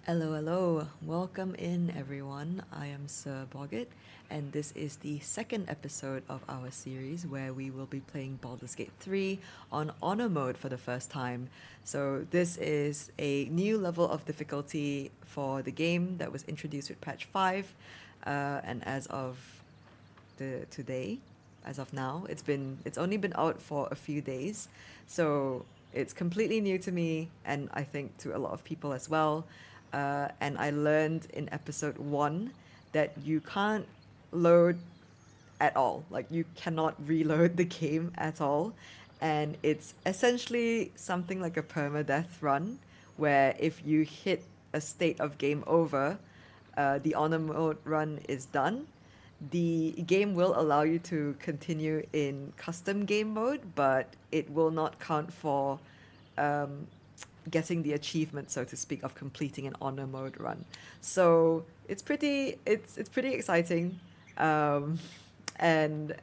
Hello, hello. Welcome in, everyone. I am Serboggit, and this is the second episode of our series where we will be playing Baldur's Gate 3 on Honor Mode for the first time. So, this is a new level of difficulty for the game that was introduced with patch 5, and as of today, as of now, it's only been out for a few days, so it's completely new to me, and I think to a lot of people as well. And I learned in episode 1 that you can't load at all. Like, you cannot reload the game at all. And it's essentially something like a permadeath run, where if you hit a state of game over, the honor mode run is done. The game will allow you to continue in custom game mode, but it will not count for um, getting the achievement, so to speak, of completing an honor mode run. So it's pretty exciting. Um, and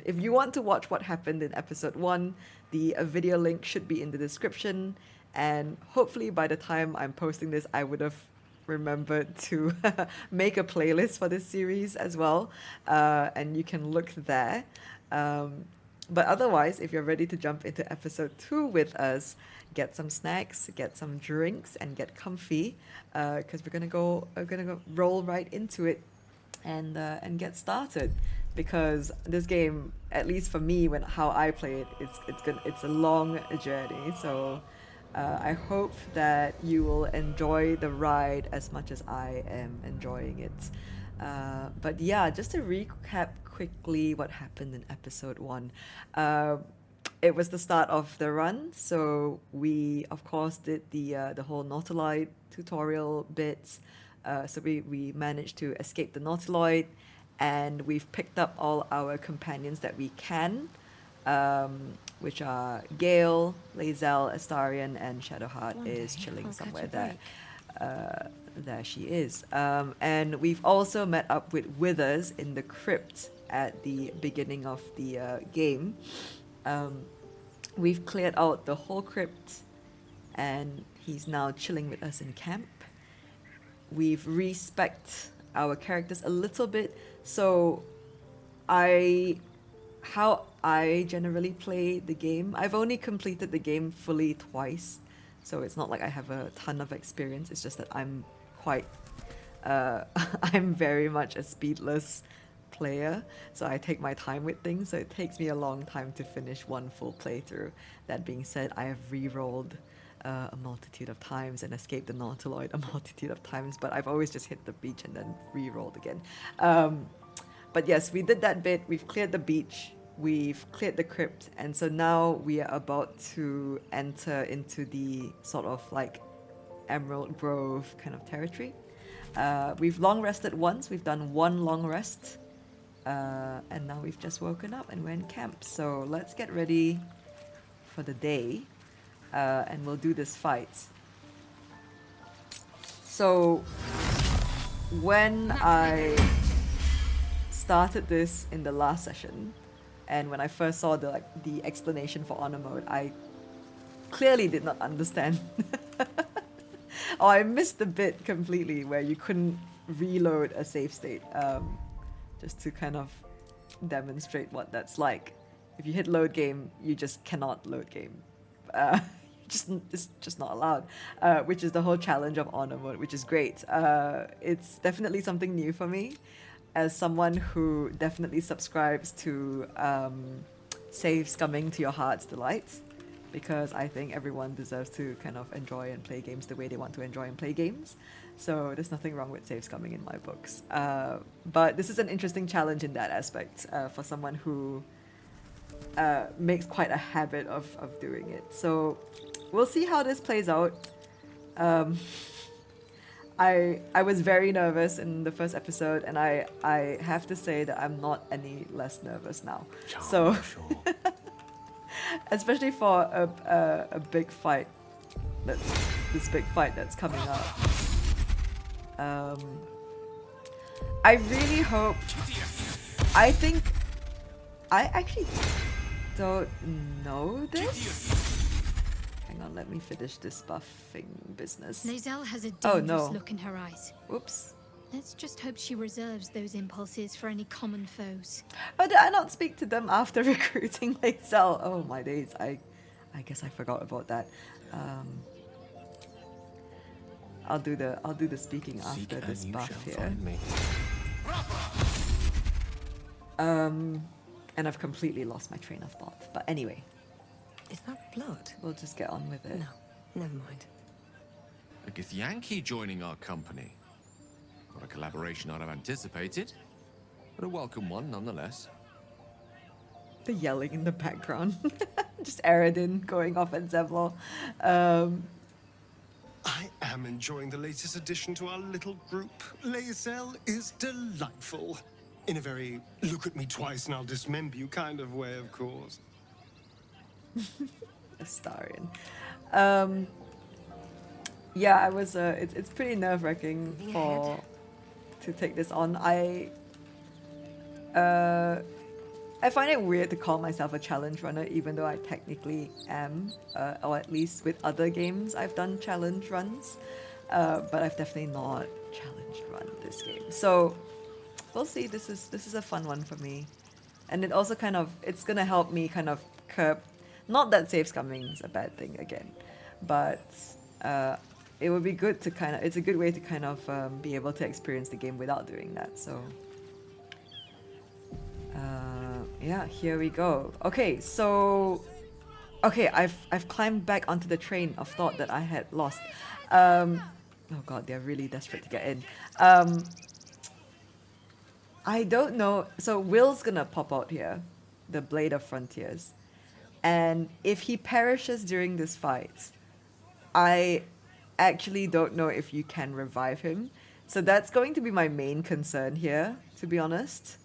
if you want to watch what happened in episode 1, the video link should be in the description. And hopefully by the time I'm posting this, I would have remembered to make a playlist for this series as well. And you can look there. But otherwise, if you're ready to jump into episode 2 with us, get some snacks, get some drinks, and get comfy, because we're gonna go roll right into it and get started. Because this game, at least for me, when how I play it, it's a long journey. So I hope that you will enjoy the ride as much as I am enjoying it. But yeah, just to recap quickly what happened in episode 1. Uh, it was the start of the run, so we of course did the whole Nautiloid tutorial bits. So we managed to escape the Nautiloid, and we've picked up all our companions that we can, which are Gale, Lae'zel, Astarion, and Shadowheart is chilling somewhere there. There she is. And we've also met up with Withers in the crypt at the beginning of the game. We've cleared out the whole crypt, and he's now chilling with us in camp. We've respect our characters a little bit. So how I generally play the game, I've only completed the game fully twice, so it's not like I have a ton of experience. It's just that I'm quite I'm very much a speedless player, so I take my time with things, so it takes me a long time to finish one full playthrough. That being said, I have re-rolled a multitude of times and escaped the Nautiloid a multitude of times, but I've always just hit the beach and then re-rolled again. But yes, we did that bit. We've cleared the beach, we've cleared the crypt, and so now we are about to enter into the sort of like Emerald Grove kind of territory. We've long rested once, we've done one long rest, and now we've just woken up and we're in camp. So let's get ready for the day, and we'll do this fight. So when I started this in the last session, and when I first saw the explanation for honor mode, I clearly did not understand. Or I missed the bit completely where you couldn't reload a save state, just to kind of demonstrate what that's like. If you hit load game, you just cannot load game. It's just not allowed, which is the whole challenge of honor mode, which is great. It's definitely something new for me, as someone who definitely subscribes to save scumming to your heart's delight, because I think everyone deserves to kind of enjoy and play games the way they want to enjoy and play games. So there's nothing wrong with save scumming in my books. But this is an interesting challenge in that aspect, for someone who makes quite a habit of doing it. So we'll see how this plays out. I was very nervous in the first episode, and I have to say that I'm not any less nervous now. So especially for a big fight, this big fight that's coming up. I really hope. I think I actually don't know this. I hang on, let me finish this buffing business. Lae'zel has a Oh, dangerous no. look in her eyes. Oops. Let's just hope she reserves those impulses for any common foes. Oh, did I not speak to them after recruiting Lae'zel? Oh my days, I guess I forgot about that. I'll do the speaking after this buff here. And I've completely lost my train of thought. But anyway, Is that blood? we'll just get on with it. No, never mind. A Githyanki joining our company. Not a collaboration I'd have anticipated, but a welcome one nonetheless. The yelling in the background. Just Aradin going off at Zevlor. I am enjoying the latest addition to our little group. Lae'zel is delightful. In a very look at me twice and I'll dismember you kind of way, of course. Astarion. Yeah, I was. It's pretty nerve-wracking to take this on. I find it weird to call myself a challenge runner, even though I technically am, or at least with other games I've done challenge runs, but I've definitely not challenge run this game. So we'll see. This is a fun one for me, and it also it's gonna help me kind of curb. Not that save scumming is a bad thing again, but it would be good to it's a good way to be able to experience the game without doing that. So yeah, here we go. Okay, so I've climbed back onto the train of thought that I had lost. Oh god, they're really desperate to get in. I don't know. So Wyll's gonna pop out here, the Blade of Frontiers. And if he perishes during this fight, I actually don't know if you can revive him. So that's going to be my main concern here, to be honest.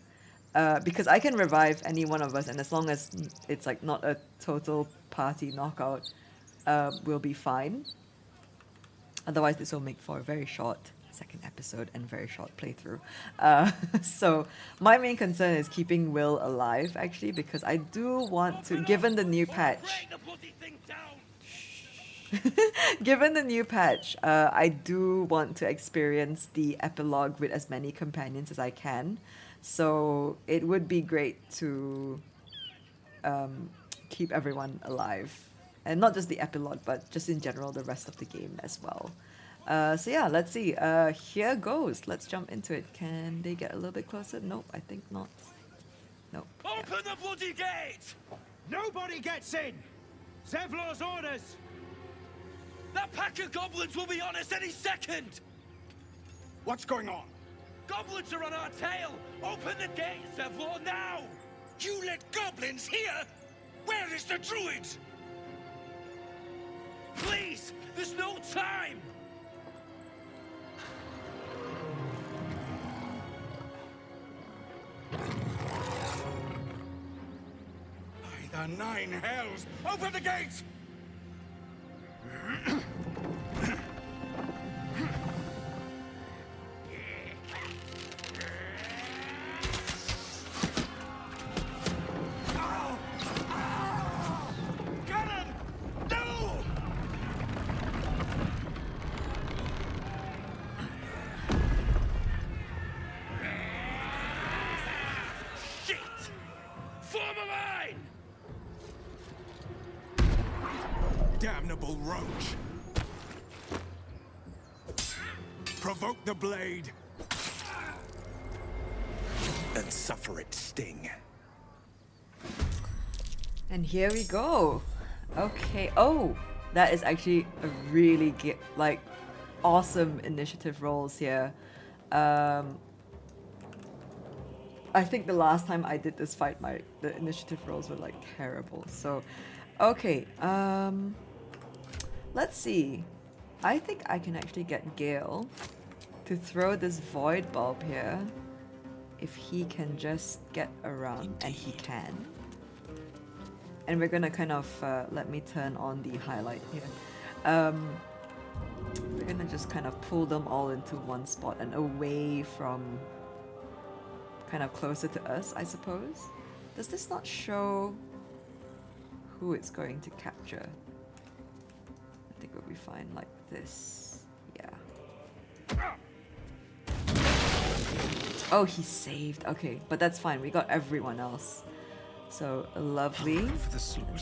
Because I can revive any one of us, and as long as it's like not a total party knockout, we'll be fine. Otherwise, this will make for a very short second episode and very short playthrough. So my main concern is keeping Wyll alive, actually, because I do want to, given the new patch, given the new patch, I do want to experience the epilogue with as many companions as I can. So it would be great to keep everyone alive. And not just the epilogue, but just in general, the rest of the game as well. So yeah, let's see. Here goes. Let's jump into it. Can they get a little bit closer? Nope, I think not. Nope. Open the bloody gate! Nobody gets in! Zevlor's orders! That pack of goblins will be on us any second! What's going on? Goblins are on our tail! Open the gate, Zevlor, now! You let goblins here? Where is the druid? Please! There's no time! By the nine hells! Open the gates! Damnable roach! Provoke the blade and suffer its sting. And here we go. Okay. Oh, that is actually a really awesome initiative rolls here. I think the last time I did this fight, the initiative rolls were like terrible. So, okay. Let's see. I think I can actually get Gale to throw this void bulb here if he can just get around, and he can. And we're gonna let me turn on the highlight here. We're gonna just kind of pull them all into one spot and away from closer to us, I suppose. Does this not show who it's going to capture? be fine like this. Yeah. Oh, he saved. Okay, but that's fine. We got everyone else. So lovely.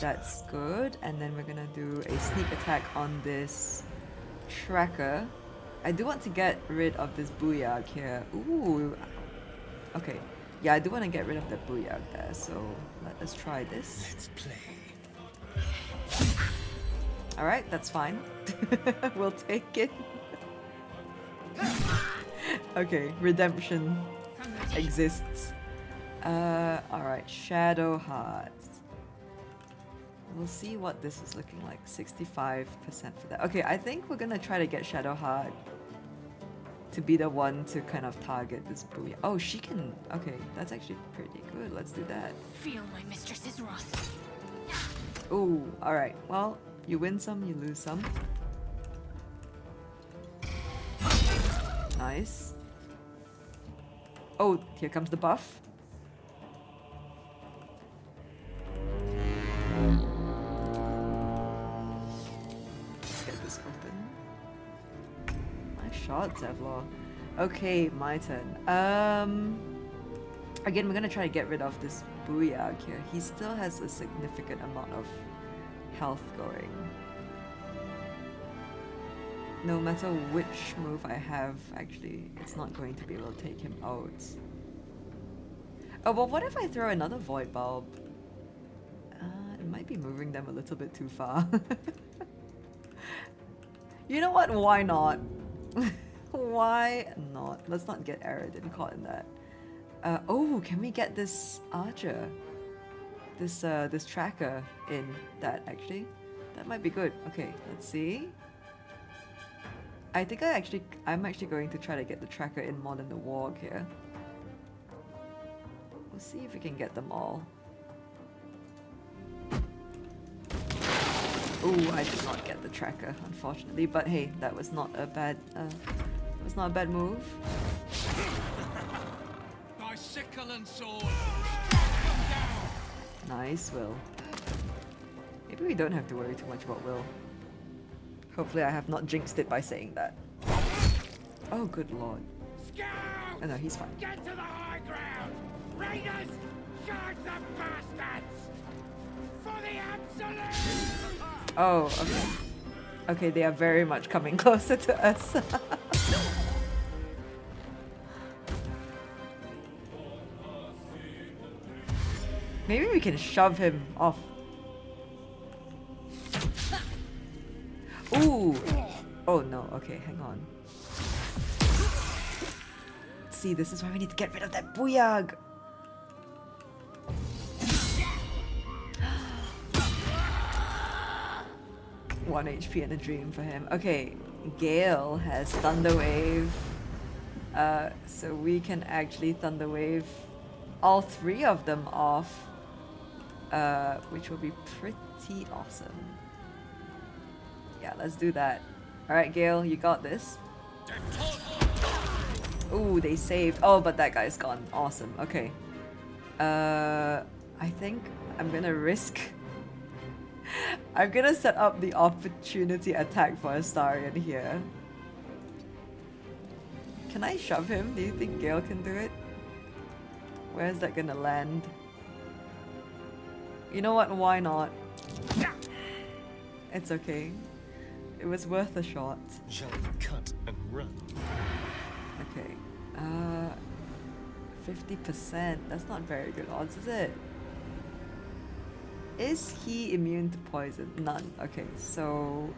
That's good. And then we're gonna do a sneak attack on this tracker. I do want to get rid of this booyag here. Ooh. Okay. Yeah, I do want to get rid of the booyag there. So let us try this. Let's play. Alright, that's fine. We'll take it. Okay, redemption exists. Alright, Shadow Hearts. We'll see what this is looking like. 65% for that. Okay, I think we're gonna try to get Shadow Heart to be the one to kind of target this booyah. Oh, she can. Okay, that's actually pretty good. Let's do that. Feel my mistress's wrath. Ooh, alright. Well, you win some, you lose some. Nice. Oh, here comes the buff. Let's get this open. Nice shot, Zevlor. Okay, my turn. Again, we're gonna try to get rid of this booyah here. He still has a significant amount of health going. No matter which move I have, actually, it's not going to be able to take him out. Oh, but what if I throw another Void Bulb? It might be moving them a little bit too far. You know what? Why not? Why not? Let's not get Aradin caught in that. Oh, can we get this archer? This tracker in that, actually? That might be good. Okay, let's see. I think I'm actually going to try to get the tracker in more than the warg here. We'll see if we can get them all. Ooh, I did not get the tracker, unfortunately. But hey, that was not a bad move. By sickle and sword. Nice, Wyll. Maybe we don't have to worry too much about Wyll. Hopefully I have not jinxed it by saying that. Oh, good lord. Oh no, he's fine. Get to the high ground! Raiders! Charge the bastards! For the absolute! Oh, okay. Okay, they are very much coming closer to us. Maybe we can shove him off. Ooh! Oh no, okay, hang on. See, this is why we need to get rid of that booyag! 1 HP and a dream for him. Okay, Gale has Thunder Wave. So we can actually Thunder Wave all 3 of them off. Which will be pretty awesome. Yeah, let's do that. Alright, Gale, you got this. Ooh, they saved. Oh, but that guy's gone. Awesome. Okay. I think I'm gonna risk... I'm gonna set up the opportunity attack for Astarion here. Can I shove him? Do you think Gale can do it? Where's that gonna land? You know what? Why not? It's okay. It was worth a shot. Shall we cut and run? Okay. 50%. That's not very good odds, is it? Is he immune to poison? None. Okay, so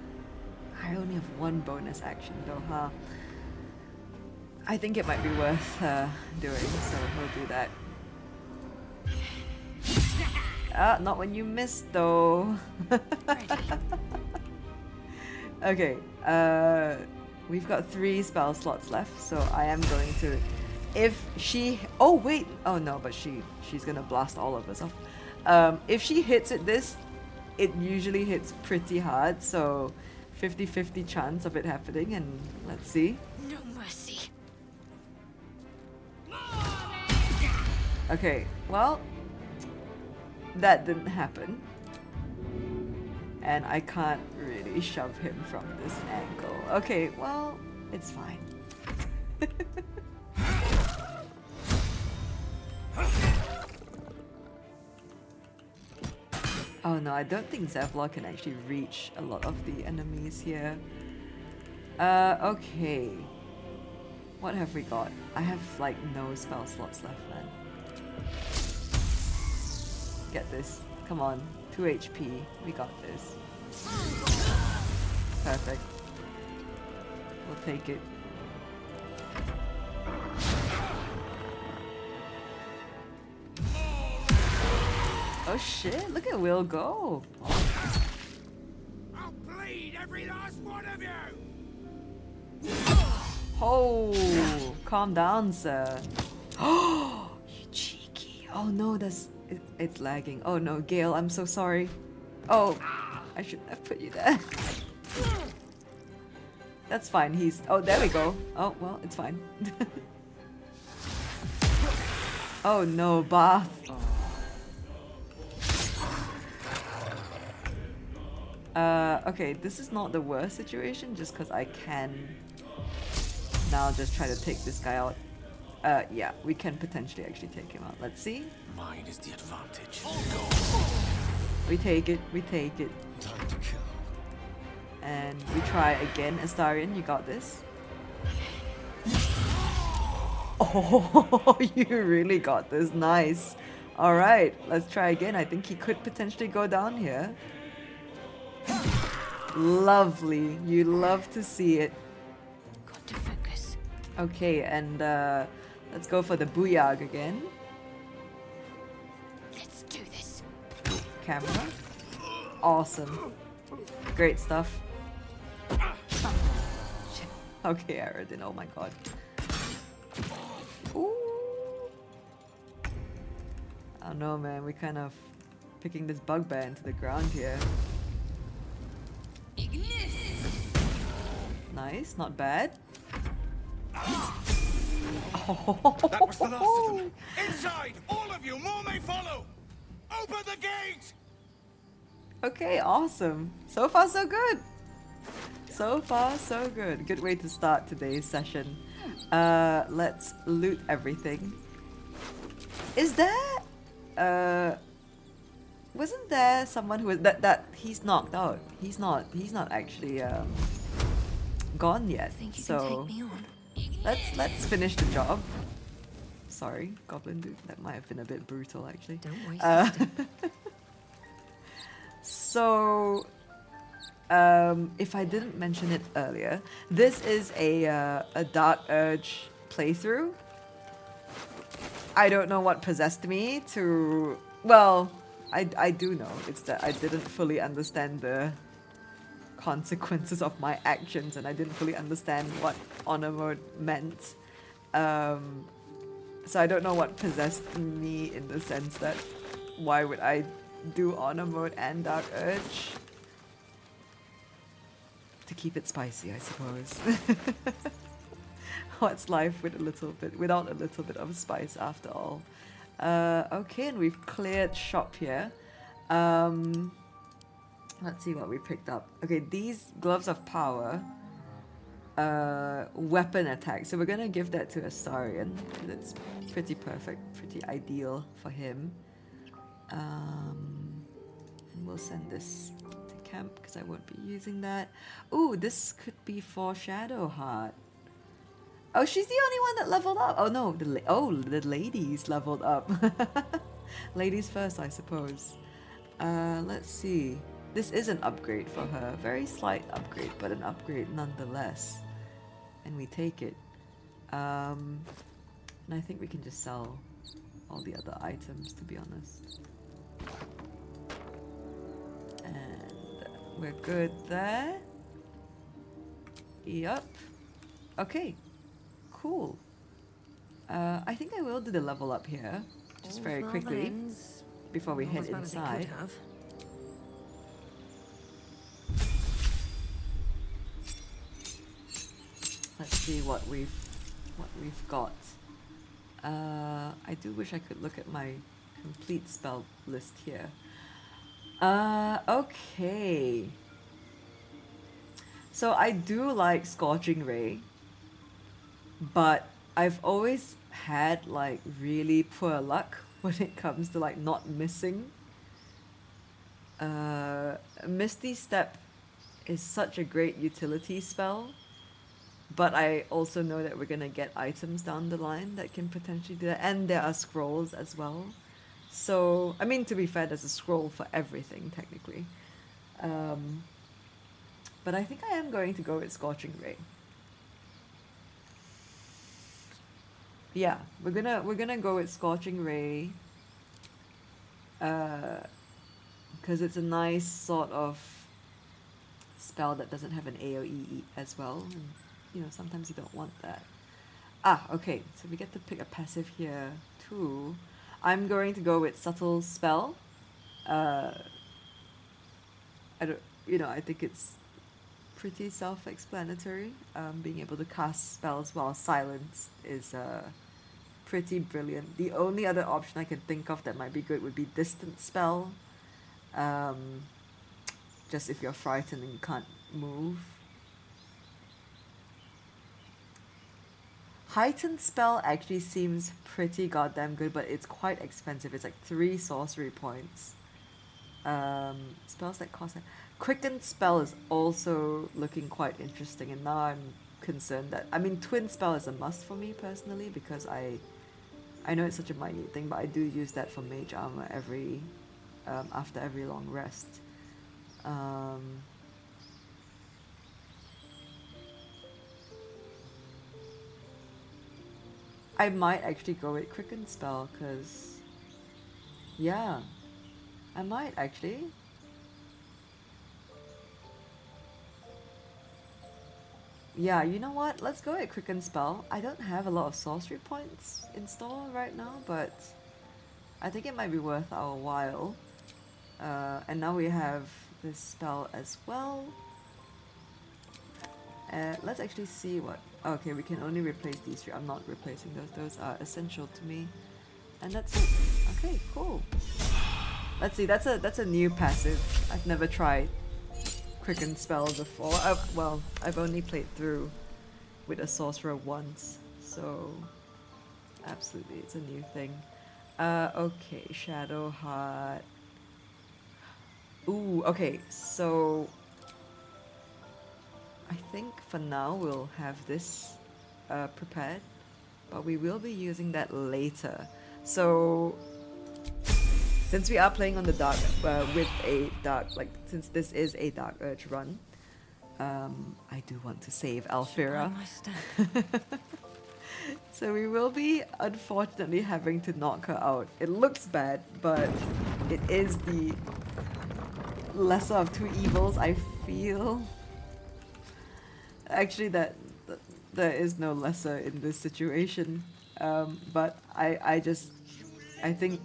I only have 1 bonus action though, huh? I think it might be worth doing, so we'll do that. Ah, not when you missed though. Okay, we've got 3 spell slots left, so I am going to... If she... Oh wait! Oh no, but she's gonna blast all of us off. If she hits it it usually hits pretty hard, so 50-50 chance of it happening, and let's see. No mercy. Okay, well, that didn't happen. And I can't really me shove him from this angle. Okay, well, it's fine. Oh no, I don't think Zevlor can actually reach a lot of the enemies here. Okay. What have we got? I have like no spell slots left, man. Get this. Come on. 2 HP. We got this. Perfect. We'll take it. Oh shit, look at Wyll go. I'll bleed every last one of you! Oh, calm down, sir. Oh, you cheeky. Oh no, it's lagging. Oh no, Gale, I'm so sorry. Oh, I shouldn't have put you there. That's fine, oh, there we go. Oh, well, it's fine. Oh no, Bath. Okay, this is not the worst situation, just because I can now just try to take this guy out. Yeah, we can potentially actually take him out. Let's see. Mine is the advantage. We take it, we take it. Time to kill. And we try again. Astarion, you got this. Oh, you really got this. Nice. Alright, let's try again. I think he could potentially go down here. Lovely. You love to see it. Got to focus. Okay, and let's go for the Booyag again. Let's do this. Camera. Awesome. Great stuff. Shit. Okay, Aradin, oh my god. Ooh. I don't know, man. We're kind of picking this Bugbear into the ground here. Nice, not bad. Oh. That was the last of them. Inside! All of you! More may follow! Open the gate! Okay, awesome. So far, so good. So far, so good. Good way to start today's session. Let's loot everything. Is there... wasn't there someone who was... That he's knocked out. He's not actually gone yet. Think you So can take me on? let's finish the job. Sorry, Goblin Dude. That might have been a bit brutal, actually. Don't waste a step. So, if I didn't mention it earlier, this is a Dark Urge playthrough. I don't know what possessed me to... Well, I do know. It's that I didn't fully understand the consequences of my actions, and I didn't fully understand what honor mode meant. So I don't know what possessed me in the sense that why would I do honor mode and Dark Urge? To keep it spicy, I suppose. What's life with without a little bit of spice after all? Okay, and we've cleared shop here. Let's see what we picked up. Okay, these gloves of power. Weapon attack. So we're gonna give that to Astarion. That's pretty perfect, pretty ideal for him. And we'll send this to camp because I won't be using that. Ooh, this could be for Shadowheart. Oh, she's the only one that leveled up. Oh no, the ladies leveled up. Ladies first, I suppose. Let's see. This is an upgrade for her. Very slight upgrade, but an upgrade nonetheless. And we take it. And I think we can just sell all the other items, to be honest. And we're good there. Yup. Okay. Cool. I think I will do the level up here, just very quickly, before we head inside. Let's see what we've got. I do wish I could look at my complete spell list here. Okay. So I do like Scorching Ray, but I've always had like really poor luck when it comes to like not missing. Misty Step is such a great utility spell, but I also know that we're gonna get items down the line that can potentially do that, and there are scrolls as well. So, I mean, to be fair, there's a scroll for everything technically. But I think I am going to go with Scorching Ray. Yeah, we're gonna go with Scorching Ray. Because it's a nice sort of spell that doesn't have an AoE as well. And, you know, sometimes you don't want that. Ah, okay. So we get to pick a passive here too. I'm going to go with Subtle Spell. I don't, you know, I think it's pretty self-explanatory. Being able to cast spells while silenced is pretty brilliant. The only other option I can think of that might be good would be Distant Spell. Just if you're frightened and you can't move. Heightened Spell actually seems pretty goddamn good, but it's quite expensive. It's like 3 sorcery points. Spells that cost... Quickened Spell is also looking quite interesting, and now I'm concerned that... I mean, Twin Spell is a must for me personally, because I know it's such a minute thing, but I do use that for Mage Armor every... after every long rest. I might actually go with Quicken Spell, because... Yeah. I might actually. Yeah, you know what? Let's go with Quicken Spell. I don't have a lot of sorcery points in store right now, but I think it might be worth our while. And now we have this spell as well. Let's actually see what... Okay, we can only replace these 3. I'm not replacing those. Those are essential to me. And that's it. Okay, cool. Let's see, that's a new passive. I've never tried Quicken Spell before. Well, I've only played through with a sorcerer once. So, absolutely, it's a new thing. Okay, Shadow Heart. Ooh, okay, so I think for now we'll have this prepared, but we will be using that later. So since we are playing on the dark with a dark, like since this is a Dark Urge run, I do want to save Alfira. So we will be unfortunately having to knock her out. It looks bad, but it is the lesser of 2 evils, I feel. Actually, there is no lesser in this situation, but I think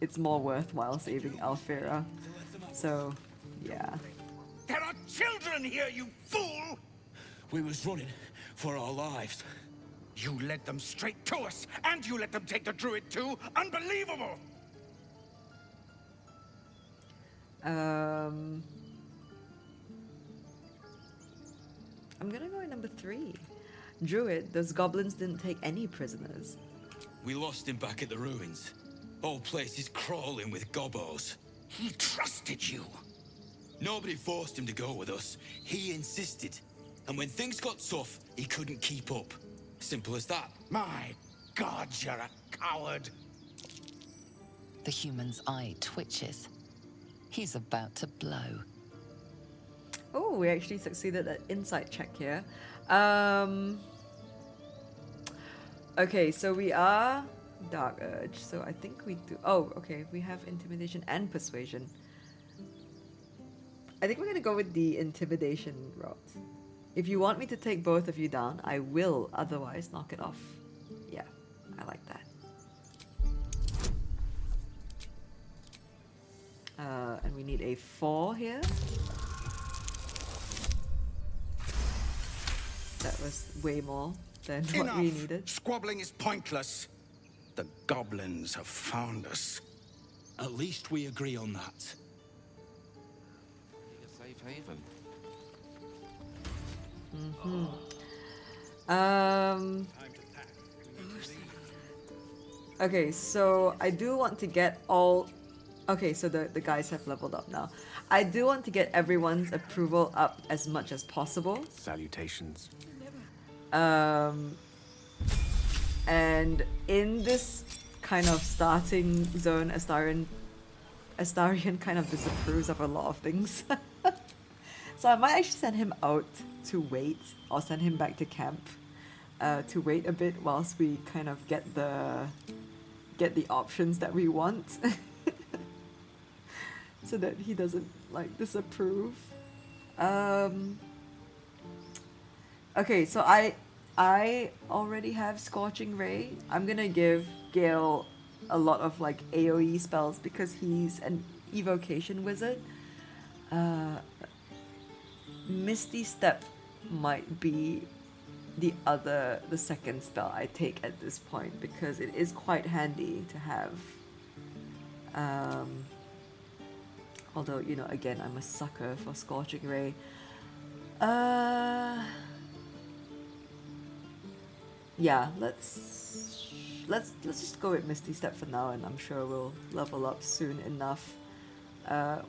it's more worthwhile saving Alfira. So, yeah. There are children here, you fool! We was running for our lives. You led them straight to us, and you let them take the druid too? Unbelievable! I'm gonna go with number 3. Druid, those goblins didn't take any prisoners. We lost him back at the ruins. Whole place is crawling with gobos. He trusted you. Nobody forced him to go with us. He insisted. And when things got tough, he couldn't keep up. Simple as that. My God, you're a coward. The human's eye twitches. He's about to blow. Oh, we actually succeeded at insight check here. Okay, so we are Dark Urge, so I think we do... Oh, okay, we have Intimidation and Persuasion. I think we're gonna go with the Intimidation route. If you want me to take both of you down, I will otherwise knock it off. Yeah, I like that. And we need a 4 here. That was way more than what we needed. Squabbling is pointless. The goblins have found us. At least we agree on that. A safe haven. Okay, so I do want to get all... Okay, so the guys have leveled up now. I do want to get everyone's approval up as much as possible. Salutations. And in this kind of starting zone, Astarion kind of disapproves of a lot of things. So I might actually send him out to wait, or send him back to camp to wait a bit whilst we kind of get the options that we want. So that he doesn't like disapprove. Okay, so I already have Scorching Ray. I'm gonna give Gale a lot of like AoE spells because he's an evocation wizard. Misty Step might be the second spell I take at this point because it is quite handy to have. Although, you know, again, I'm a sucker for Scorching Ray. Yeah, let's just go with Misty Step for now, and I'm sure we'll level up soon enough.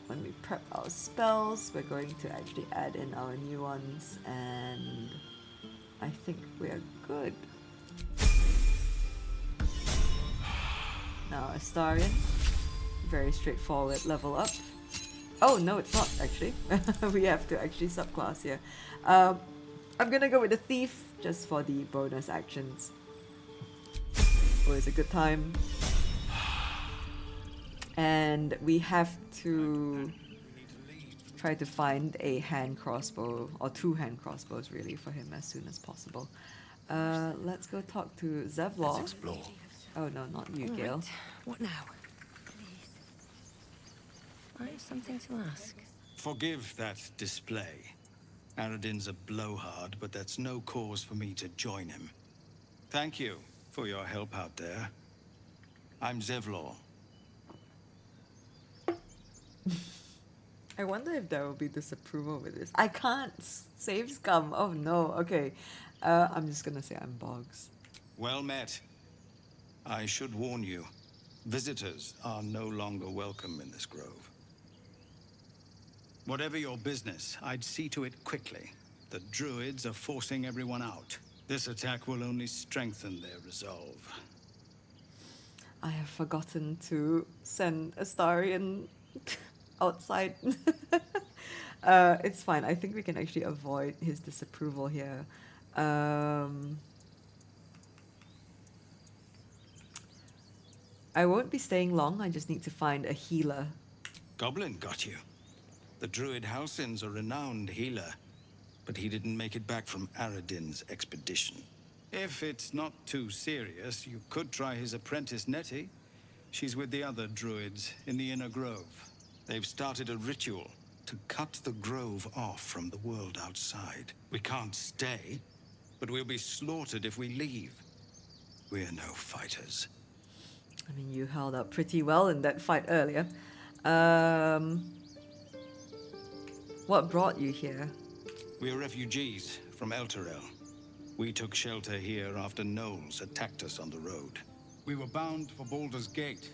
When we prep our spells, we're going to actually add in our new ones, and I think we are good. Now Astarion, very straightforward level up. Oh no, it's not actually. We have to actually subclass here. I'm gonna go with the Thief just for the bonus actions. Always a good time. And we have to try to find a hand crossbow, or 2 hand crossbows really, for him as soon as possible. Let's go talk to Zevlor. Let's explore. Oh no, not you, Gale. Right. What now? I have something to ask. Forgive that display. Aradin's a blowhard, but that's no cause for me to join him. Thank you for your help out there. I'm Zevlor. I wonder if there will be disapproval with this. I can't save scum. Oh no. Okay. I'm just gonna say I'm Boggs. Well met. I should warn you, visitors are no longer welcome in this grove. Whatever your business, I'd see to it quickly. The druids are forcing everyone out. This attack will only strengthen their resolve. I have forgotten to send Astarion outside. It's fine. I think we can actually avoid his disapproval here. I won't be staying long. I just need to find a healer. Goblin got you. The druid Halsin's a renowned healer, but he didn't make it back from Aradin's expedition. If it's not too serious, you could try his apprentice Nettie. She's with the other druids in the inner grove. They've started a ritual to cut the grove off from the world outside. We can't stay, but we'll be slaughtered if we leave. We're no fighters. I mean, you held up pretty well in that fight earlier. What brought you here? We're refugees from Elturel. We took shelter here after gnolls attacked us on the road. We were bound for Baldur's Gate,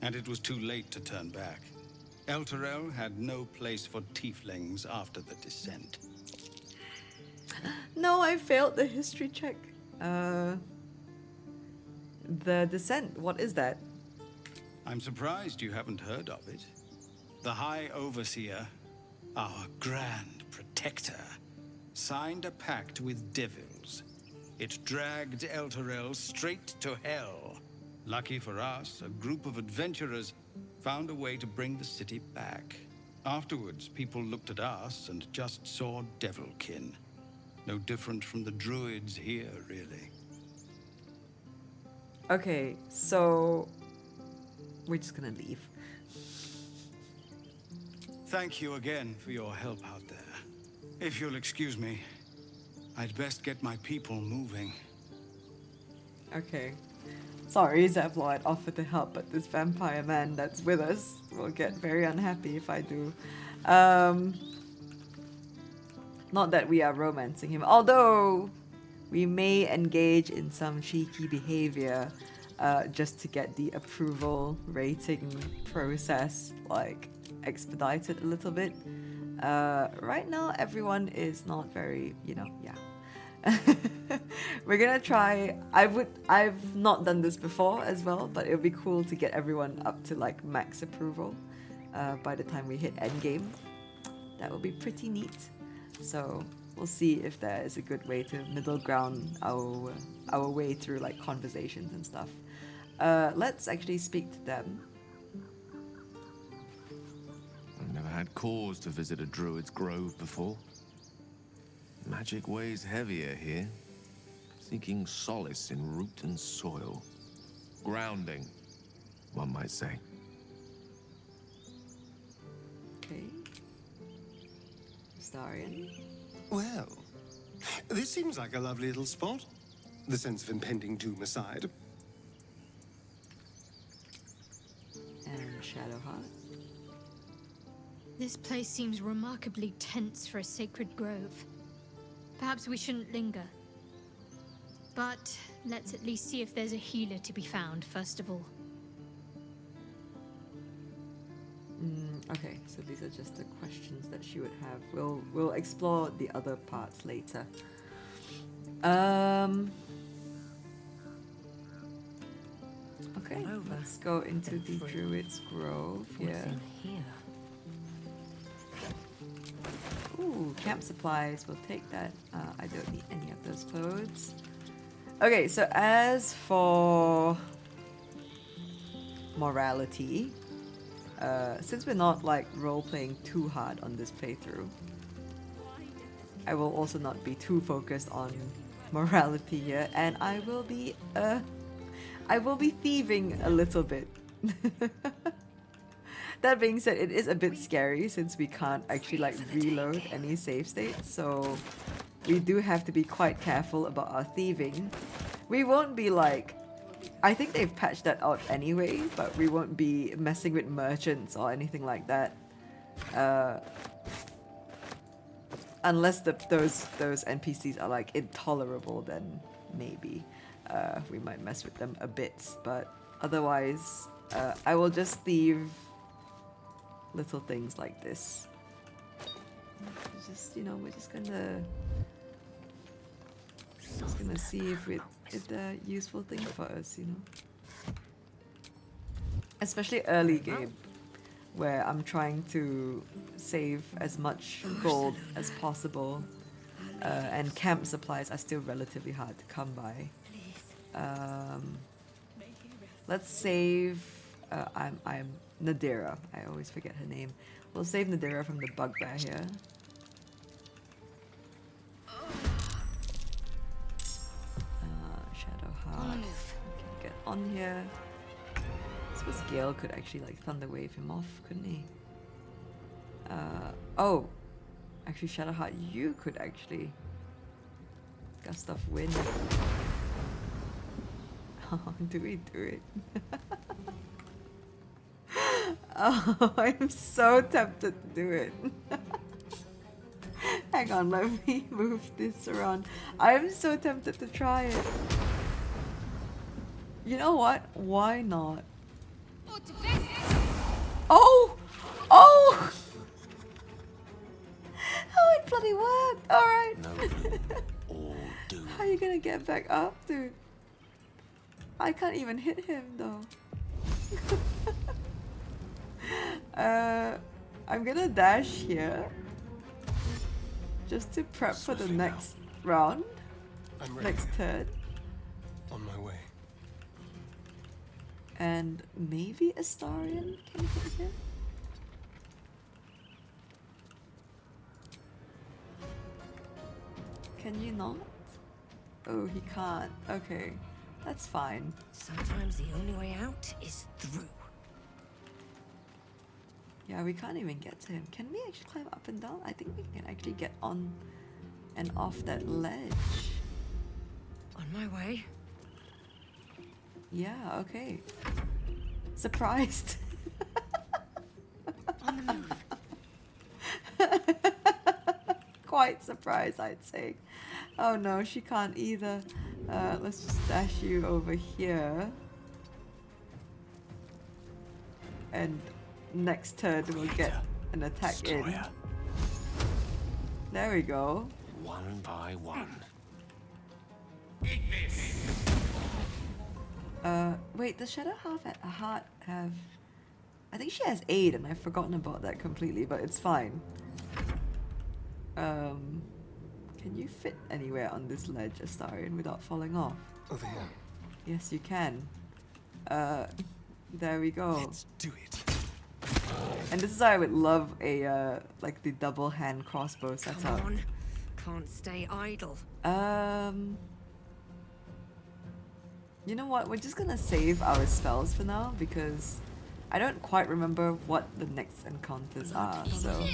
and it was too late to turn back. Elturel had no place for tieflings after the descent. No, I failed the history check. The descent, what is that? I'm surprised you haven't heard of it. The High Overseer, our Grand Protector, signed a pact with devils. It dragged Elturel straight to hell. Lucky for us, a group of adventurers found a way to bring the city back. Afterwards, people looked at us and just saw devilkin. No different from the druids here, really. Okay, so we're just gonna leave. Thank you again for your help out there. If you'll excuse me, I'd best get my people moving. Okay. Sorry, Zevlor, I'd offered to help, but this vampire man that's with us will get very unhappy if I do. Not that we are romancing him, although we may engage in some cheeky behavior just to get the approval rating process like expedited a little bit. Right now, everyone is not very, yeah. We're gonna try. I've not done this before as well, but it would be cool to get everyone up to like max approval by the time we hit endgame. That would be pretty neat. So we'll see if there is a good way to middle ground our way through like conversations and stuff. Let's actually speak to them. I've never had cause to visit a druid's grove before. Magic weighs heavier here, seeking solace in root and soil. Grounding, one might say. Okay. Starian. Well, this seems like a lovely little spot. The sense of impending doom aside. And Shadowheart. This place seems remarkably tense for a sacred grove. Perhaps we shouldn't linger. But let's at least see if there's a healer to be found, first of all. Okay, so these are just the questions that she would have. We'll explore the other parts later. Okay, let's go into the Druid's Grove. What's Yeah. in here? Ooh, camp supplies. We'll take that. I don't need any of those clothes. Okay, so as for morality, since we're not like role-playing too hard on this playthrough, I will also not be too focused on morality here, and I will be thieving a little bit. That being said, it is a bit scary since we can't actually like reload any save states, so we do have to be quite careful about our thieving. We won't be like, I think they've patched that out anyway, but we won't be messing with merchants or anything like that. Unless those NPCs are like intolerable, then maybe we might mess with them a bit. But otherwise, I will just thieve little things like this. Just, we're just gonna see if they're useful thing for us, Especially early game, where I'm trying to save as much gold as possible, and camp supplies are still relatively hard to come by. Let's save. I'm Nadira. I always forget her name. We'll save Nadira from the Bugbear here. Shadowheart. Okay, get on here. I suppose Gale could actually like thunder wave him off, couldn't he? Oh, actually Shadowheart, you could actually gust off wind. Oh, do we do it? Oh, I'm so tempted to do it. Hang on, let me move this around. I'm so tempted to try it. You know what? Why not? Oh! Oh! Oh, it bloody worked! Alright. All do. How are you gonna get back up, dude? I can't even hit him, though. I'm gonna dash here. Just to prep for the next round. I'm ready. Next turn. On my way. And maybe Astarion can hit him? Can you not? Oh, he can't. Okay. That's fine. Sometimes the only way out is through. Yeah, we can't even get to him. Can we actually climb up and down? I think we can actually get on and off that ledge. On my way. Yeah, okay. Surprised. On the move. quite surprised, I'd say. Oh no, she can't either. Let's just dash you over here. And next turn we'll get an attack in. There we go. One by one. Wait, does Shadow Heart have... I think she has 8 and I've forgotten about that completely, but it's fine. Can you fit anywhere on this ledge, Astarion, without falling off? Over here. Yes, you can. There we go. Let's do it. And this is why I would love a, like the double hand crossbow setup. Come on. Can't stay idle. You know what? We're just gonna save our spells for now because I don't quite remember what the next encounters are, so...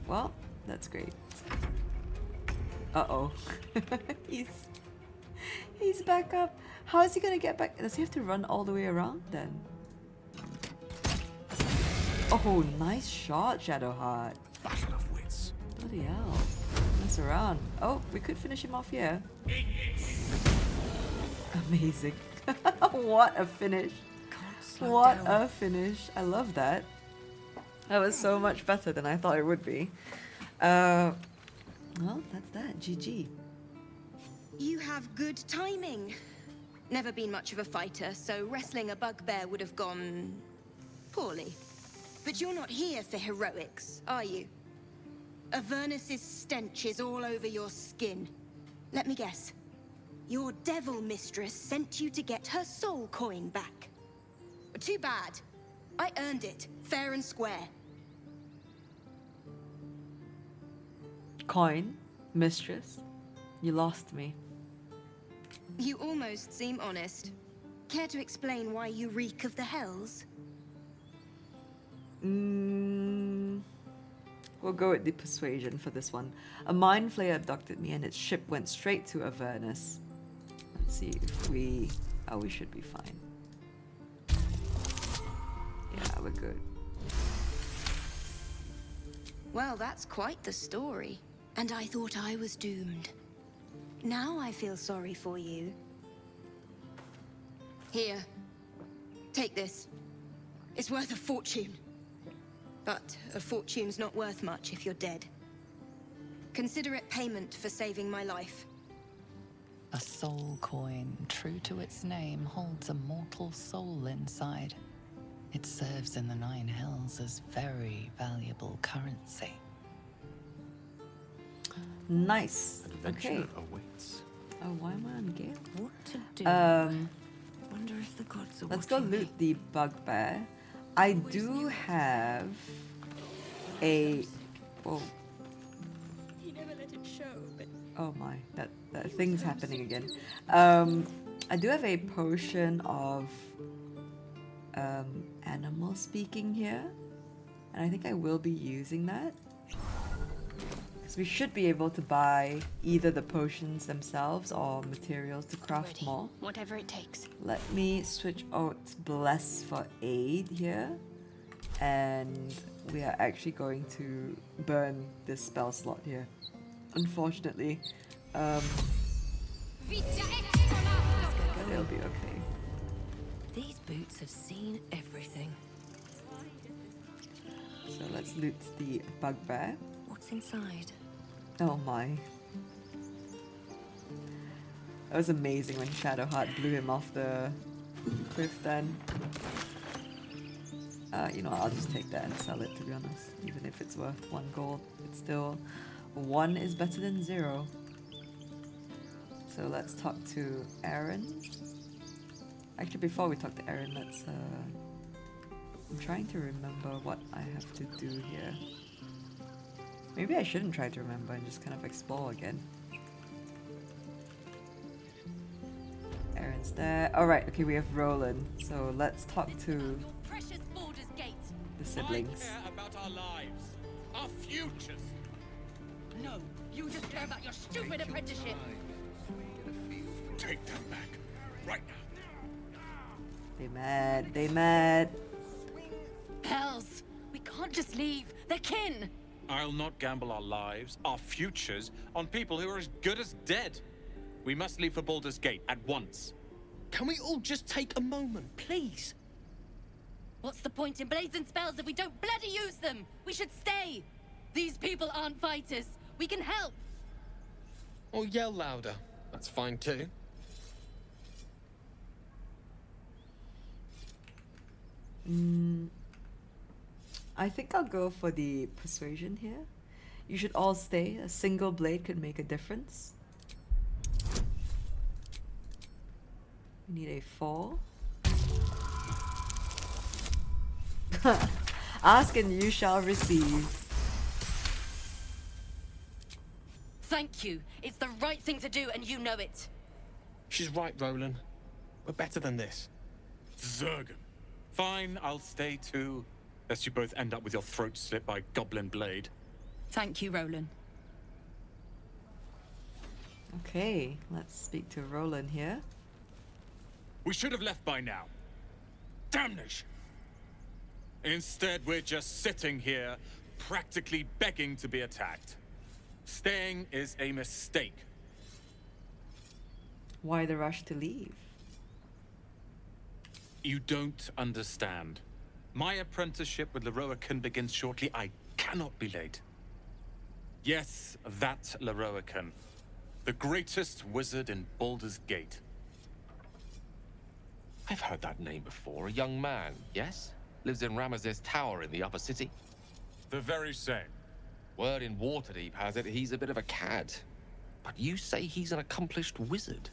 Well, that's great. Uh-oh. He's back up. How is he gonna get back? Does he have to run all the way around then? Oh, nice shot, Shadowheart. Battle of wits. Bloody hell. Mess around. Oh, we could finish him off here. Amazing. What a finish. What a finish. I love that. That was so much better than I thought it would be. Well, that's that. GG. You have good timing. Never been much of a fighter, so wrestling a bugbear would have gone... poorly. But you're not here for heroics, are you? Avernus's stench is all over your skin. Let me guess. Your devil mistress sent you to get her soul coin back. Too bad. I earned it, fair and square. Coin? Mistress? You lost me. You almost seem honest. Care to explain why you reek of the hells? We'll go with the persuasion for this one. A mind flayer abducted me and its ship went straight to Avernus. Let's see if we... Oh, we should be fine. Yeah, we're good. Well, that's quite the story. And I thought I was doomed. Now I feel sorry for you. Here. Take this. It's worth a fortune. But a fortune's not worth much if you're dead. Consider it payment for saving my life. A soul coin, true to its name, holds a mortal soul inside. It serves in the Nine Hells as very valuable currency. Nice. Adventure Okay. awaits. Oh, why am I on Gale? What to do? Wonder if the gods are Let's go watching me. loot the bugbear. I do have a... Oh. He never let it show, but... Oh my, that thing's happening again. I do have a potion of animal speaking here. And I think I will be using that. Because we should be able to buy either the potions themselves or materials to craft Ready. more. Whatever it takes. Let me switch out Bless for aid here. And we are actually going to burn this spell slot here. Unfortunately. But it'll be okay. These boots have seen everything. So let's loot the bugbear. What's inside? Oh my. That was amazing when Shadowheart blew him off the cliff then. You know, I'll just take that and sell it, to be honest. Even if it's worth 1 gold, it's still... 1 is better than 0. So let's talk to Aaron. Actually, before we talk to Aaron, let's... I'm trying to remember what I have to do here. Maybe I shouldn't try to remember and just kind of explore again. Aaron's there. Alright, okay, we have Rolan. So let's talk to the siblings. I care about our lives, our futures. No, you just care about your stupid apprenticeship. Take them back. Right now. They mad. They mad. Hells! We can't just leave. They're kin! I'll not gamble our lives, our futures, on people who are as good as dead. We must leave for Baldur's Gate at once. Can we all just take a moment, please? What's the point in blades and spells if we don't bloody use them? We should stay. These people aren't fighters. We can help. Or yell louder. That's fine too. I think I'll go for the persuasion here. You should all stay. A single blade could make a difference. We need a 4. Ask and you shall receive. Thank you. It's the right thing to do, and you know it. She's right, Rolan. We're better than this. Zerg. Fine, I'll stay too. Lest you both end up with your throats slit by goblin blade. Thank you, Rolan. Okay, let's speak to Rolan here. We should have left by now. Damnation! Instead, we're just sitting here, practically begging to be attacked. Staying is a mistake. Why the rush to leave? You don't understand. My apprenticeship with Leroican begins shortly. I cannot be late. Yes, that Leroican. The greatest wizard in Baldur's Gate. I've heard that name before. A young man, yes? Lives in Ramaz's tower in the upper city. The very same. Word in Waterdeep has it he's a bit of a cad. But you say he's an accomplished wizard.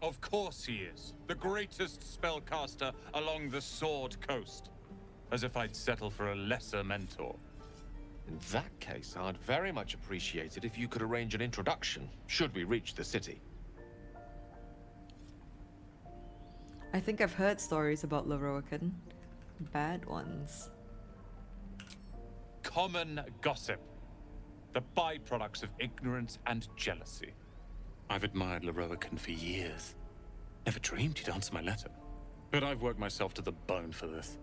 Of course he is. The greatest spellcaster along the Sword Coast. As if I'd settle for a lesser mentor. In that case, I'd very much appreciate it if you could arrange an introduction, should we reach the city. I think I've heard stories about Leroican. Bad ones. Common gossip. The byproducts of ignorance and jealousy. I've admired Leroican for years. Never dreamed he'd answer my letter. But I've worked myself to the bone for this.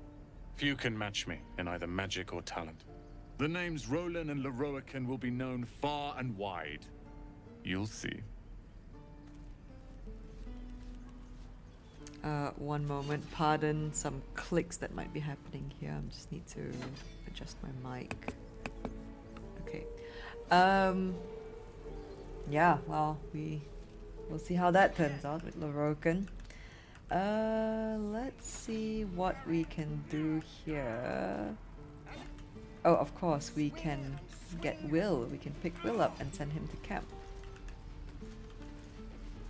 Few can match me in either magic or talent. The names Rolan and Leroican will be known far and wide. You'll see. One moment. Pardon some clicks that might be happening here. I just need to adjust my mic. Okay. Yeah, well, we'll see how that turns out with Leroican. Let's see what we can do here. Oh, of course, we can get Wyll. We can pick Wyll up and send him to camp.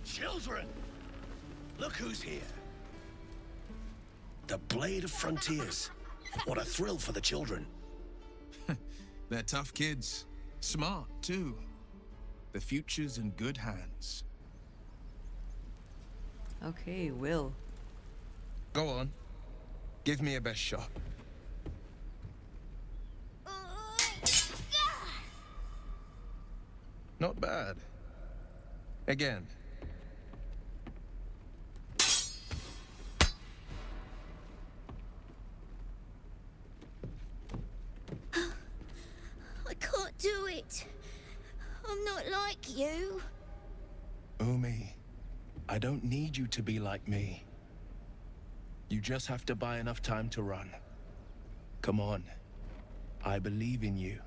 Children! Look who's here. The Blade of Frontiers. What a thrill for the children. They're tough kids. Smart, too. The future's in good hands. Okay, Wyll. Go on. Give me a best shot. Not bad. Again. I can't do it. I'm not like you. Umi, I don't need you to be like me. You just have to buy enough time to run. Come on. I believe in you.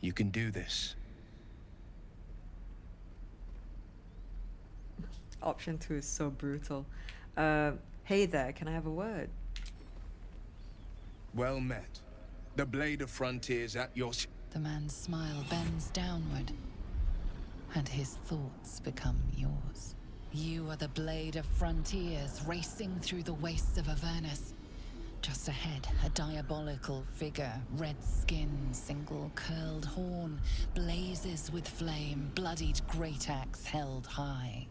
You can do this. Option 2 is so brutal. Hey there, can I have a word? Well met. The Blade of Frontiers at your... The man's smile bends downward, and his thoughts become yours. You are the Blade of Frontiers, racing through the wastes of Avernus. Just ahead, a diabolical figure, red skin, single curled horn, blazes with flame, bloodied great axe held high.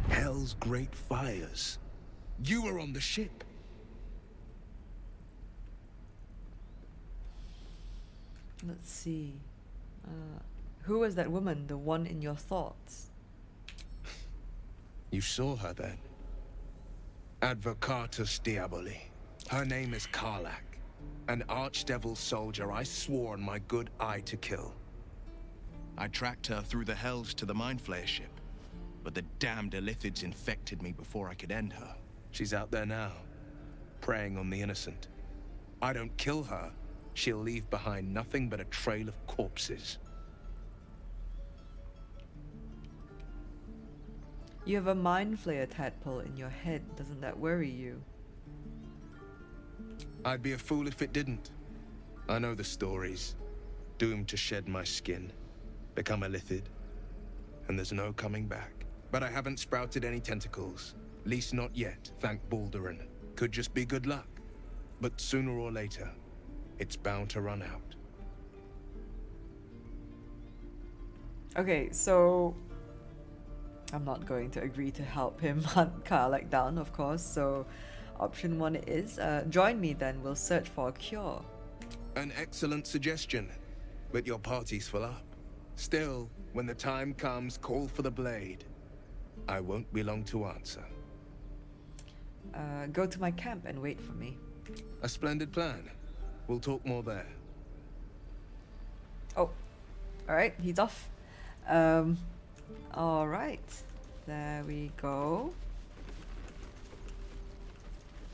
Hell's great fires. You were on the ship. Let's see. Who was that woman, the one in your thoughts? You saw her then? Advocatus Diaboli. Her name is Karlak. An archdevil soldier I swore on my good eye to kill. I tracked her through the hells to the Mind Flayer ship, but the damned Illithids infected me before I could end her. She's out there now, preying on the innocent. I don't kill her, she'll leave behind nothing but a trail of corpses. You have a Mind Flayer tadpole in your head. Doesn't that worry you? I'd be a fool if it didn't. I know the stories. Doomed to shed my skin, become a Illithid, and there's no coming back. But I haven't sprouted any tentacles. Least not yet, thank Baldur. Could just be good luck. But sooner or later, it's bound to run out. Okay, so I'm not going to agree to help him hunt Karmic down, of course, so option 1 is, join me then, we'll search for a cure. An excellent suggestion, but your party's full up. Still, when the time comes, call for the blade. I won't be long to answer. Go to my camp and wait for me. A splendid plan. We'll talk more there. Oh, alright, he's off. Alright, there we go.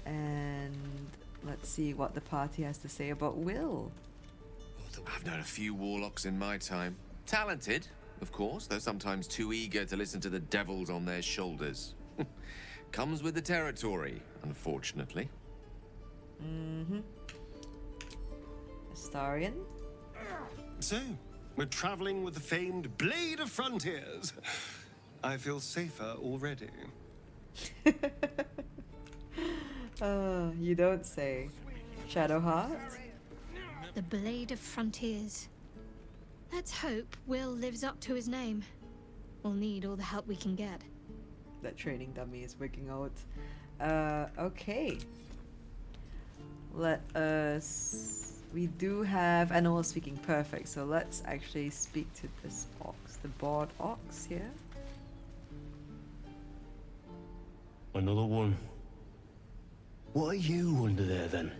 And let's see what the party has to say about Wyll. I've known a few warlocks in my time. Talented, of course, though sometimes too eager to listen to the devils on their shoulders. Comes with the territory, unfortunately. Mm-hmm. Astarion? So, we're traveling with the famed Blade of Frontiers. I feel safer already. You don't say. Shadowheart? The Blade of Frontiers. Let's hope Wyll lives up to his name. We'll need all the help we can get. That training dummy is wigging out. Okay. Let us... We do have animals speaking perfect, so let's actually speak to this ox. The bored ox here. Another one. What are you under there then?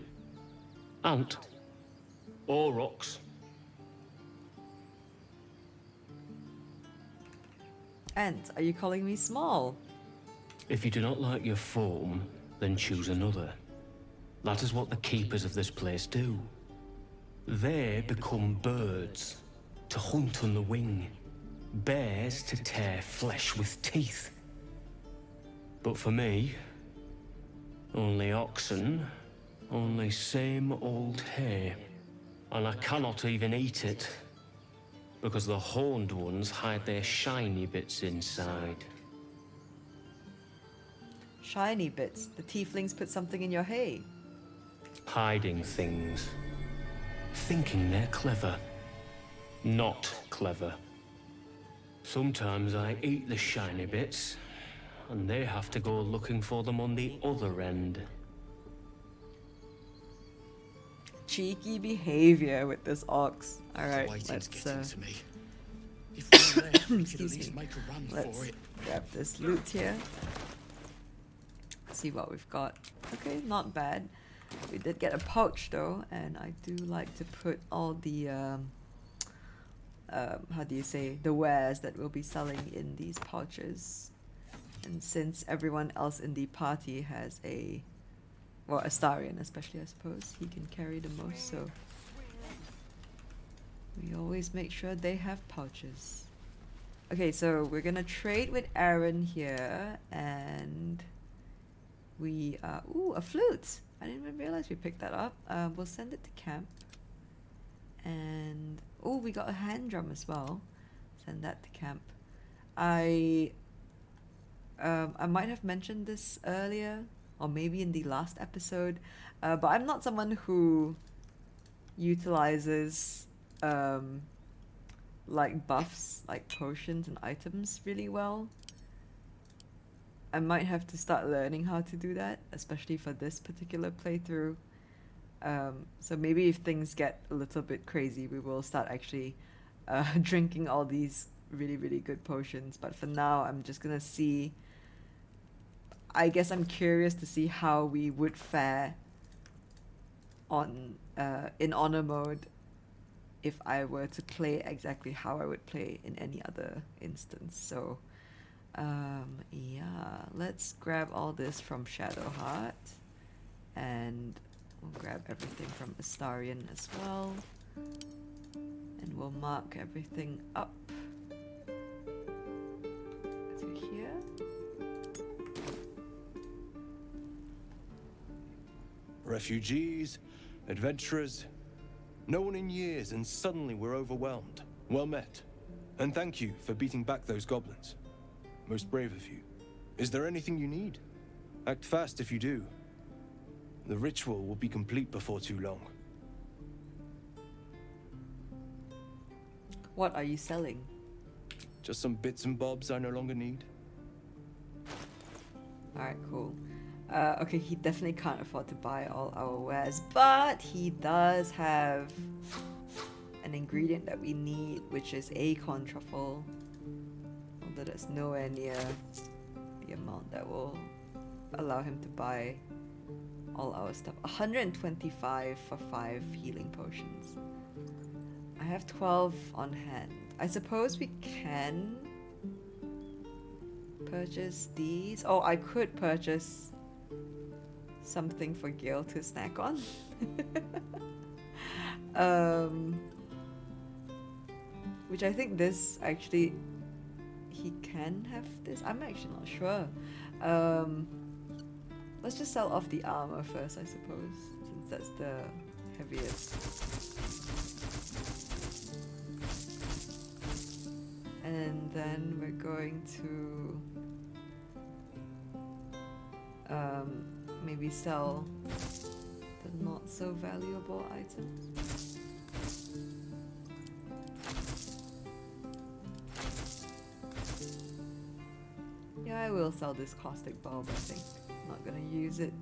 Ant? Or ox? Ant, are you calling me small? If you do not like your form, then choose another. That is what the keepers of this place do. They become birds, to hunt on the wing. Bears to tear flesh with teeth. But for me, only oxen, only same old hay. And I cannot even eat it, because the horned ones hide their shiny bits inside. Shiny bits? The tieflings put something in your hay? Hiding things. Thinking they're clever. Not clever. Sometimes I eat the shiny bits, and they have to go looking for them on the other end. Cheeky behavior with this ox. Alright, let's excuse me. Let's grab this loot here. See what we've got. Okay, not bad. We did get a pouch though, and I do like to put all the how do you say, the wares that we'll be selling in these pouches. And since everyone else in the party has a, well, Astarion especially, I suppose, he can carry the most, so we always make sure they have pouches. Okay, so we're gonna trade with Aaron here, and we ooh, a flute. I didn't even realize we picked that up. We'll send it to camp. And oh, we got a hand drum as well. Send that to camp. I might have mentioned this earlier, or maybe in the last episode, but I'm not someone who utilizes like buffs, like potions and items really well. I might have to start learning how to do that, especially for this particular playthrough. So maybe if things get a little bit crazy, we will start actually drinking all these really, really good potions. But for now, I'm just gonna see. I guess I'm curious to see how we would fare on in honor mode if I were to play exactly how I would play in any other instance. So yeah, let's grab all this from Shadowheart, and we'll grab everything from Astarion as well, and we'll mark everything up to here. Refugees, adventurers, no one in years, and suddenly we're overwhelmed. Well met. And thank you for beating back those goblins. Most brave of you. Is there anything you need? Act fast if you do. The ritual will be complete before too long. What are you selling? Just some bits and bobs I no longer need. Alright, cool. Okay, he definitely can't afford to buy all our wares, but he does have an ingredient that we need, which is acorn truffle. Although that's nowhere near the amount that will allow him to buy all our stuff. 125 for 5 healing potions. I have 12 on hand. I suppose we can purchase these. Oh, I could purchase something for Gale to snack on. Which I think this actually, he can have this. I'm actually not sure. Let's just sell off the armor first, I suppose, since that's the heaviest. And then we're going to maybe sell the not so valuable items. Yeah, I will sell this caustic bulb, I think. I'm not gonna use it.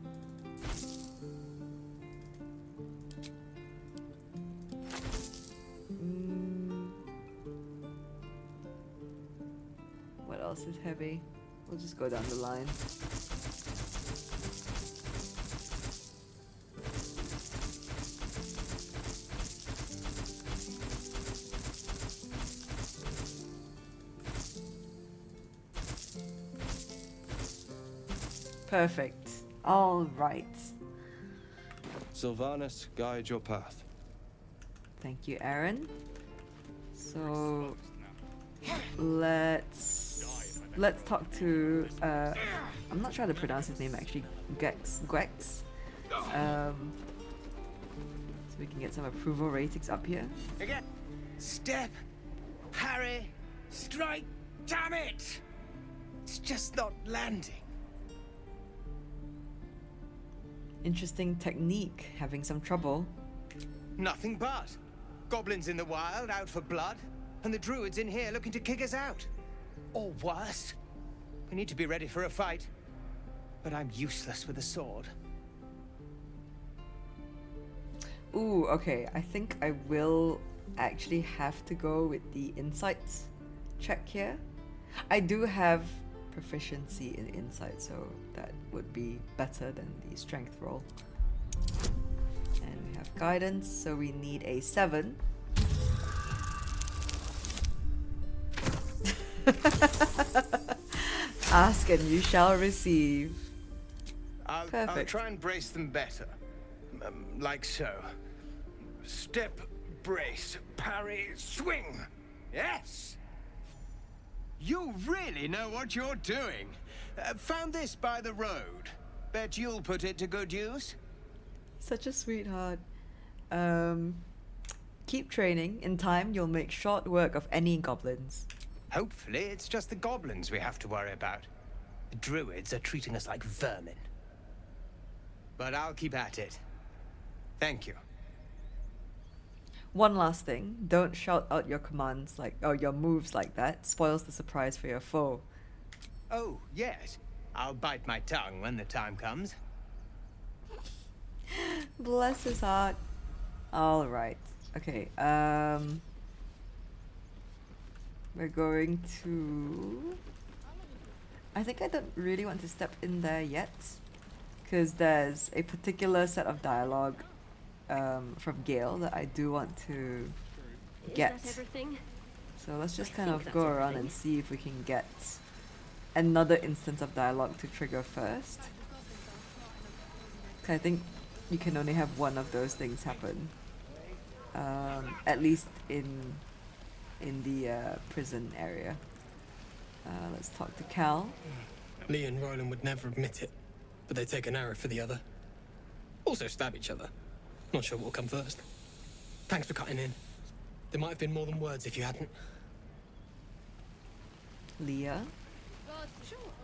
What else is heavy? We'll just go down the line. Perfect. All right. Sylvanas, guide your path. Thank you, Aaron. So let's talk to I'm not sure how to pronounce his name actually. Gwex. So we can get some approval ratings up here. Again. Step, parry, strike. Damn it! It's just not landing. Interesting technique, having some trouble. Nothing but. Goblins in the wild, out for blood, and the druids in here looking to kick us out. Or worse. We need to be ready for a fight. But I'm useless with a sword. Ooh, okay. I think I will actually have to go with the insights check here. I do have proficiency in insight, so that would be better than the strength roll. And we have guidance, so we need a 7. Ask and you shall receive. I'll try and brace them better. Like so. Step, brace, parry, swing. Yes! You really know what you're doing. Found this by the road. Bet you'll put it to good use. Such a sweetheart. Keep training. In time, you'll make short work of any goblins. Hopefully, it's just the goblins we have to worry about. The druids are treating us like vermin. But I'll keep at it. Thank you. One last thing, don't shout out your commands or your moves like that. Spoils the surprise for your foe. Oh, yes. I'll bite my tongue when the time comes. Bless his heart. All right. Okay. We're going to... I think I don't really want to step in there yet, because there's a particular set of dialogue from Gale that I do want to get. Is that everything? So let's just I kind think of that's go around everything. and see if we can get another instance of dialogue to trigger first. 'Cause I think you can only have one of those things happen. At least in the prison area. Let's talk to Cal. Lee and Rolan would never admit it, but they take an arrow for the other. Also stab each other. Not sure what will come first. Thanks for cutting in. There might have been more than words if you hadn't. Leah.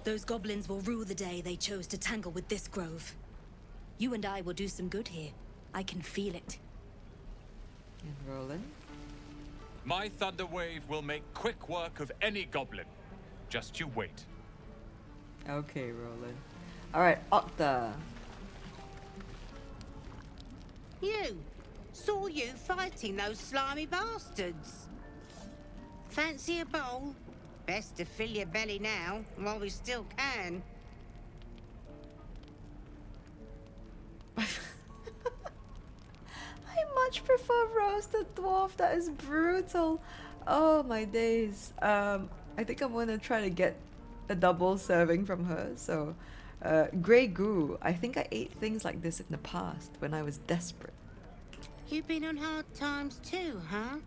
Those goblins will rue the day they chose to tangle with this grove. You and I will do some good here. I can feel it. And Rolan. My thunder wave will make quick work of any goblin. Just you wait. Okay, Rolan. Alright, Octa. You! Saw you fighting those slimy bastards. Fancy a bowl? Best to fill your belly now, while we still can. I much prefer roasted dwarf. That is brutal. Oh my days. I think I'm gonna try to get a double serving from her. So, Grey Goo. I think I ate things like this in the past when I was desperate. You've been on hard times too, huh?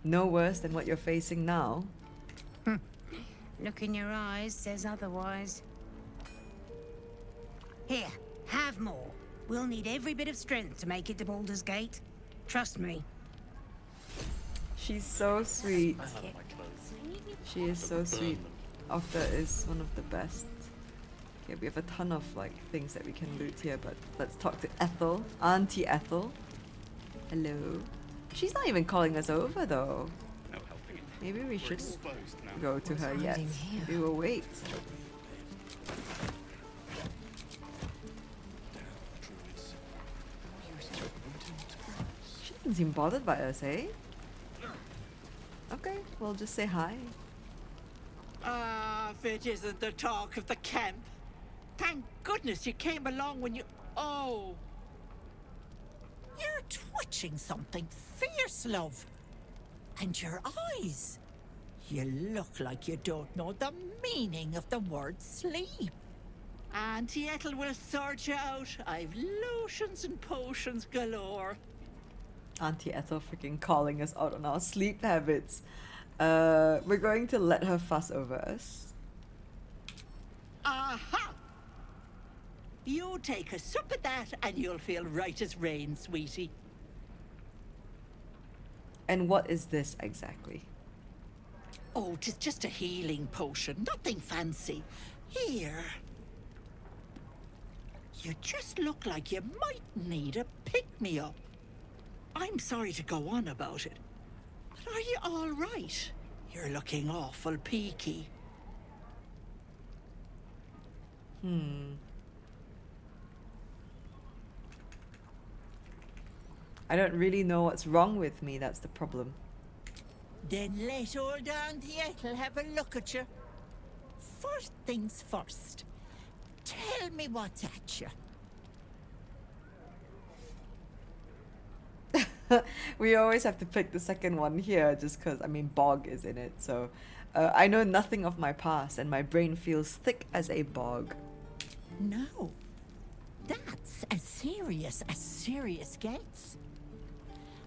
No worse than what you're facing now. Look in your eyes says otherwise. Here, have more. We'll need every bit of strength to make it to Baldur's Gate. Trust me. She's so sweet. She is so sweet. Octa is one of the best. Okay, we have a ton of like things that we can loot here, but let's talk to Ethel. Auntie Ethel. Hello. She's not even calling us over though. Maybe we shouldn't go to her yet. Maybe we'll wait. She doesn't seem bothered by us, eh? Okay, we'll just say hi. Ah, if it isn't the talk of the camp. Thank goodness you came along when you... Oh. You're twitching something fierce, love. And your eyes. You look like you don't know the meaning of the word sleep. Auntie Ethel will sort you out. I've lotions and potions galore. Auntie Ethel freaking calling us out on our sleep habits. We're going to let her fuss over us. Aha! You take a sup at that and you'll feel right as rain, sweetie. And what is this exactly? Oh, 'tis just a healing potion, nothing fancy. Here. You just look like you might need a pick-me-up. I'm sorry to go on about it, but are you all right? You're looking awful peaky. I don't really know what's wrong with me, that's the problem. Then let old Auntie Ethel have a look at you. First things first. Tell me what's at you. We always have to pick the second one here just because, I mean, bog is in it. So I know nothing of my past and my brain feels thick as a bog. No. That's as serious gets.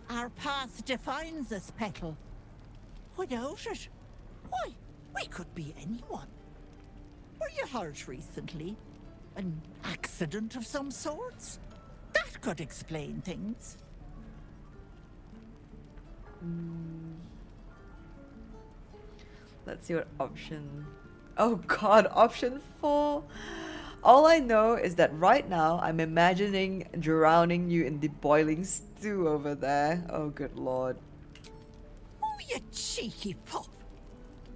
Our past defines us, Petal. Without it, why, we could be anyone. Were you hurt recently? An accident of some sorts? That could explain things. Let's see what option... Oh god, option 4! All I know is that right now I'm imagining drowning you in the boiling stew over there. Oh good lord. Oh, you cheeky pup.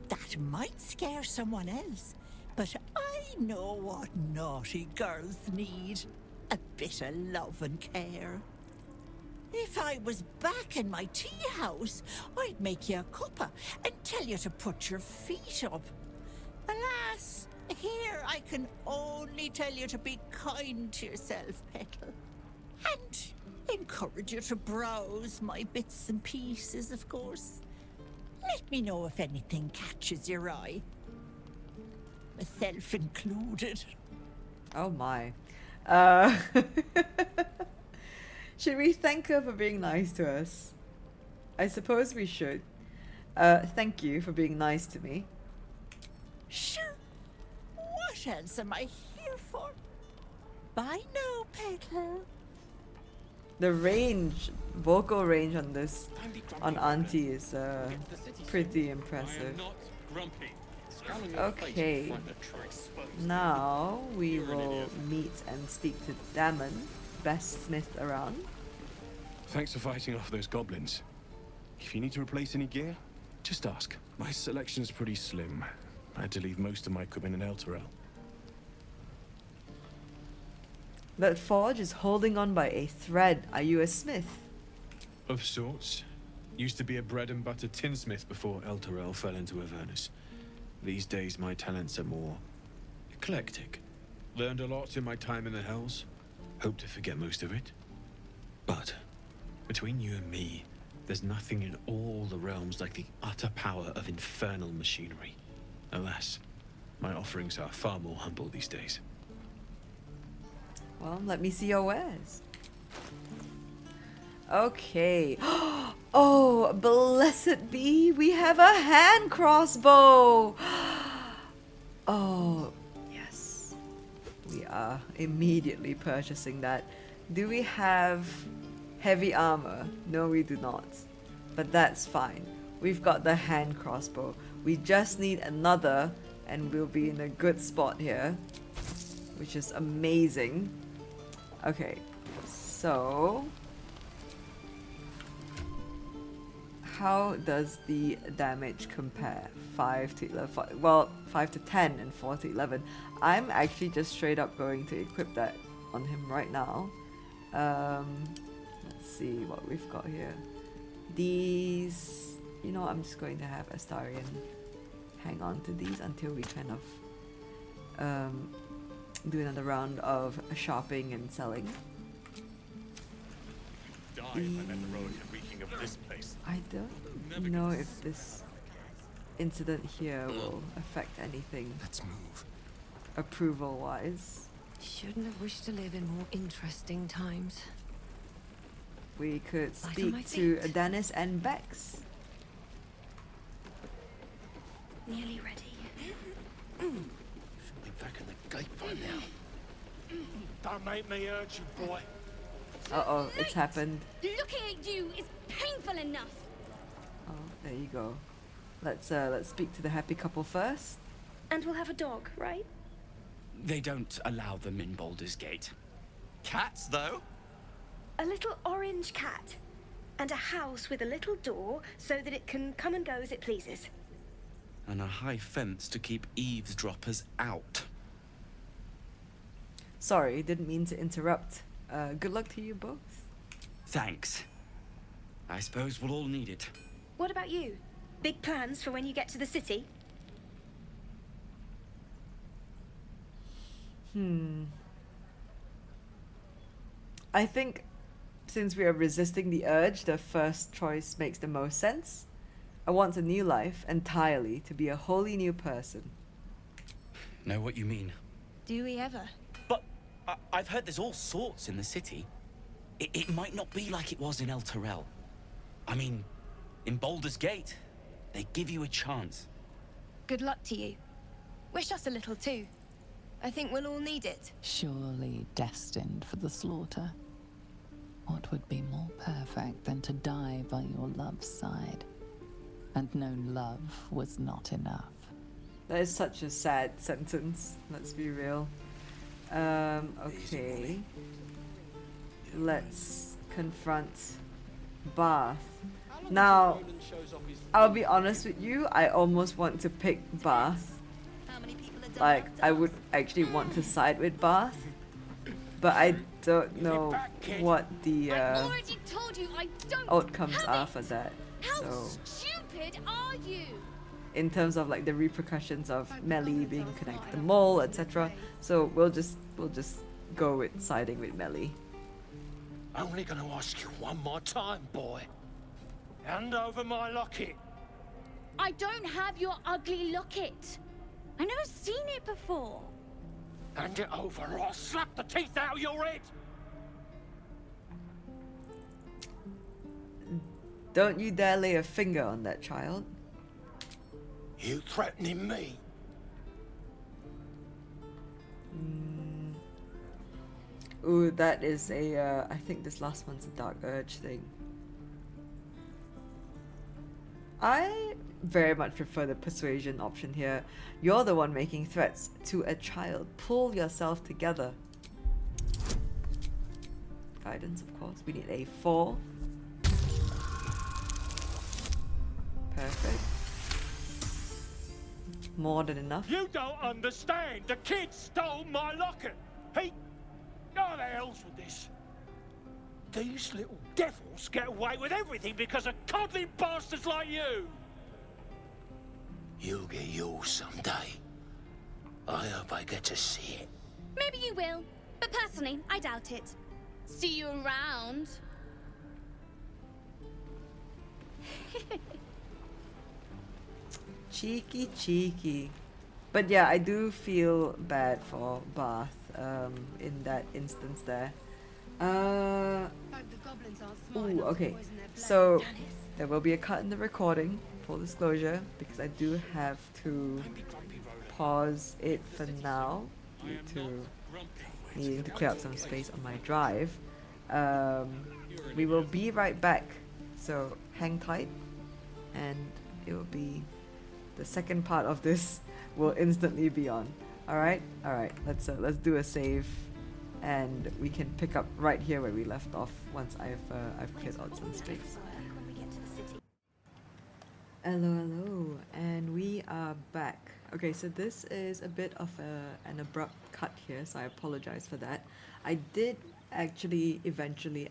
That might scare someone else, but I know what naughty girls need. A bit of love and care. If I was back in my tea house, I'd make you a cuppa and tell you to put your feet up. Alas, here I can only tell you to be kind to yourself, Petal. And encourage you to browse my bits and pieces, of course. Let me know if anything catches your eye. Myself included. Oh my. Should we thank her for being nice to us? I suppose we should. Thank you for being nice to me. Sure. What else am I here for? Bye now, Petal. The range, vocal range on this, on Auntie is pretty impressive. Okay, now we will meet and speak to Damon, best smith around. Thanks for fighting off those goblins. If you need to replace any gear, just ask. My selection's pretty slim. I had to leave most of my equipment in Elturel. That forge is holding on by a thread. Are you a smith? Of sorts. Used to be a bread and butter tinsmith before Elturel fell into Avernus. These days my talents are more eclectic. Learned a lot in my time in the Hells. Hope to forget most of it. But between you and me, there's nothing in all the realms like the utter power of infernal machinery. Alas, my offerings are far more humble these days. Well, let me see your wares. Okay. Oh, blessed be, we have a hand crossbow. Oh, yes. We are immediately purchasing that. Do we have heavy armor? No, we do not. But that's fine. We've got the hand crossbow. We just need another and we'll be in a good spot here, which is amazing. Okay, so how does the damage compare? 5 to 11, well, 5 to 10 and 4 to 11. I'm actually just straight up going to equip that on him right now. Let's see what we've got here. These, you know, I'm just going to have Astarion hang on to these until we kind of do another round of shopping and selling. I don't know if this incident here will affect anything. Let's move. Approval wise. Shouldn't have wished to live in more interesting times. We could Life on my speak to feet. Dennis and Bex. Nearly ready. Should be back in the gate by now. Don't make me urge you, boy. Uh-oh, it's happened. Looking at you is painful enough. Oh, there you go. Let's speak to the happy couple first. And we'll have a dog, right? They don't allow them in Baldur's Gate. Cats, though? A little orange cat. And a house with a little door so that it can come and go as it pleases. And a high fence to keep eavesdroppers out. Sorry, didn't mean to interrupt. Good luck to you both. Thanks. I suppose we'll all need it. What about you? Big plans for when you get to the city? I think since we are resisting the urge, the first choice makes the most sense. I want a new life entirely, to be a wholly new person. Know what you mean. Do we ever? But I've heard there's all sorts in the city. It might not be like it was in Elturel. I mean, in Baldur's Gate, they give you a chance. Good luck to you. Wish us a little too. I think we'll all need it. Surely destined for the slaughter. What would be more perfect than to die by your love's side? And no love was not enough. That is such a sad sentence, let's be real. Okay. Let's confront Bath. Now, I'll be honest with you, I almost want to pick Bath. Like, I would actually want to side with Bath. But I don't know what the Already told you I don't outcomes have are it. for that. How So, stupid are you? in terms of like the repercussions of Melly being connected to Mole, etc. So we'll just go with siding with Melly. Only gonna ask you one more time, boy. Hand over my locket. I don't have your ugly locket. I never seen it before. Hand it over or I'll slap the teeth out of your head. Don't you dare lay a finger on that child. You threatening me? Ooh, that is a, I think this last one's a Dark Urge thing. I very much prefer the persuasion option here. You're the one making threats to a child. Pull yourself together. Guidance, of course. We need a 4. Perfect. More than enough. You don't understand. The kid stole my locket. He... Oh, the hell's with this? These little devils get away with everything because of coddling bastards like you. You'll get yours someday. I hope I get to see it. Maybe you will, but personally, I doubt it. See you around. Cheeky, cheeky. But yeah, I do feel bad for Bath in that instance there. Ooh, okay. So there will be a cut in the recording, full disclosure, because I do have to pause it for now due to needing to clear up some space on my drive. We will be right back, so hang tight, and it will be the second part of this will instantly be on. All right, let's do a save, and we can pick up right here where we left off once I've cleared out some space. Hello, and we are back. Okay, so this is a bit of an abrupt cut here, so I apologize for that. I did actually eventually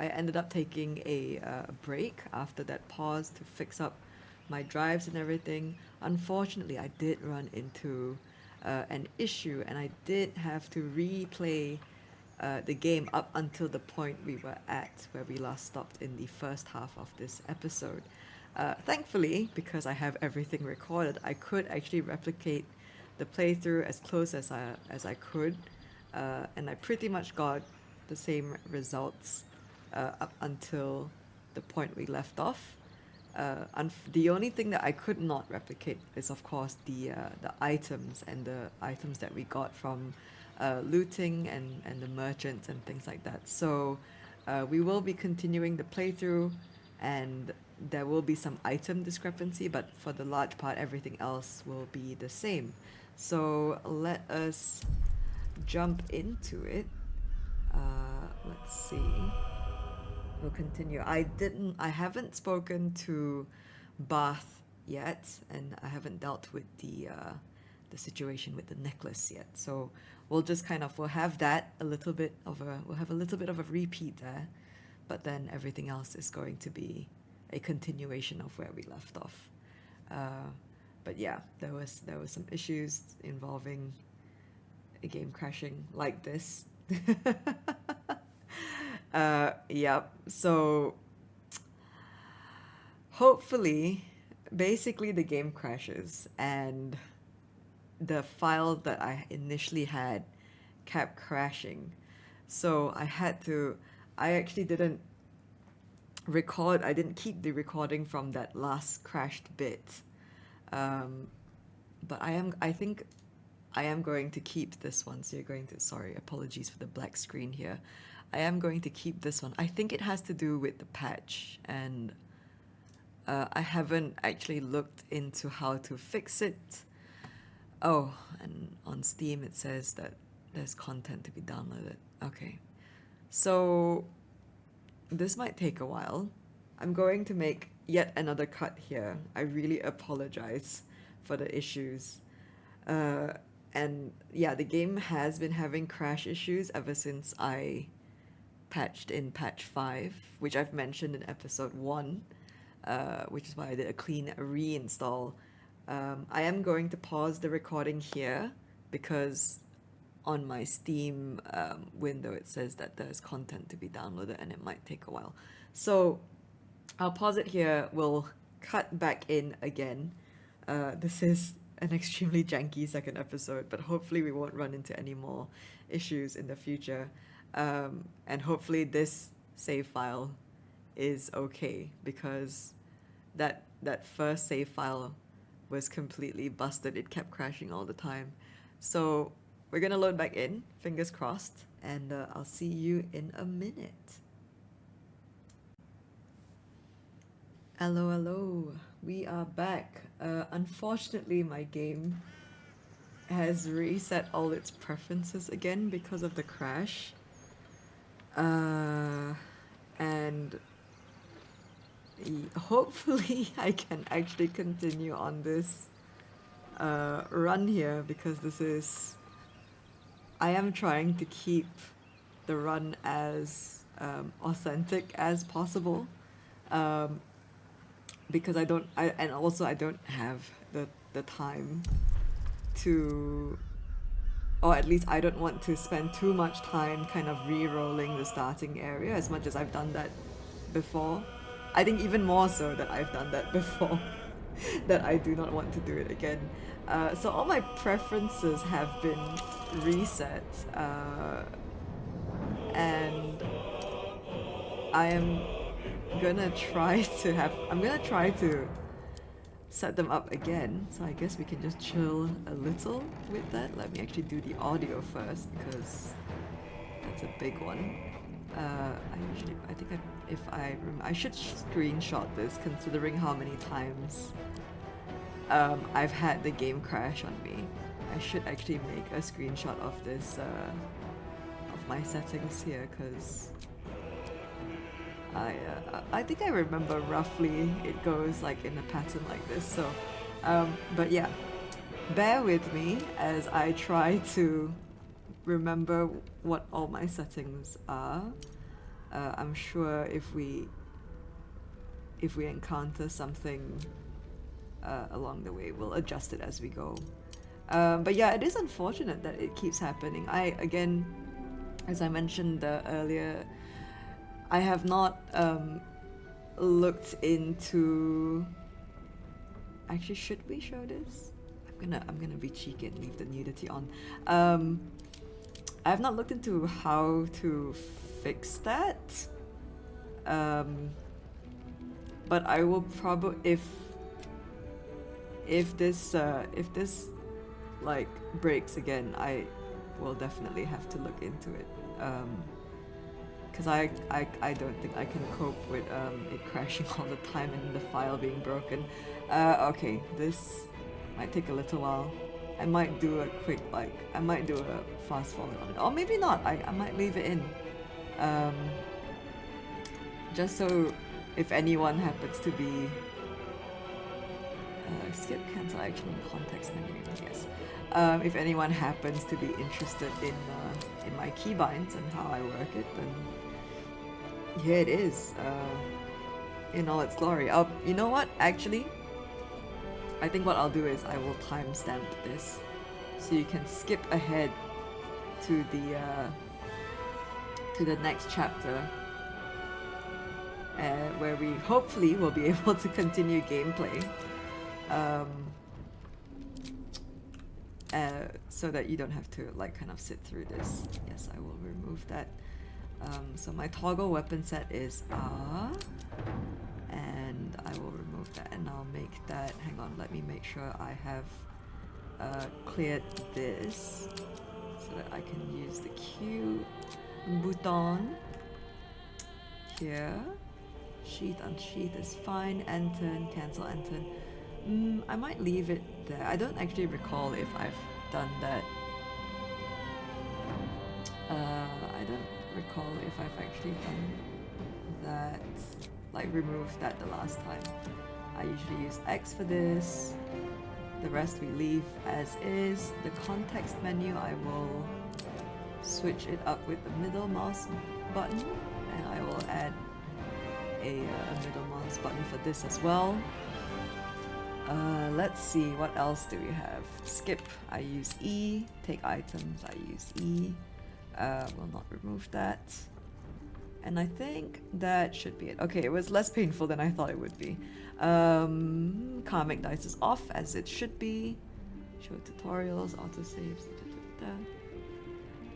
I ended up taking a break after that pause to fix up my drives and everything. Unfortunately, I did run into an issue, and I did have to replay the game up until the point we were at where we last stopped in the first half of this episode. Thankfully, because I have everything recorded, I could actually replicate the playthrough as close as I could, and I pretty much got the same results up until the point we left off. The only thing that I could not replicate is, of course, the items and the items that we got from looting and the merchants and things like that. So we will be continuing the playthrough, and there will be some item discrepancy, but for the large part, everything else will be the same. So let us jump into it. Let's see. We'll continue. I haven't spoken to Bath yet, and I haven't dealt with the situation with the necklace yet. So we'll just we'll have that we'll have a little bit of a repeat there, but then everything else is going to be a continuation of where we left off. But yeah, there was some issues involving a game crashing like this. Yep. So hopefully, basically the game crashes and the file that I initially had kept crashing. So I actually didn't record, I didn't keep the recording from that last crashed bit. But I think I am going to keep this one. So sorry, apologies for the black screen here. I am going to keep this one. I think it has to do with the patch, and I haven't actually looked into how to fix it. Oh, and on Steam it says that there's content to be downloaded. Okay. So this might take a while. I'm going to make yet another cut here. I really apologize for the issues. And yeah, the game has been having crash issues ever since I patched in patch 5, which I've mentioned in episode 1, which is why I did a clean reinstall. I am going to pause the recording here because on my Steam window it says that there's content to be downloaded and it might take a while. So I'll pause it here. We'll cut back in again. This is an extremely janky second episode, but hopefully we won't run into any more issues in the future. And hopefully this save file is okay, because that first save file was completely busted. It kept crashing all the time. So we're gonna load back in, fingers crossed, and I'll see you in a minute. Hello, we are back. Unfortunately, my game has reset all its preferences again because of the crash. And hopefully I can actually continue on this run here, because I am trying to keep the run as authentic as possible. Because I don't have the time to, or at least I don't want to spend too much time kind of re-rolling the starting area, as much as I've done that before. I think even more so that I've done that before, that I do not want to do it again. So all my preferences have been reset, and I'm gonna try to set them up again. So I guess we can just chill a little with that. Let me actually do the audio first, because that's a big one. I should screenshot this, considering how many times I've had the game crash on me. I should actually make a screenshot of this, of my settings here, because I think I remember roughly it goes like in a pattern like this. So, but yeah, bear with me as I try to remember what all my settings are. I'm sure if we encounter something along the way, we'll adjust it as we go. But yeah, it is unfortunate that it keeps happening. Again, as I mentioned earlier, I have not looked into. Actually, should we show this? I'm gonna be cheeky and leave the nudity on. I have not looked into how to fix that. But I will probably, if this like breaks again, I will definitely have to look into it. Because I don't think I can cope with it crashing all the time and the file being broken. Okay, this might take a little while. I might do a quick, I might do a fast forward on it. Or maybe not, I might leave it in. Just so if anyone happens to be... skip, cancel, actually in context menu, yes. If anyone happens to be interested in my keybinds and how I work it, then here it is, in all its glory. You know what? Actually, I think what I'll do is I will timestamp this, so you can skip ahead to the next chapter, where we hopefully will be able to continue gameplay. So that you don't have to kind of sit through this. Yes, I will remove that. So my toggle weapon set is R, and I will remove that, and I'll make that, hang on, let me make sure I have cleared this so that I can use the Q button here. Sheath, unsheath is fine, enter, cancel, enter. I might leave it there. I don't actually recall if I've done that. I don't recall if I've actually done that, removed that the last time. I usually use X for this. The rest we leave as is. The context menu, I will switch it up with the middle mouse button, and I will add a middle mouse button for this as well. Let's see, what else do we have? Skip, I use E. Take items, I use E. Will not remove that. And I think that should be it. Okay, it was less painful than I thought it would be. Karmic dice is off, as it should be. Show tutorials, autosaves.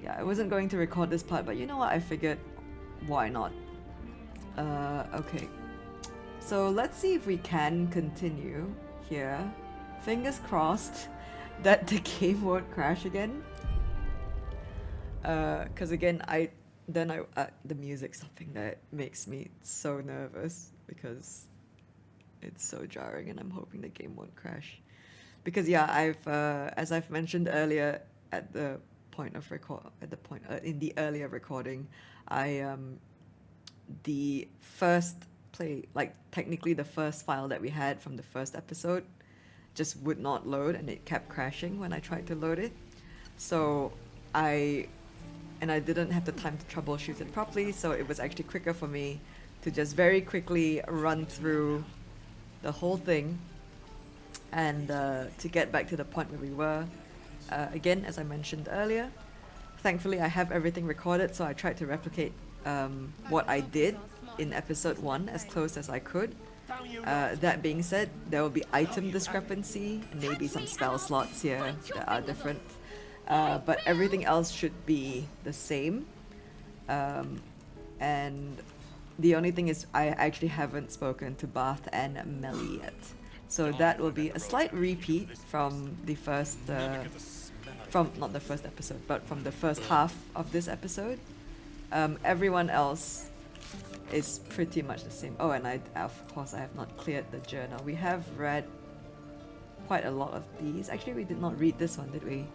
Yeah, I wasn't going to record this part, but you know what? I figured, why not? Okay. So let's see if we can continue here. Fingers crossed that the game won't crash again. Because again, the music's something that makes me so nervous because it's so jarring, and I'm hoping the game won't crash. Because yeah, as I've mentioned earlier at the point of in the earlier recording, the first play, like technically the first file that we had from the first episode, just would not load, and it kept crashing when I tried to load it. So I didn't have the time to troubleshoot it properly, so it was actually quicker for me to just very quickly run through the whole thing and to get back to the point where we were. Again, as I mentioned earlier, thankfully I have everything recorded, so I tried to replicate what I did in episode 1 as close as I could. That being said, there will be item discrepancy, maybe some spell slots here that are different. But everything else should be the same. And the only thing is I actually haven't spoken to Bath and Melly yet. So that will be a slight repeat from the first, not the first episode, but from the first half of this episode. Everyone else is pretty much the same. Oh, and of course I have not cleared the journal. We have read quite a lot of these. Actually, we did not read this one, did we?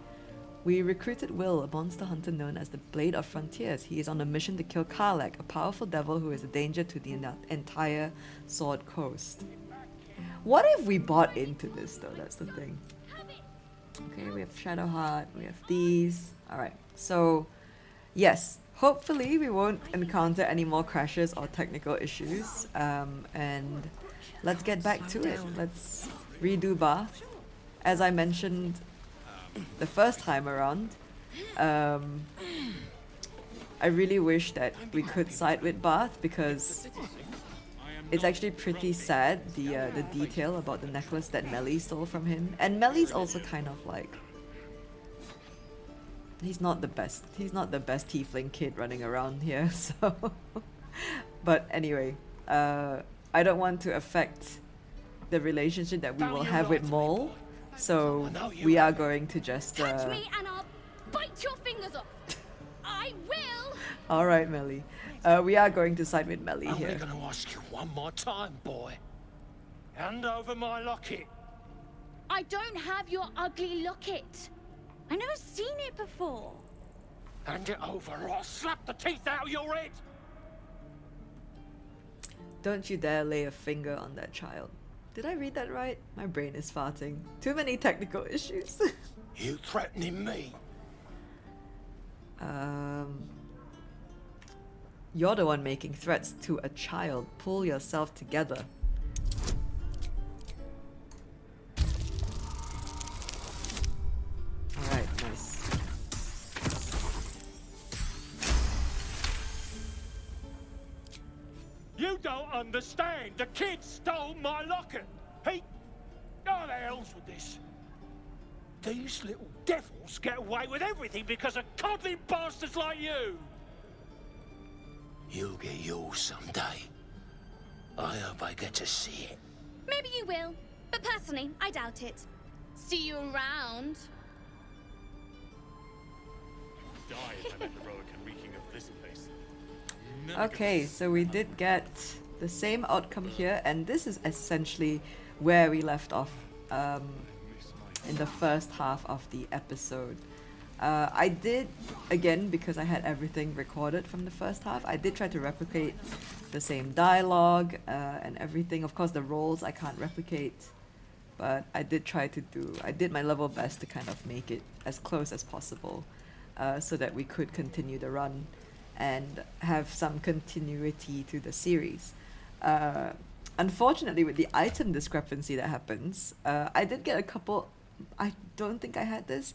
We recruited Wyll, a monster hunter known as the Blade of Frontiers. He is on a mission to kill Karlek, a powerful devil who is a danger to the entire Sword Coast. What if we bought into this, though? That's the thing. Okay, we have Shadowheart, we have these. Alright, so yes, hopefully we won't encounter any more crashes or technical issues. And let's get back to it. Let's redo Bath. As I mentioned the first time around, I really wish that we could side with Bath, because it's actually pretty sad, the detail about the necklace that Melly stole from him. And Melly's also kind of like, he's not the best tiefling kid running around here, so but anyway, I don't want to affect the relationship that we will have with Mole. So we are going to just touch me and I'll bite your fingers off. I will. All right, Melly. We are going to side with Melly here. I'm going to ask you one more time, boy. Hand over my locket. I don't have your ugly locket. I never seen it before. Hand it over or I'll slap the teeth out of your head. Don't you dare lay a finger on that child. Did I read that right? My brain is farting. Too many technical issues. You threatening me? You're the one making threats to a child. Pull yourself together. Alright, nice. You don't understand. The kid stole my locket. He... Oh, the hell's with this? These little devils get away with everything because of coddling bastards like you. You'll get yours someday. I hope I get to see it. Maybe you will, but personally, I doubt it. See you around. Die if I'm heroic and reeking of this place. Okay, so we did get the same outcome here, and this is essentially where we left off in the first half of the episode. I did, again, because I had everything recorded from the first half, I did try to replicate the same dialogue and everything. Of course, the roles I can't replicate, but I did my level best to kind of make it as close as possible so that we could continue the run and have some continuity to the series. unfortunately, with the item discrepancy that happens, I did get a couple. I don't think I had this.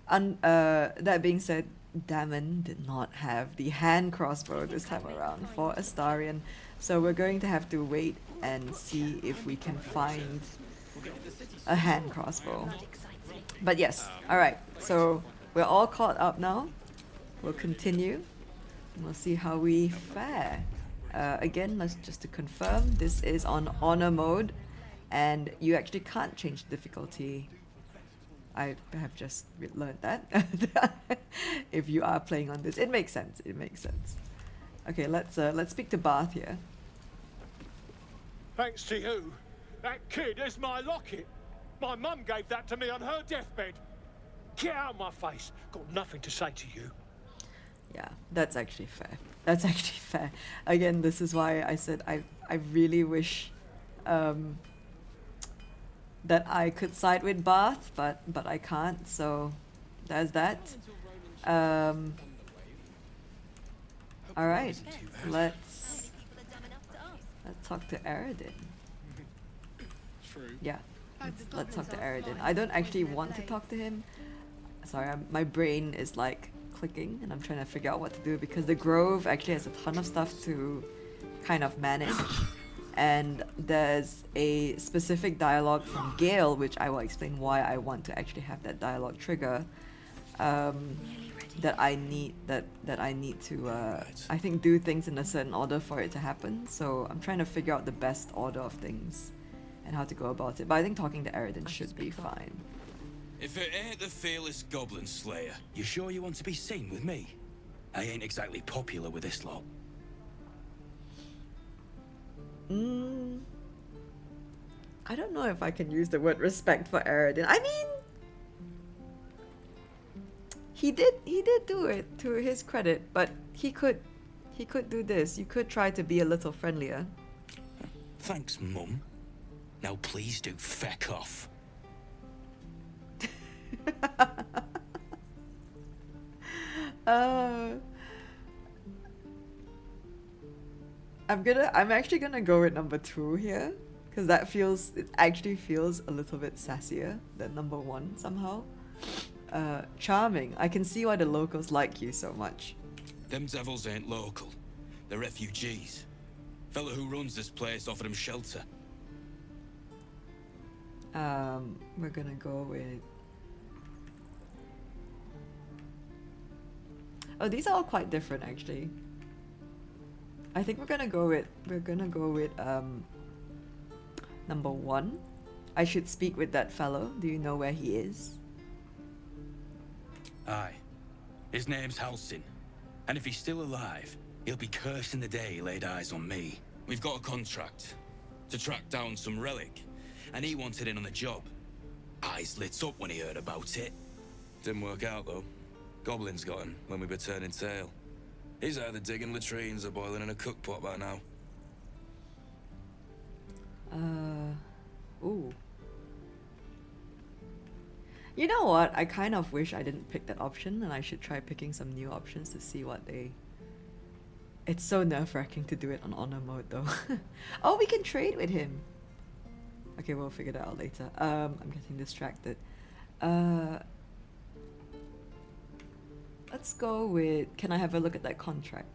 That being said, Damon did not have the hand crossbow this time around for Astarion, so we're going to have to wait and see if we can find a hand crossbow. But yes, alright, so we're all caught up now. We'll continue. We'll see how we fare. Again, just to confirm, this is on honor mode, and you actually can't change the difficulty. I have just learned that. If you are playing on this, it makes sense. It makes sense. Okay, let's speak to Barth here. Thanks to you, that kid is my locket. My mum gave that to me on her deathbed. Get out of my face. Got nothing to say to you. Yeah, that's actually fair. That's actually fair. Again, this is why I said I really wish that I could side with Barth, but I can't, so there's that. Alright, let's talk to Aradin. Yeah, let's talk to Aradin. I don't actually want to talk to him. Sorry, my brain is like clicking and I'm trying to figure out what to do because the Grove actually has a ton of stuff to kind of manage. And there's a specific dialogue from Gale, which I will explain why I want to actually have that dialogue trigger. That I need to I think do things in a certain order for it to happen. So I'm trying to figure out the best order of things and how to go about it. But I think talking to Aradin should be fine. If it ain't the fearless goblin slayer, you sure you want to be seen with me? I ain't exactly popular with this lot. I don't know if I can use the word respect for Aradin. I mean, he did do it to his credit, but he could do this. You could try to be a little friendlier. Thanks, Mum. Now please do feck off. I'm actually gonna go with number 2 here, because it actually feels a little bit sassier than number 1 somehow. Charming. I can see why the locals like you so much. Them devils ain't local. They're refugees. Fella who runs this place offered them shelter. We're gonna go with... Oh, these are all quite different actually. I think we're gonna go with number 1. I should speak with that fellow. Do you know where he is? Aye. His name's Halsin. And if he's still alive, he'll be cursing the day he laid eyes on me. We've got a contract to track down some relic, and he wanted in on the job. Eyes lit up when he heard about it. Didn't work out though. Goblins got him when we were turning tail. He's either digging latrines or boiling in a cookpot by now. Ooh. You know what? I kind of wish I didn't pick that option, and I should try picking some new options to see what they... It's so nerve-wracking to do it on honor mode though. Oh, we can trade with him. Okay, we'll figure that out later. I'm getting distracted. Let's go with... Can I have a look at that contract?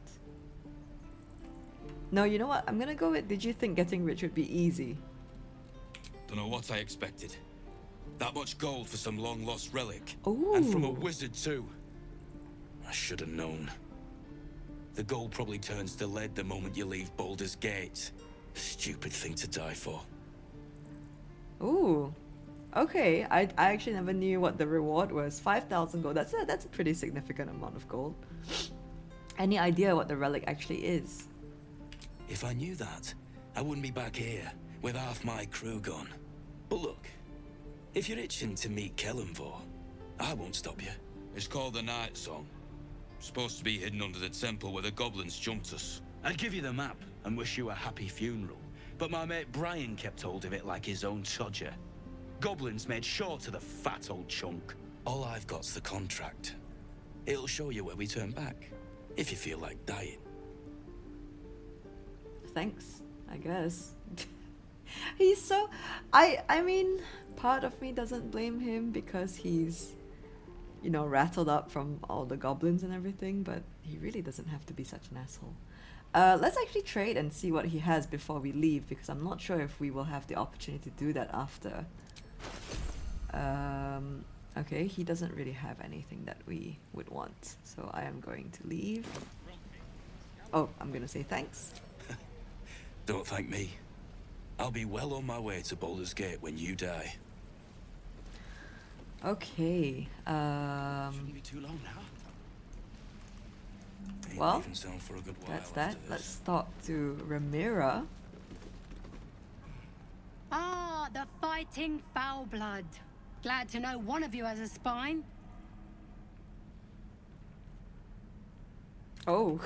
No, you know what? I'm gonna go with... Did you think getting rich would be easy? Don't know what I expected. That much gold for some long-lost relic. Ooh. And from a wizard too. I should have known. The gold probably turns to lead the moment you leave Baldur's Gate. Stupid thing to die for. Ooh. Okay, I actually never knew what the reward was. 5,000 gold. That's a pretty significant amount of gold. Any idea what the relic actually is? If I knew that, I wouldn't be back here with half my crew gone. But look, if you're itching to meet Kellenvor, I won't stop you. It's called the Night Song. Supposed to be hidden under the temple where the goblins jumped us. I'd give you the map and wish you a happy funeral, but my mate Brian kept hold of it like his own Todger. Goblins made sure to the fat old chunk. All I've got's the contract. It'll show you where we turn back, if you feel like dying. Thanks, I guess. He's so... I mean, part of me doesn't blame him because he's, you know, rattled up from all the goblins and everything, but he really doesn't have to be such an asshole. Let's actually trade and see what he has before we leave, because I'm not sure if we will have the opportunity to do that after. Okay, he doesn't really have anything that we would want, so I am going to leave. Oh, I'm gonna say thanks. Don't thank me. I'll be well on my way to Baldur's Gate when you die. Okay, Shouldn't be too long now. Ain't well, leaving town for a good while that's that. after this. Let's talk to Ramira. Ah, the fighting foul blood. Glad to know one of you has a spine. Oh.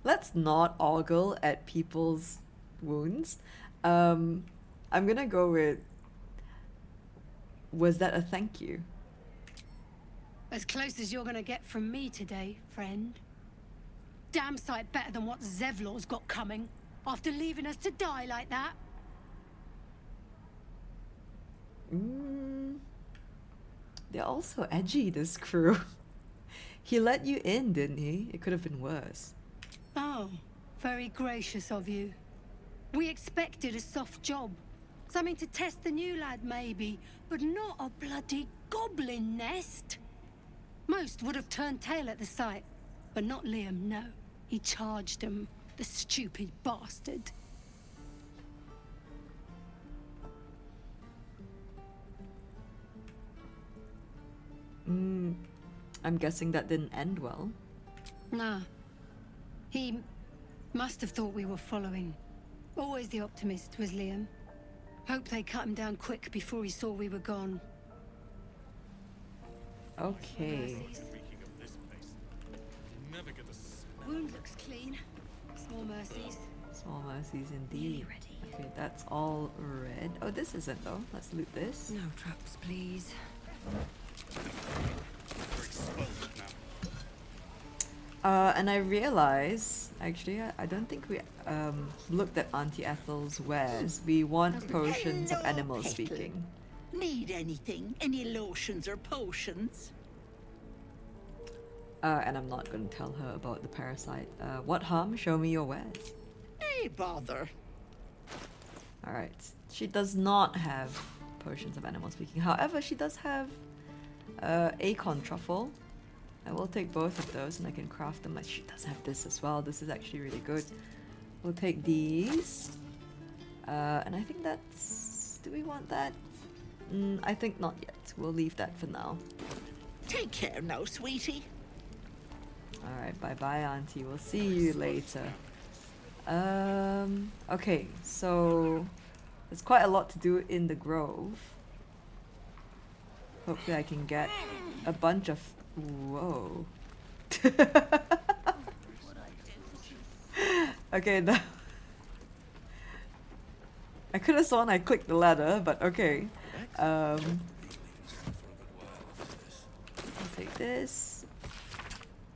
Let's not ogle at people's wounds. I'm gonna go with... Was that a thank you? As close as you're gonna get from me today, friend. Damn sight better than what Zevlor's got coming, after leaving us to die like that. They're also edgy, this crew. He let you in, didn't he? It could have been worse. Oh, very gracious of you. We expected a soft job. Something to test the new lad, maybe, but not a bloody goblin nest. Most would have turned tail at the sight, but not Liam, no. He charged him, the stupid bastard. I'm guessing that didn't end well. Nah. He must have thought we were following. Always the optimist was Liam. Hope they cut him down quick before he saw we were gone. Okay. Wound looks clean. Small mercies. Small mercies indeed. Okay, that's all red. Oh, this isn't though. Let's loot this. No traps, please. And I realize, actually, I don't think we looked at Auntie Ethel's wares. We want potions of animal Petal. speaking. Need anything? Any lotions or potions? And I'm not going to tell her about the parasite. What harm? Show me your wares. Hey, bother. Alright. She does not have potions of animal speaking. However, she does have Acorn Truffle. I will take both of those and I can craft them. She does have this as well. This is actually really good. We'll take these. And I think that's... Do we want that? I think not yet. We'll leave that for now. Take care now, sweetie. Alright, bye-bye, Auntie. We'll see you later. Okay, so... There's quite a lot to do in the grove. Hopefully I can get a bunch of... Whoa. Okay, now... I could have sworn I clicked the ladder, but okay. I'll take this.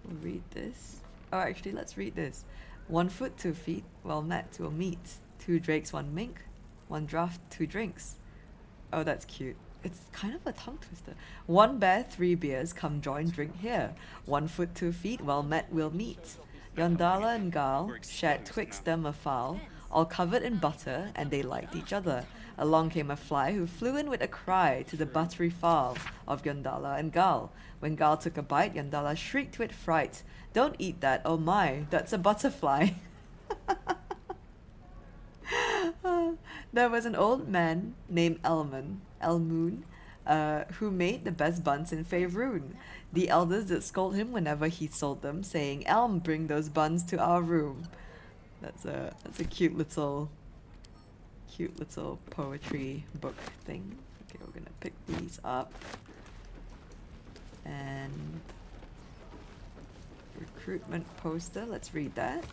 We'll read this. Oh, actually, let's read this. 1 foot, 2 feet, well met will meet. 2 drakes, 1 mink. 1 draught, 2 drinks. Oh, that's cute. It's kind of a tongue twister. 1 bear, 3 beers, come join, drink here. 1 foot, 2 feet, well met will meet. Yondala and Gale shared twixt them a fowl, all covered in butter, and they liked each other. Along came a fly who flew in with a cry to the buttery fowl of Yondala and Gale. When Gale took a bite, Yondala shrieked with fright. Don't eat that, oh my, that's a butterfly. There was an old man named Elmoon, who made the best buns in Faerun. The elders did scold him whenever he sold them, saying, "Elm, bring those buns to our room." That's a cute little poetry book thing. Okay, we're gonna pick these up. And recruitment poster, let's read that.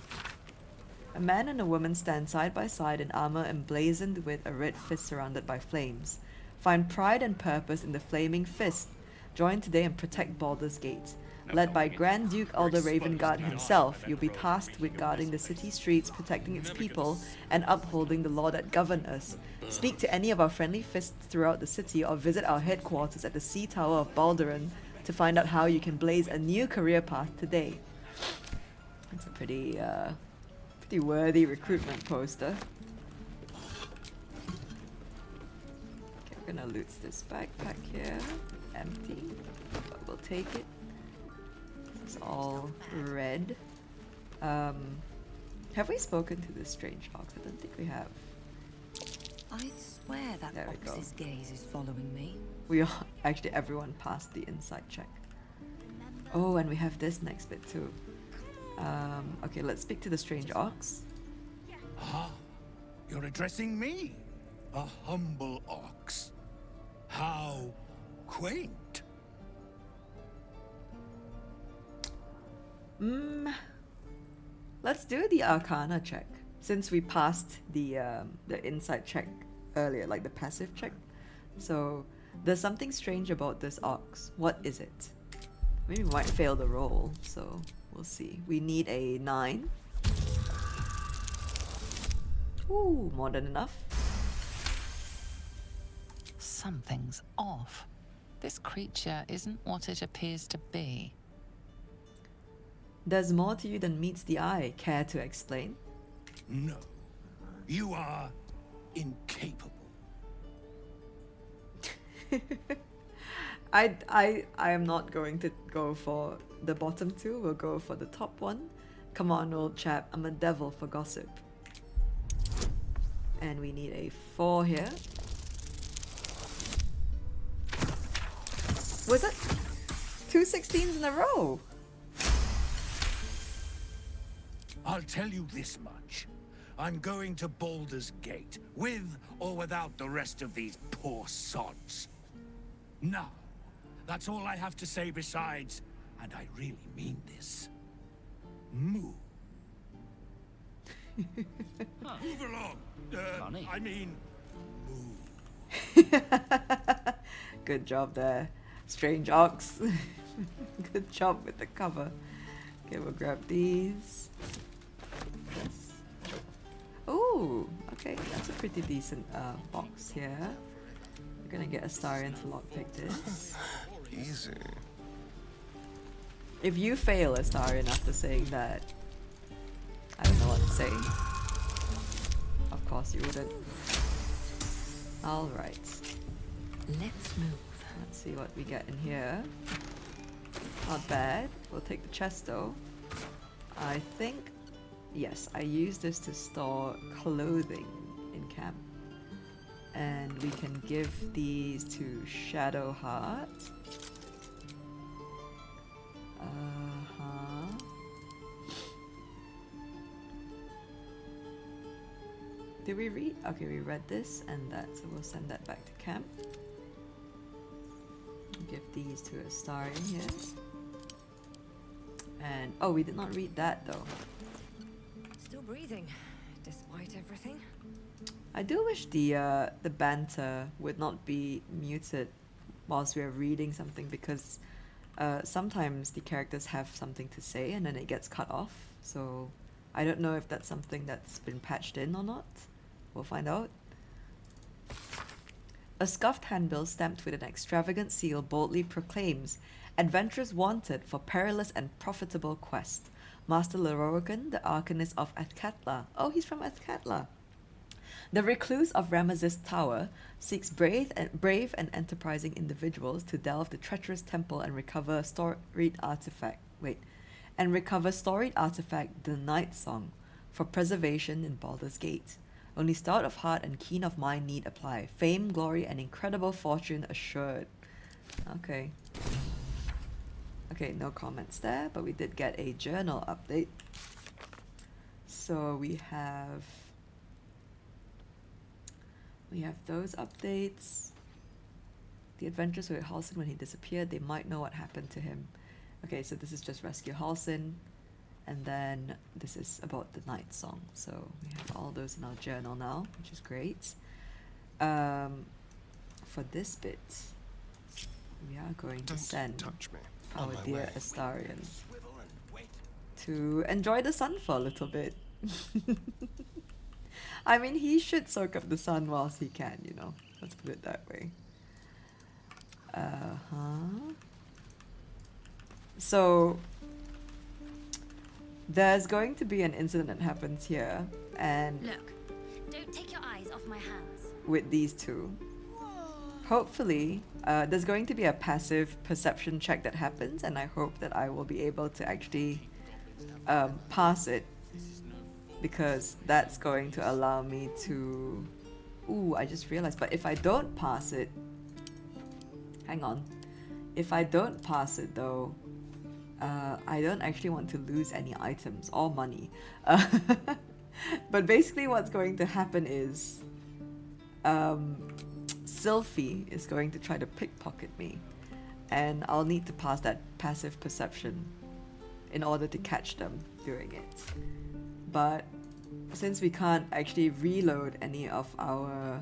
A man and a woman stand side by side in armor emblazoned with a red fist surrounded by flames. Find pride and purpose in the flaming fist. Join today and protect Baldur's Gate. Led by Grand Duke Elder Ravengard himself, you'll be tasked with guarding the city streets, protecting its people, and upholding the law that govern us. Speak to any of our friendly fists throughout the city or visit our headquarters at the Sea Tower of Baldur to find out how you can blaze a new career path today. It's a pretty worthy recruitment poster. Okay, we're gonna loot this backpack here. Empty, but we'll take it. It's all red. Have we spoken to this strange ox? I don't think we have. I swear that Ox's gaze is following me. We all, actually everyone passed the insight check. Oh, and we have this next bit too. Okay, let's speak to the strange ox. Ah, you're addressing me, a humble ox. How quaint. Let's do the Arcana check since we passed the insight check earlier, like the passive check. So there's something strange about this ox. What is it? Maybe we might fail the roll, so we'll see. We need a 9. Ooh, more than enough. Something's off. This creature isn't what it appears to be. There's more to you than meets the eye. Care to explain? No. You are incapable. I am not going to go for the bottom two. We'll go for the top one. Come on, old chap. I'm a devil for gossip. And we need a 4 here. Was it 2 16s in a row? I'll tell you this much. I'm going to Baldur's Gate, with or without the rest of these poor sods. Now, that's all I have to say besides, and I really mean this, moo. Move along. Funny. I mean, Good job there, strange ox. Good job with the cover. Okay, we'll grab these. This. Ooh, okay, that's a pretty decent box here. We're gonna get Astarion to lockpick this. Easy. If you fail Astarion after saying that, I don't know what to say. Of course you wouldn't. Alright. Let's move. Let's see what we get in here. Not bad. We'll take the chest though. I think, yes, I use this to store clothing in camp. And we can give these to Shadowheart. Did we read? Okay, we read this and that, so we'll send that back to camp. Give these to Astarion here. And oh, we did not read that though. Still breathing, despite everything. I do wish the banter would not be muted whilst we are reading something, because sometimes the characters have something to say and then it gets cut off. So I don't know if that's something that's been patched in or not. We'll find out. A scuffed handbill stamped with an extravagant seal boldly proclaims, "Adventurers wanted for perilous and profitable quest. Master Leroican, the Arcanist of Athkatla." Oh, he's from Athkatla. The recluse of Ramesses Tower seeks brave and enterprising individuals to delve the treacherous temple and recover storied artifact, the Night Song, for preservation in Baldur's Gate. Only stout of heart and keen of mind need apply. Fame, glory, and incredible fortune assured. Okay. Okay, no comments there, but we did get a journal update. So we have those updates. The adventures with Halsin when he disappeared. They might know what happened to him. Okay, so this is just rescue Halsin. And then this is about the Night Song. So we have all those in our journal now, which is great. For this bit, we are going to send... Touch me. our dear Astarion to enjoy the sun for a little bit. I mean, he should soak up the sun whilst he can, you know. Let's put it that way. So there's going to be an incident that happens here, and look, don't take your eyes off my hands. With these two, hopefully, there's going to be a passive perception check that happens, and I hope that I will be able to actually pass it, because that's going to allow me to... Ooh, I just realized, but if I don't pass it... Hang on. If I don't pass it though, I don't actually want to lose any items or money. But basically what's going to happen is Sylphie is going to try to pickpocket me, and I'll need to pass that passive perception in order to catch them doing it. But since we can't actually reload any of our...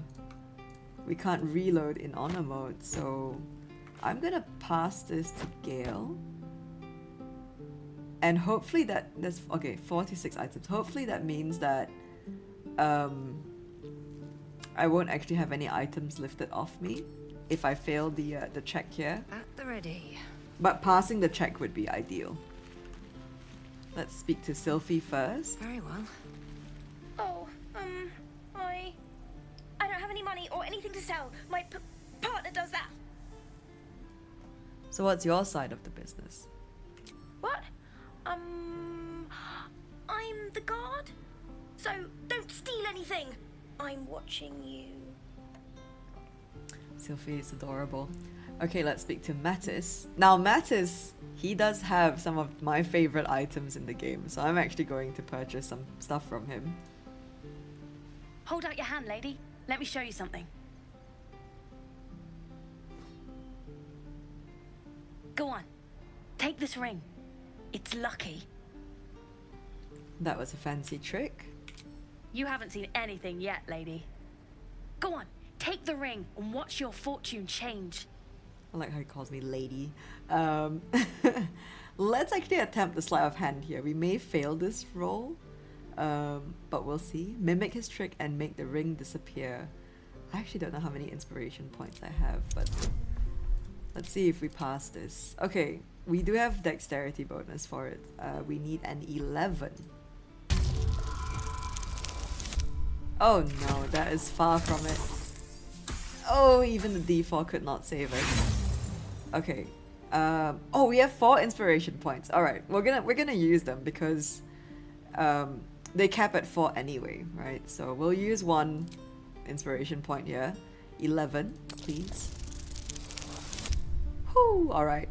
We can't reload in honor mode, so I'm gonna pass this to Gale. And hopefully that... There's... Okay, 46 items. Hopefully that means that I won't actually have any items lifted off me if I fail the check here. At the ready. But passing the check would be ideal. Let's speak to Sylphie first. Very well. Oh, I don't have any money or anything to sell. My partner does that. So what's your side of the business? What? I'm the guard. So don't steal anything. I'm watching you. Sylphie is adorable. Okay, let's speak to Mattis. Now Mattis, he does have some of my favorite items in the game, so I'm actually going to purchase some stuff from him. Hold out your hand, lady. Let me show you something. Go on. Take this ring. It's lucky. That was a fancy trick. You haven't seen anything yet, lady. Go on. Take the ring and watch your fortune change. I like how he calls me lady. Let's actually attempt the sleight of hand here. We may fail this roll, but we'll see. Mimic his trick and make the ring disappear. I actually don't know how many inspiration points I have, but let's see if we pass this. Okay, we do have dexterity bonus for it. We need an 11. Oh no, that is far from it. Oh, even the D4 could not save it. Okay. Oh, we have 4 inspiration points. All right, we're gonna use them because they cap at 4 anyway, right? So we'll use 1 inspiration point here. 11, please. Whoo! All right.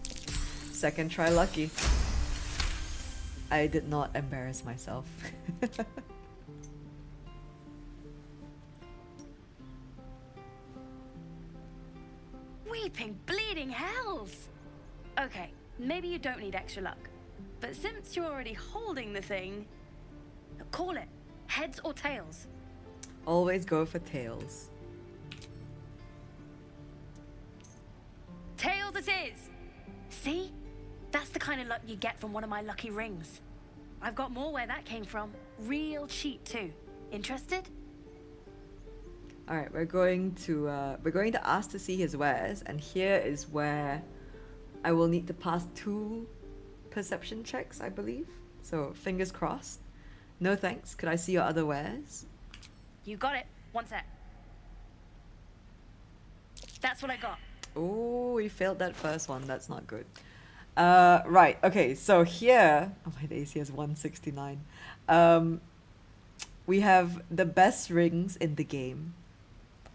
Second try lucky. I did not embarrass myself. Weeping bleeding hells! Okay, maybe you don't need extra luck. But since you're already holding the thing, call it. Heads or tails? Always go for tails. Tails it is! See? That's the kind of luck you get from one of my lucky rings. I've got more where that came from. Real cheap too. Interested? All right, we're going to ask to see his wares, and here is where I will need to pass 2 perception checks, I believe. So fingers crossed. No thanks. Could I see your other wares? You got it. One sec. That's what I got. Oh, we failed that first one. That's not good. Right. Okay. So here, oh my days, he has 169. We have the best rings in the game.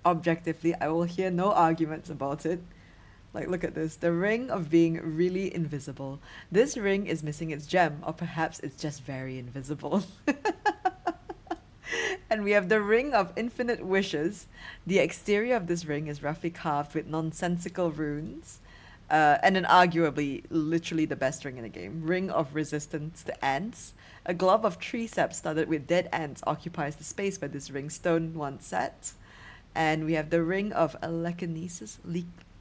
Objectively, I will hear no arguments about it. Like, look at this. The ring of being really invisible. This ring is missing its gem, or perhaps it's just very invisible. And we have the ring of infinite wishes. The exterior of this ring is roughly carved with nonsensical runes. And then arguably, literally the best ring in the game. Ring of resistance to ants. A glove of tree sap studded with dead ants occupies the space where this ring stone once sat. And we have the ring of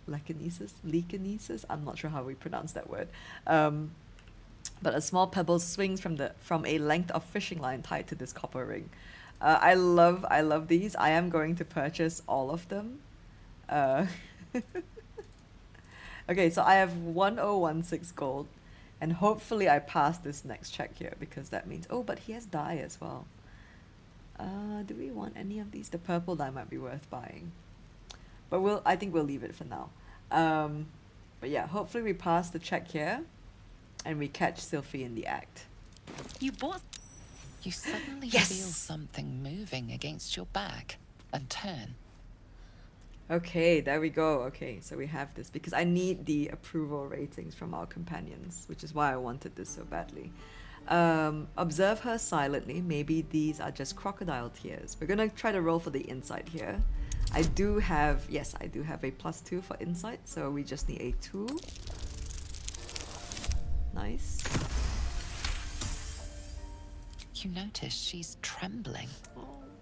leakinesis. I'm not sure how we pronounce that word. But a small pebble swings from a length of fishing line tied to this copper ring. I love these. I am going to purchase all of them. Okay, so I have 1016 gold, and hopefully I pass this next check here, because that means, oh, but he has dye as well. Do we want any of these? The purple dye might be worth buying, but I think we'll leave it for now. But yeah, hopefully we pass the check here, and we catch Sylphie in the act. You bought. You suddenly Yes! feel something moving against your back and turn. Okay, there we go. Okay, so we have this because I need the approval ratings from our companions, which is why I wanted this so badly. Observe her silently. Maybe these are just crocodile tears. We're gonna try to roll for the insight here. I do have a +2 for insight, so we just need a 2. Nice. You notice she's trembling.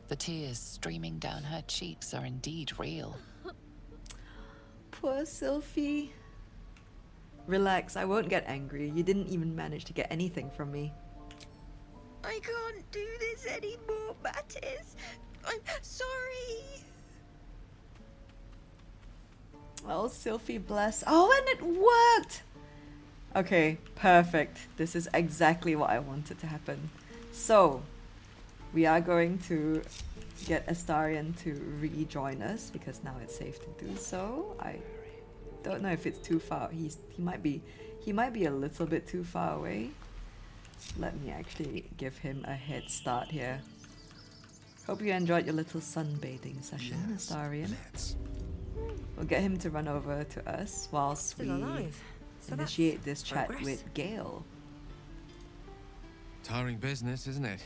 The tears streaming down her cheeks are indeed real. Poor Sylphie. Relax, I won't get angry. You didn't even manage to get anything from me. I can't do this anymore, Mattis. I'm sorry. Oh, Sylphie, bless. Oh, and it worked! Okay, perfect. This is exactly what I wanted to happen. So, we are going to get Astarion to rejoin us, because now it's safe to do so. I don't know if it's too far. He might be a little bit too far away. Let me actually give him a head start here. Hope you enjoyed your little sunbathing session, Astarion. We'll get him to run over to us whilst we initiate this chat with Gale. Tiring business, isn't it?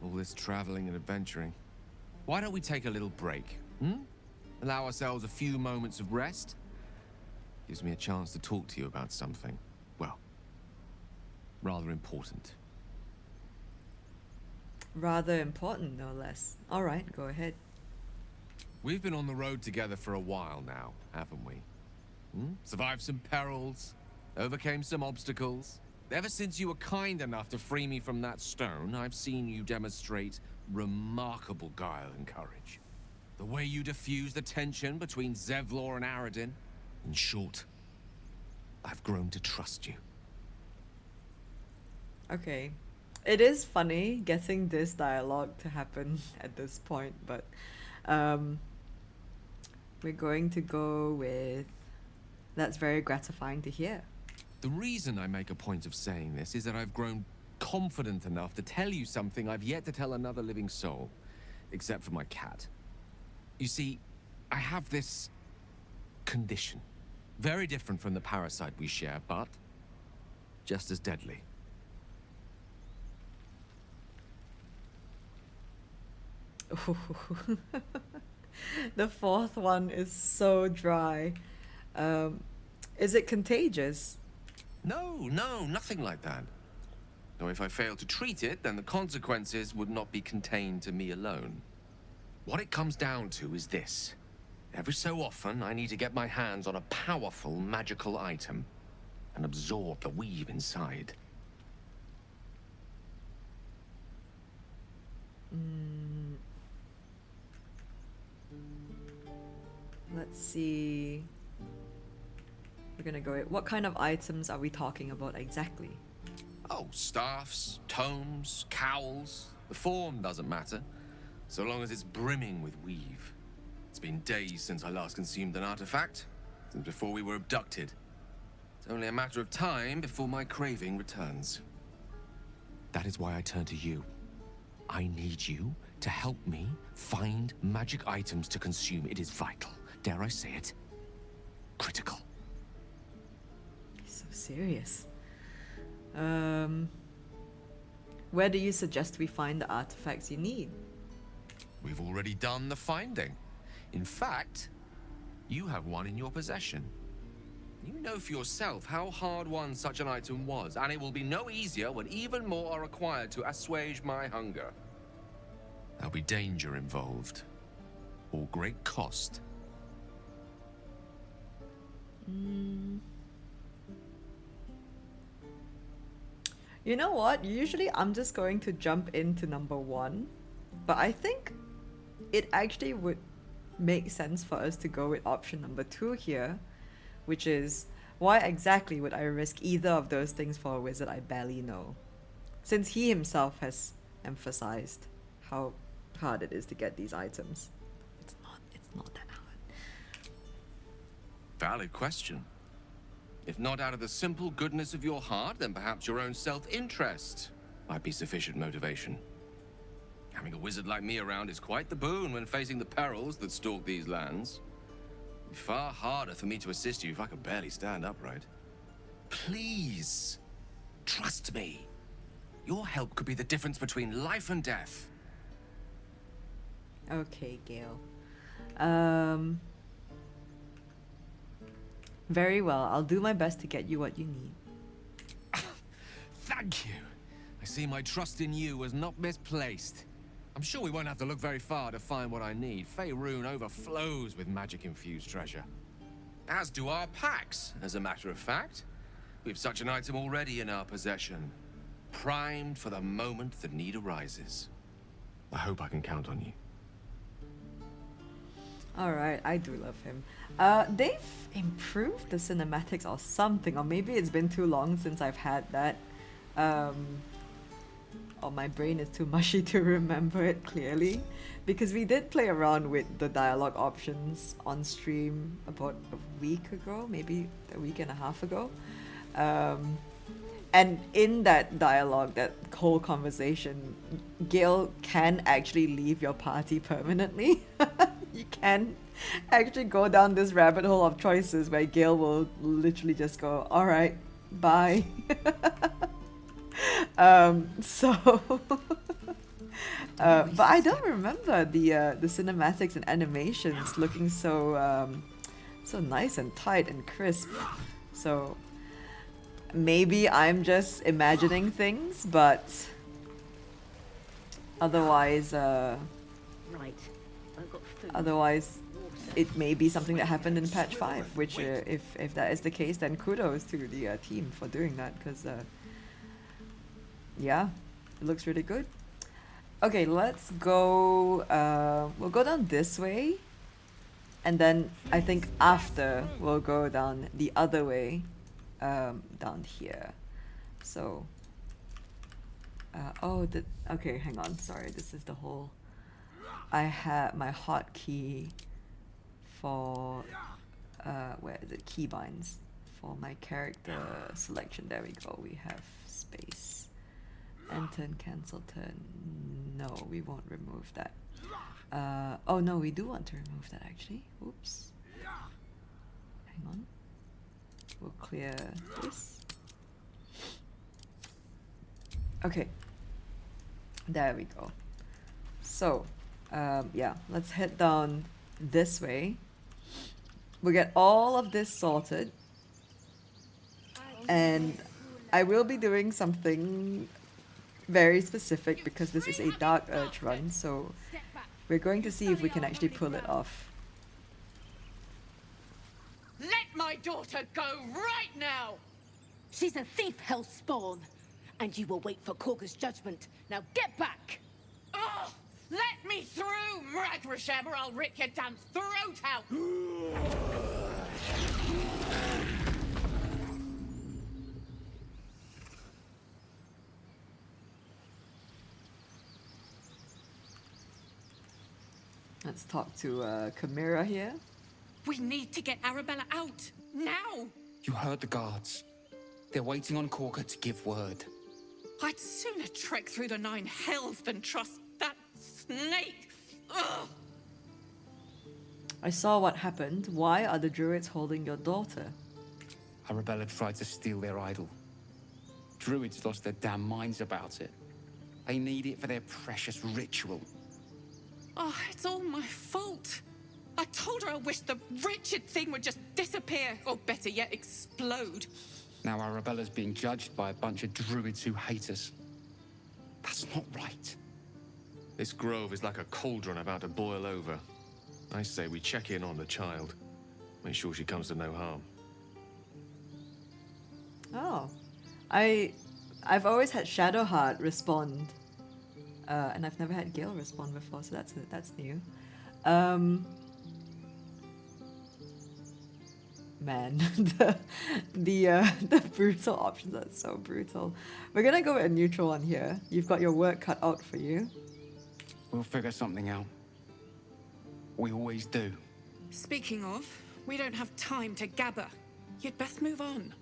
All this traveling and adventuring. Why don't we take a little break? Allow ourselves a few moments of rest? Gives me a chance to talk to you about something, well, rather important. Rather important, no less. Alright, go ahead. We've been on the road together for a while now, haven't we? Survived some perils, overcame some obstacles. Ever since you were kind enough to free me from that stone, I've seen you demonstrate remarkable guile and courage. The way you diffused the tension between Zevlor and Aradin. In short, I've grown to trust you. Okay. It is funny getting this dialogue to happen at this point, but we're going to go with that's very gratifying to hear. The reason I make a point of saying this is that I've grown confident enough to tell you something I've yet to tell another living soul, except for my cat. You see, I have this condition. Very different from the parasite we share, but just as deadly. The fourth one is so dry. Is it contagious? No, nothing like that. Though if I fail to treat it, then the consequences would not be contained to me alone. What it comes down to is this. Every so often, I need to get my hands on a powerful magical item and absorb the weave inside. Let's see. We're gonna go. What kind of items are we talking about exactly? Oh, staffs, tomes, cowls. The form doesn't matter, so long as it's brimming with weave. It's been days since I last consumed an artifact, since before we were abducted. It's only a matter of time before my craving returns. That is why I turn to you. I need you to help me find magic items to consume. It is vital. Dare I say it? Critical. He's so serious. Where do you suggest we find the artifacts you need? We've already done the finding. In fact, you have one in your possession. You know for yourself how hard won such an item was, and it will be no easier when even more are required to assuage my hunger. There'll be danger involved, or great cost. You know what? Usually I'm just going to jump into number 1, but I think it actually would make sense for us to go with option number 2 here, which is, why exactly would I risk either of those things for a wizard I barely know? Since he himself has emphasized how hard it is to get these items. It's not that hard. Valid question. If not out of the simple goodness of your heart, then perhaps your own self-interest might be sufficient motivation. Having a wizard like me around is quite the boon when facing the perils that stalk these lands. It'd be far harder for me to assist you if I could barely stand upright. Please, trust me. Your help could be the difference between life and death. Okay, Gale. Very well. I'll do my best to get you what you need. Thank you. I see my trust in you was not misplaced. I'm sure we won't have to look very far to find what I need. Faerun overflows with magic-infused treasure. As do our packs, as a matter of fact. We've such an item already in our possession. Primed for the moment the need arises. I hope I can count on you. Alright, I do love him. They've improved the cinematics or something, or maybe it's been too long since I've had that. Or my brain is too mushy to remember it clearly. Because we did play around with the dialogue options on stream about a week ago, maybe a week and a half ago. And in that dialogue, that whole conversation, Gale can actually leave your party permanently. You can actually go down this rabbit hole of choices where Gale will literally just go, alright, bye. But I don't remember the cinematics and animations looking so so nice and tight and crisp. So maybe I'm just imagining things, but otherwise, otherwise it may be something that happened in patch 5, which if that is the case, then kudos to the team for doing that, because yeah, it looks really good. Okay, let's go, we'll go down this way, and then I think after we'll go down the other way, down here. So, okay, hang on, sorry, this is the whole, I have my hotkey for, where is it, keybinds, for my character selection. There we go, we have space. End turn, cancel turn. No, we won't remove that. Oh no, we do want to remove that actually. Oops. Hang on. We'll clear this. Okay. There we go. So, yeah, let's head down this way. We'll get all of this sorted. And I will be doing something very specific because this is a Dark Urge run, so we're going to see if we can actually pull it off. Let my daughter go right now! She's a thief, hellspawn, and you will wait for Kagha's judgment. Now get back! Oh, let me through, Mragrasham, or I'll rip your damn throat out! Let's talk to Chimera here. We need to get Arabella out, now! You heard the guards. They're waiting on Kagha to give word. I'd sooner trek through the 9 hells than trust that snake! Ugh! I saw what happened. Why are the druids holding your daughter? Arabella tried to steal their idol. Druids lost their damn minds about it. They need it for their precious ritual. Oh, it's all my fault. I told her I wished the wretched thing would just disappear, or better yet, explode. Now Arabella's being judged by a bunch of druids who hate us. That's not right. This grove is like a cauldron about to boil over. I say we check in on the child. Make sure she comes to no harm. Oh. I've always had Shadowheart respond. And I've never had Gale respond before, so that's new. Man, the brutal options are so brutal. We're gonna go with a neutral one here. You've got your work cut out for you. We'll figure something out. We always do. Speaking of, we don't have time to gabber. You'd best move on.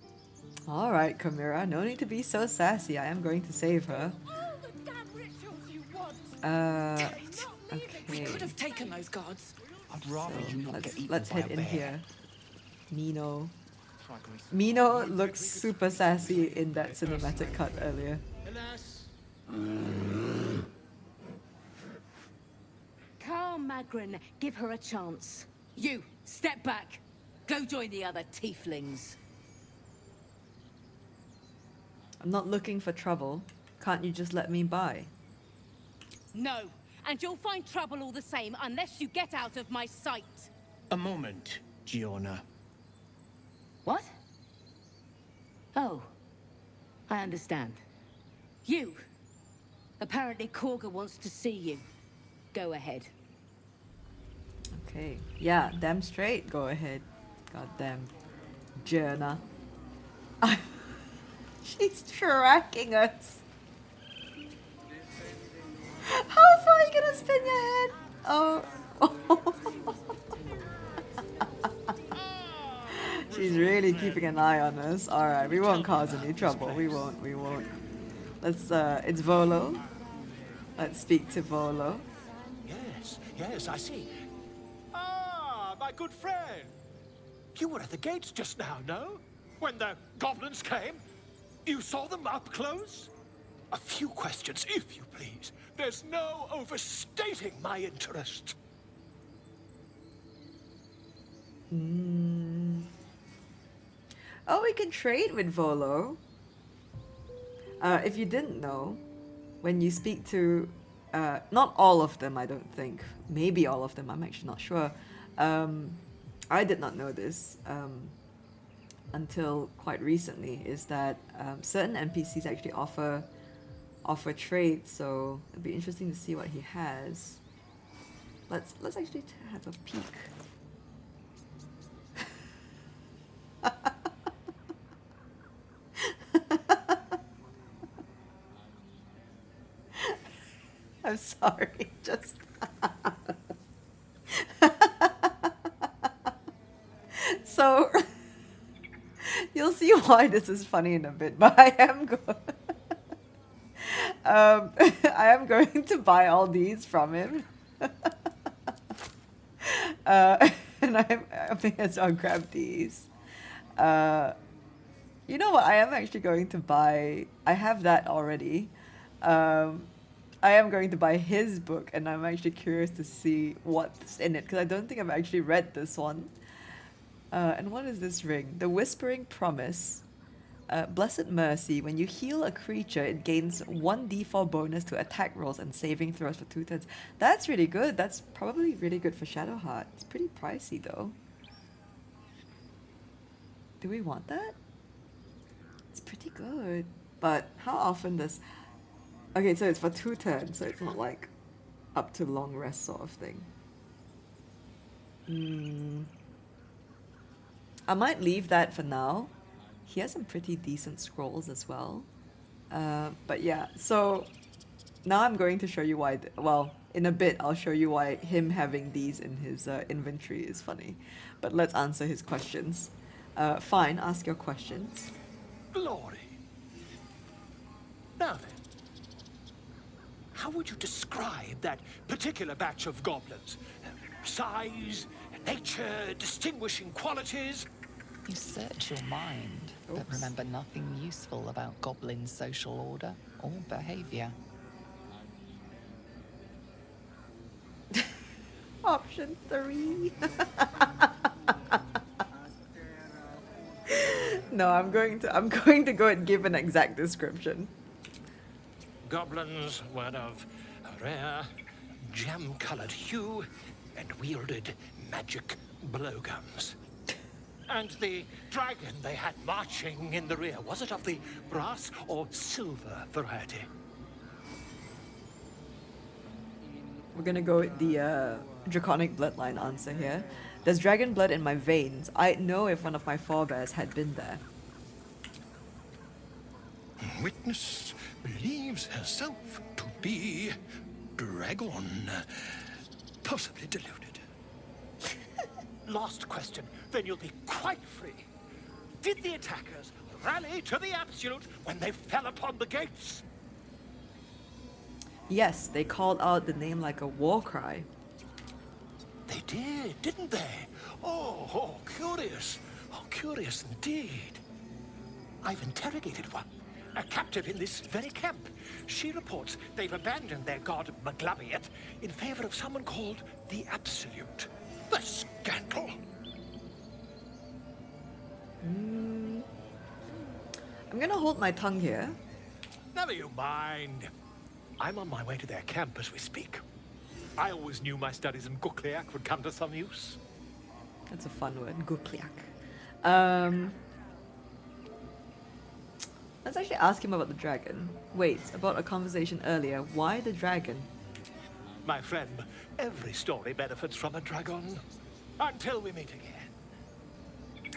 Alright, Chimera, no need to be so sassy. I am going to save her. Okay. We could have taken those guards. I'd rather you not get eaten Let's by head a in bear. here. Mino. Mino looks super sassy in that cinematic cut earlier. Carl Magrin, give her a chance. You, step back. Go join the other tieflings. I'm not looking for trouble. Can't you just let me by? No, and you'll find trouble all the same unless you get out of my sight. A moment, Giona. What? Oh, I understand. You. Apparently Kagha wants to see you. Go ahead. Okay. Yeah, damn straight. Go ahead. Goddamn. Jenna. She's tracking us. How far are you gonna spin your head? Oh. She's really keeping an eye on us. Alright, we won't cause any trouble. We won't. Let's, it's Volo. Let's speak to Volo. Yes, I see. Ah, my good friend. You were at the gates just now, no? When the goblins came? You saw them up close? A few questions, if you please. There's no overstating my interest. Oh, we can trade with Volo. If you didn't know, when you speak to... not all of them, I don't think. Maybe all of them, I'm actually not sure. I did not know this until quite recently, is that certain NPCs actually offer trades, so it'd be interesting to see what he has. Let's actually have a peek. I'm sorry, just... So, you'll see why this is funny in a bit, but I am going to buy all these from him. And I may as well grab these. You know what? I am actually going to buy... I have that already. I am going to buy his book, and I'm actually curious to see what's in it, because I don't think I've actually read this one. And what is this ring? The Whispering Promise. Blessed Mercy. When you heal a creature, it gains 1d4 bonus to attack rolls and saving throws for 2 turns. That's really good. That's probably really good for Shadowheart. It's pretty pricey, though. Do we want that? It's pretty good. But how often does... Okay, so it's for 2 turns, so it's not like up to long rest sort of thing. I might leave that for now. He has some pretty decent scrolls as well. But yeah, so now I'm going to show you why... well, in a bit I'll show you why him having these in his inventory is funny. But let's answer his questions. Fine, ask your questions. Glory. Now then, how would you describe that particular batch of goblins? Size, nature, distinguishing qualities? You search your mind, but remember nothing useful about goblin social order or behavior. Option 3. No, I'm going to go and give an exact description. Goblins were of a rare, jam-colored hue and wielded magic blowguns. And the dragon they had marching in the rear, was it of the brass or silver variety? We're gonna go with the draconic bloodline answer here. There's dragon blood in my veins. I'd know if one of my forebears had been there. Witness believes herself to be dragon, possibly deluded. Last question, then you'll be quite free. Did the attackers rally to the absolute when they fell upon the gates? Yes, they called out the name like a war cry. They did, didn't they? Oh, curious. Oh, curious indeed. I've interrogated one, a captive in this very camp. She reports they've abandoned their god Maglabiat in favor of someone called the Absolute. The scandal! I'm gonna hold my tongue here. Never you mind. I'm on my way to their camp as we speak. I always knew my studies in Gukliak would come to some use. That's a fun word, Gukliak. Let's actually ask him about the dragon. Wait, about a conversation earlier. Why the dragon? My friend, every story benefits from a dragon. Until we meet again.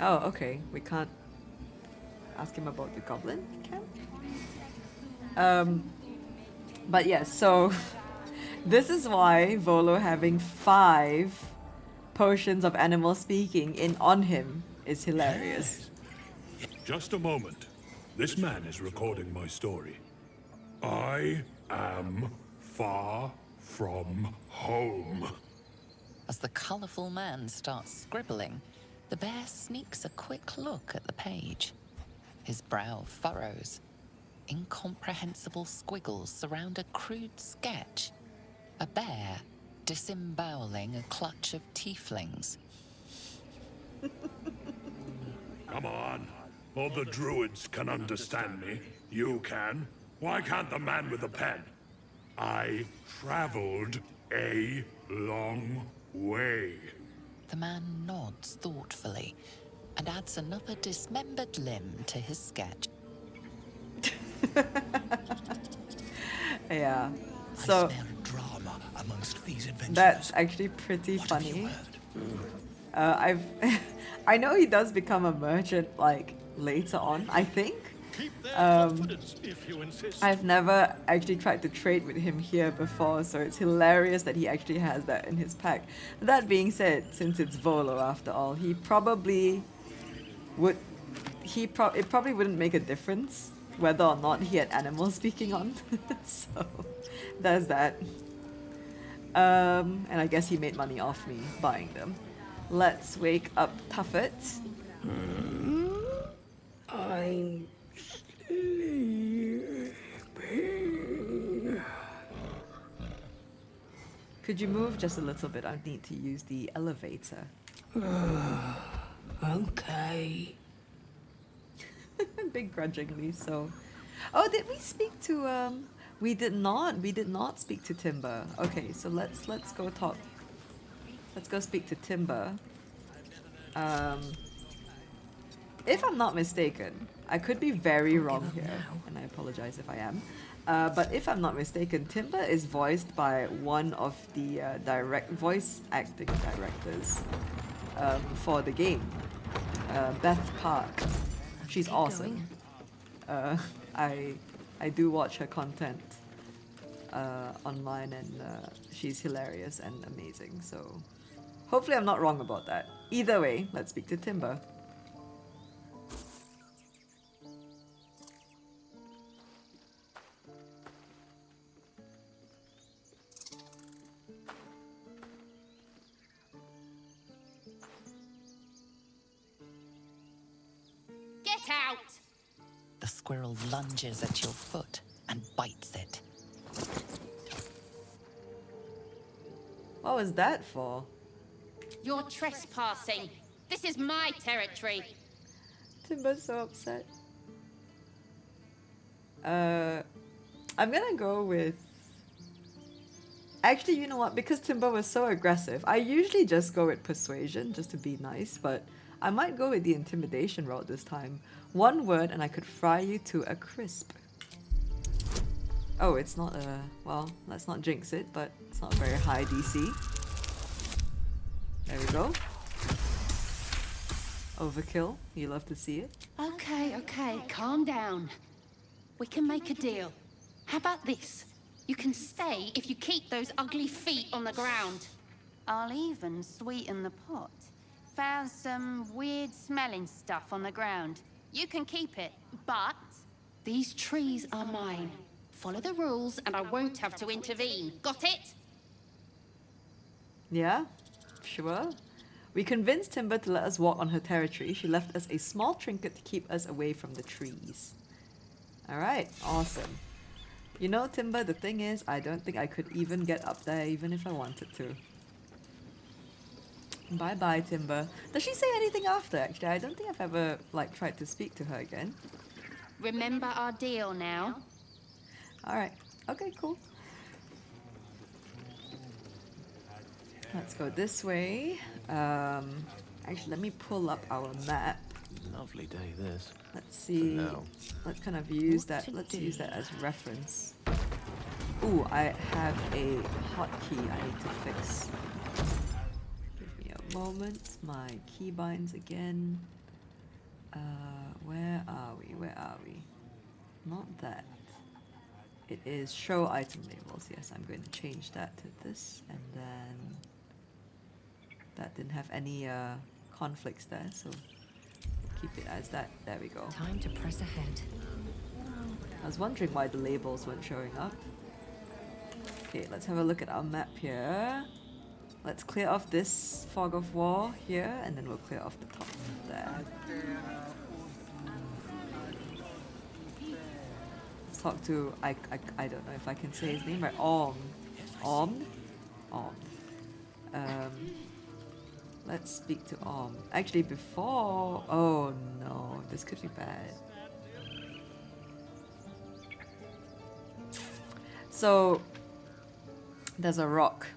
Oh, okay. We can't ask him about the goblin camp? But yes, so this is why Volo having 5 potions of animal speaking on him is hilarious. Just a moment. This man is recording my story. I am far from home. As the colourful man starts scribbling, the bear sneaks a quick look at the page. His brow furrows. Incomprehensible squiggles surround a crude sketch. A bear disemboweling a clutch of tieflings. Come on. All the druids can understand me. You can. Why can't the man with the pen? I traveled a long way. The man nods thoughtfully and adds another dismembered limb to his sketch. Yeah. So drama amongst these adventures. that's actually pretty funny. I know he does become a merchant like later on, I think. If you insist. I've never actually tried to trade with him here before, so it's hilarious that he actually has that in his pack. That being said, since it's Volo after all, he probably would. It probably wouldn't make a difference whether or not he had animals speaking on. So there's that. And I guess he made money off me buying them. Let's wake up Tuffet. I'm sleeping. Could you move just a little bit? I need to use the elevator. Okay. Begrudgingly so. Oh, did we speak to we did not speak to Timber. Okay, so let's go talk. Let's go speak to Timber. If I'm not mistaken, I could be very wrong here, and I apologize if I am. But if I'm not mistaken, Timber is voiced by one of the direct voice acting directors for the game, Beth Park. She's awesome. I do watch her content online, and she's hilarious and amazing. So hopefully I'm not wrong about that. Either way, let's speak to Timber. Get out! The squirrel lunges at your foot and bites it. What was that for? You're trespassing. This is my territory. Timber's so upset. I'm gonna go with... Actually, you know what? Because Timber was so aggressive, I usually just go with persuasion, just to be nice, but I might go with the intimidation route this time. One word and I could fry you to a crisp. Oh, it's not a... well, let's not jinx it, but it's not a very high DC. There we go. Overkill. You love to see it. Okay, calm down. We can make a deal. How about this? You can stay if you keep those ugly feet on the ground. I'll even sweeten the pot. Found some weird smelling stuff on the ground. You can keep it, but These trees are mine. Follow the rules and I won't have to intervene. Got it? Yeah, sure. We convinced Timber to let us walk on her territory. She left us a small trinket to keep us away from the trees. Alright, awesome. You know, Timber, the thing is, I don't think I could even get up there even if I wanted to. Bye-bye, Timber. Does she say anything after, actually? I don't think I've ever, like, tried to speak to her again. remember our deal now. Alright, okay, cool. Let's go this way. Actually, let me pull up our map. Lovely day, this. Let's see. Let's kind of use that. Let's use that as reference. Ooh, I have a hotkey I need to fix. Give me a moment. My keybinds again. Where are we? Where are we? Not that. It is show item labels. Yes, I'm going to change that to this, and then that didn't have any conflicts there, so keep it as that. There we go. Time to press ahead. I was wondering why the labels weren't showing up. Okay, let's have a look at our map here. Let's clear off this fog of war here, and then we'll clear off the top there. Let's talk to, I don't know if I can say his name right. Om. Let's speak to Om. Actually, before... oh no, this could be bad. So, there's a rock.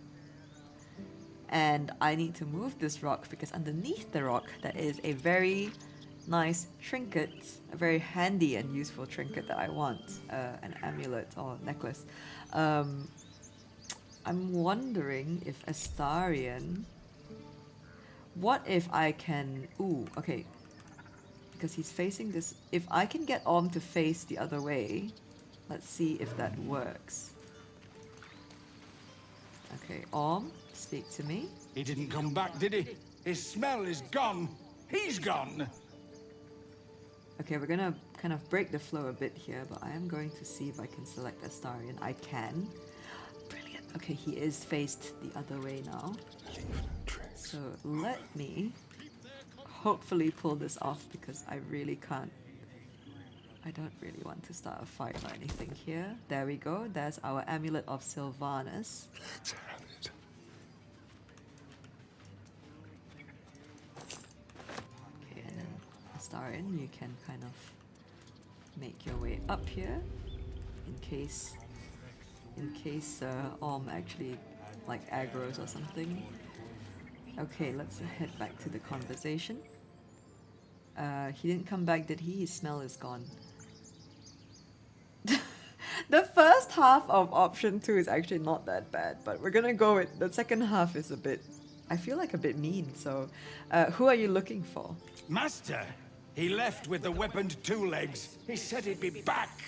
And I need to move this rock because underneath the rock there is a very nice trinket, a very handy and useful trinket that I want, an amulet or necklace. I'm wondering if Astarion... what if I can... ooh, okay. Because he's facing this... if I can get Om to face the other way, let's see if that works. Okay, Om, speak to me. He didn't come back, did he? His smell is gone. He's gone. Okay, we're gonna kind of break the flow a bit here, but I am going to see if I can select Astarion. I can. Brilliant. Okay, he is faced the other way now. So let me hopefully pull this off because I really can't. I don't really want to start a fight or anything here. There we go. There's our Amulet of Sylvanus. Okay, and then Astarion, you can kind of make your way up here in case Om actually like aggroes or something. Okay, let's head back to the conversation. He didn't come back, did he? His smell is gone. The first half of option 2 is actually not that bad, but we're gonna go with the second half is a bit, I feel like a bit mean, so who are you looking for? Master, he left with the weaponed two legs. He said he'd be back.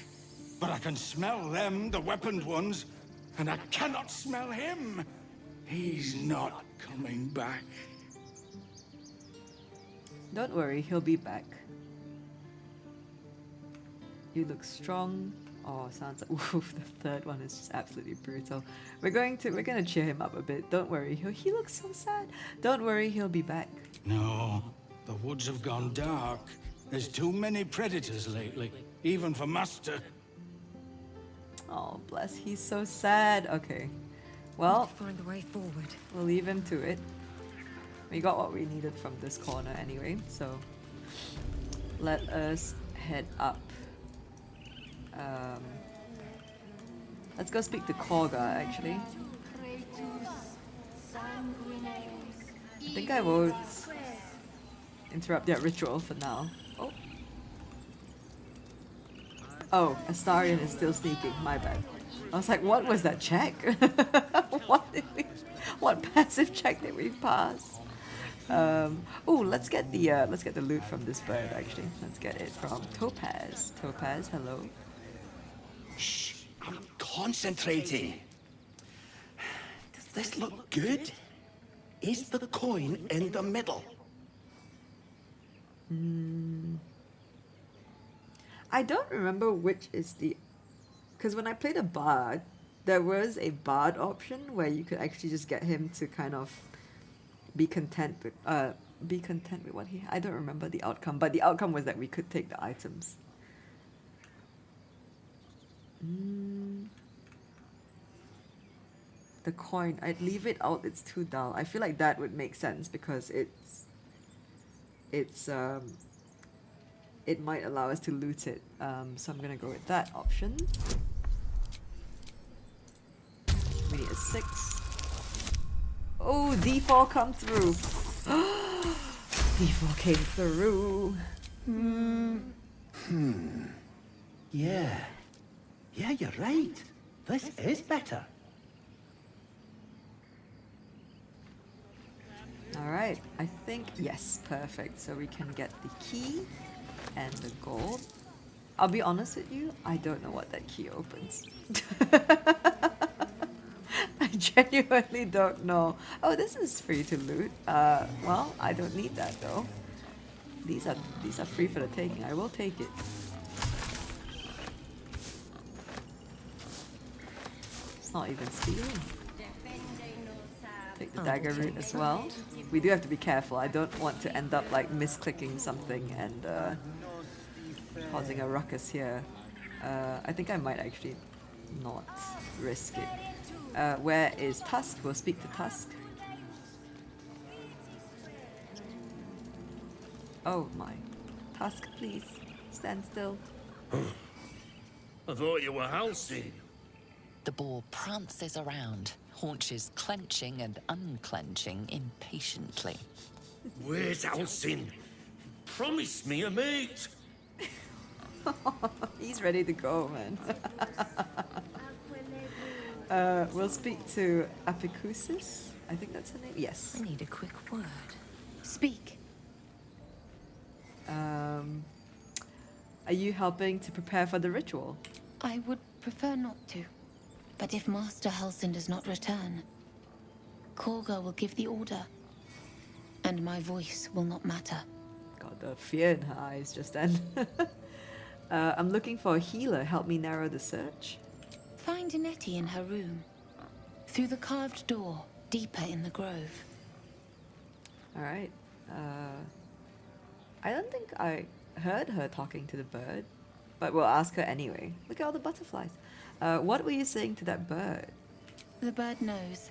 But I can smell them, the weaponed ones, and I cannot smell him. He's not coming back. Don't worry, he'll be back. You look strong. Oh, sounds like oof, the third one is just absolutely brutal. We're gonna cheer him up a bit. Don't worry. He looks so sad. Don't worry, he'll be back. No, the woods have gone dark. There's too many predators lately, even for Master. Oh, bless, he's so sad. Okay. Well, find a way forward. We'll leave him to it. We got what we needed from this corner anyway, so let us head up. Let's go speak to Kagha, actually. I think I won't. interrupt that ritual for now. Oh. Oh, Astarion is still sneaking. My bad. I was like, what was that check? What passive check did we pass? Oh, let's get the loot from this bird. Actually, let's get it from Topaz. Topaz, hello. Shh, I'm concentrating. Does this look good? Is the coin in the middle? I don't remember which is the... Because when I played a bard, there was a bard option where you could actually just get him to kind of be content with what he... I don't remember the outcome, but the outcome was that we could take the items. The coin, I'd leave it out, it's too dull. I feel like that would make sense because it might allow us to loot it. So I'm gonna go with that option. We need a 6. Oh, D4 come through. D4 came through. Yeah. Yeah, you're right. This is better. Alright, I think, yes, perfect. So we can get the key and the gold. I'll be honest with you, I don't know what that key opens. I genuinely don't know. Oh, this is free to loot. Well, I don't need that though. These are free for the taking. I will take it. It's not even stealing. Take the dagger route as well. We do have to be careful. I don't want to end up like misclicking something and causing a ruckus here. I think I might actually not risk it. Where is Tusk? We'll speak to Tusk. Oh my. Tusk, please. Stand still. I thought you were Halcyon. The boar prances around, haunches clenching and unclenching impatiently. Where's Halcyon? Promise me a mate. He's ready to go, man. We'll speak to Apicusis. I think that's her name. Yes. I need a quick word. Speak. Are you helping to prepare for the ritual? I would prefer not to. But if Master Halcyon does not return, Kagha will give the order. And my voice will not matter. God, the fear in her eyes just then. I'm looking for a healer. Help me narrow the search. Find Nettie in her room. Through the carved door, deeper in the grove. Alright. I don't think I heard her talking to the bird, but we'll ask her anyway. Look at all the butterflies. What were you saying to that bird? The bird knows.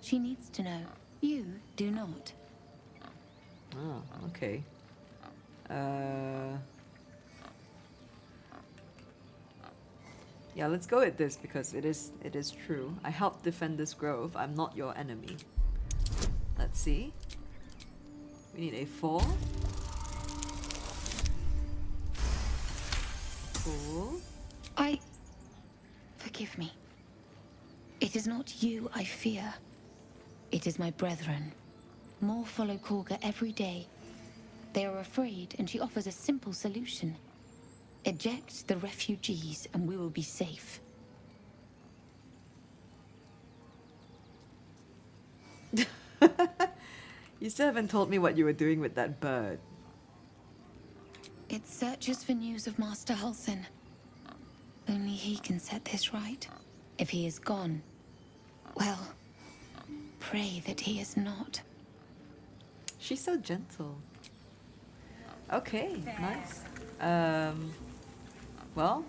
She needs to know. You do not. Oh, okay. Yeah, let's go with this because it is true. I helped defend this grove. I'm not your enemy. Let's see. We need a 4. Cool. Forgive me. It is not you I fear. It is my brethren. More follow Kagha every day. They are afraid, and she offers a simple solution. Eject the refugees, and we will be safe. You still haven't told me what you were doing with that bird. It searches for news of Master Halcyon. Only he can set this right. If he is gone, well, pray that he is not. She's so gentle. Okay, nice. Well,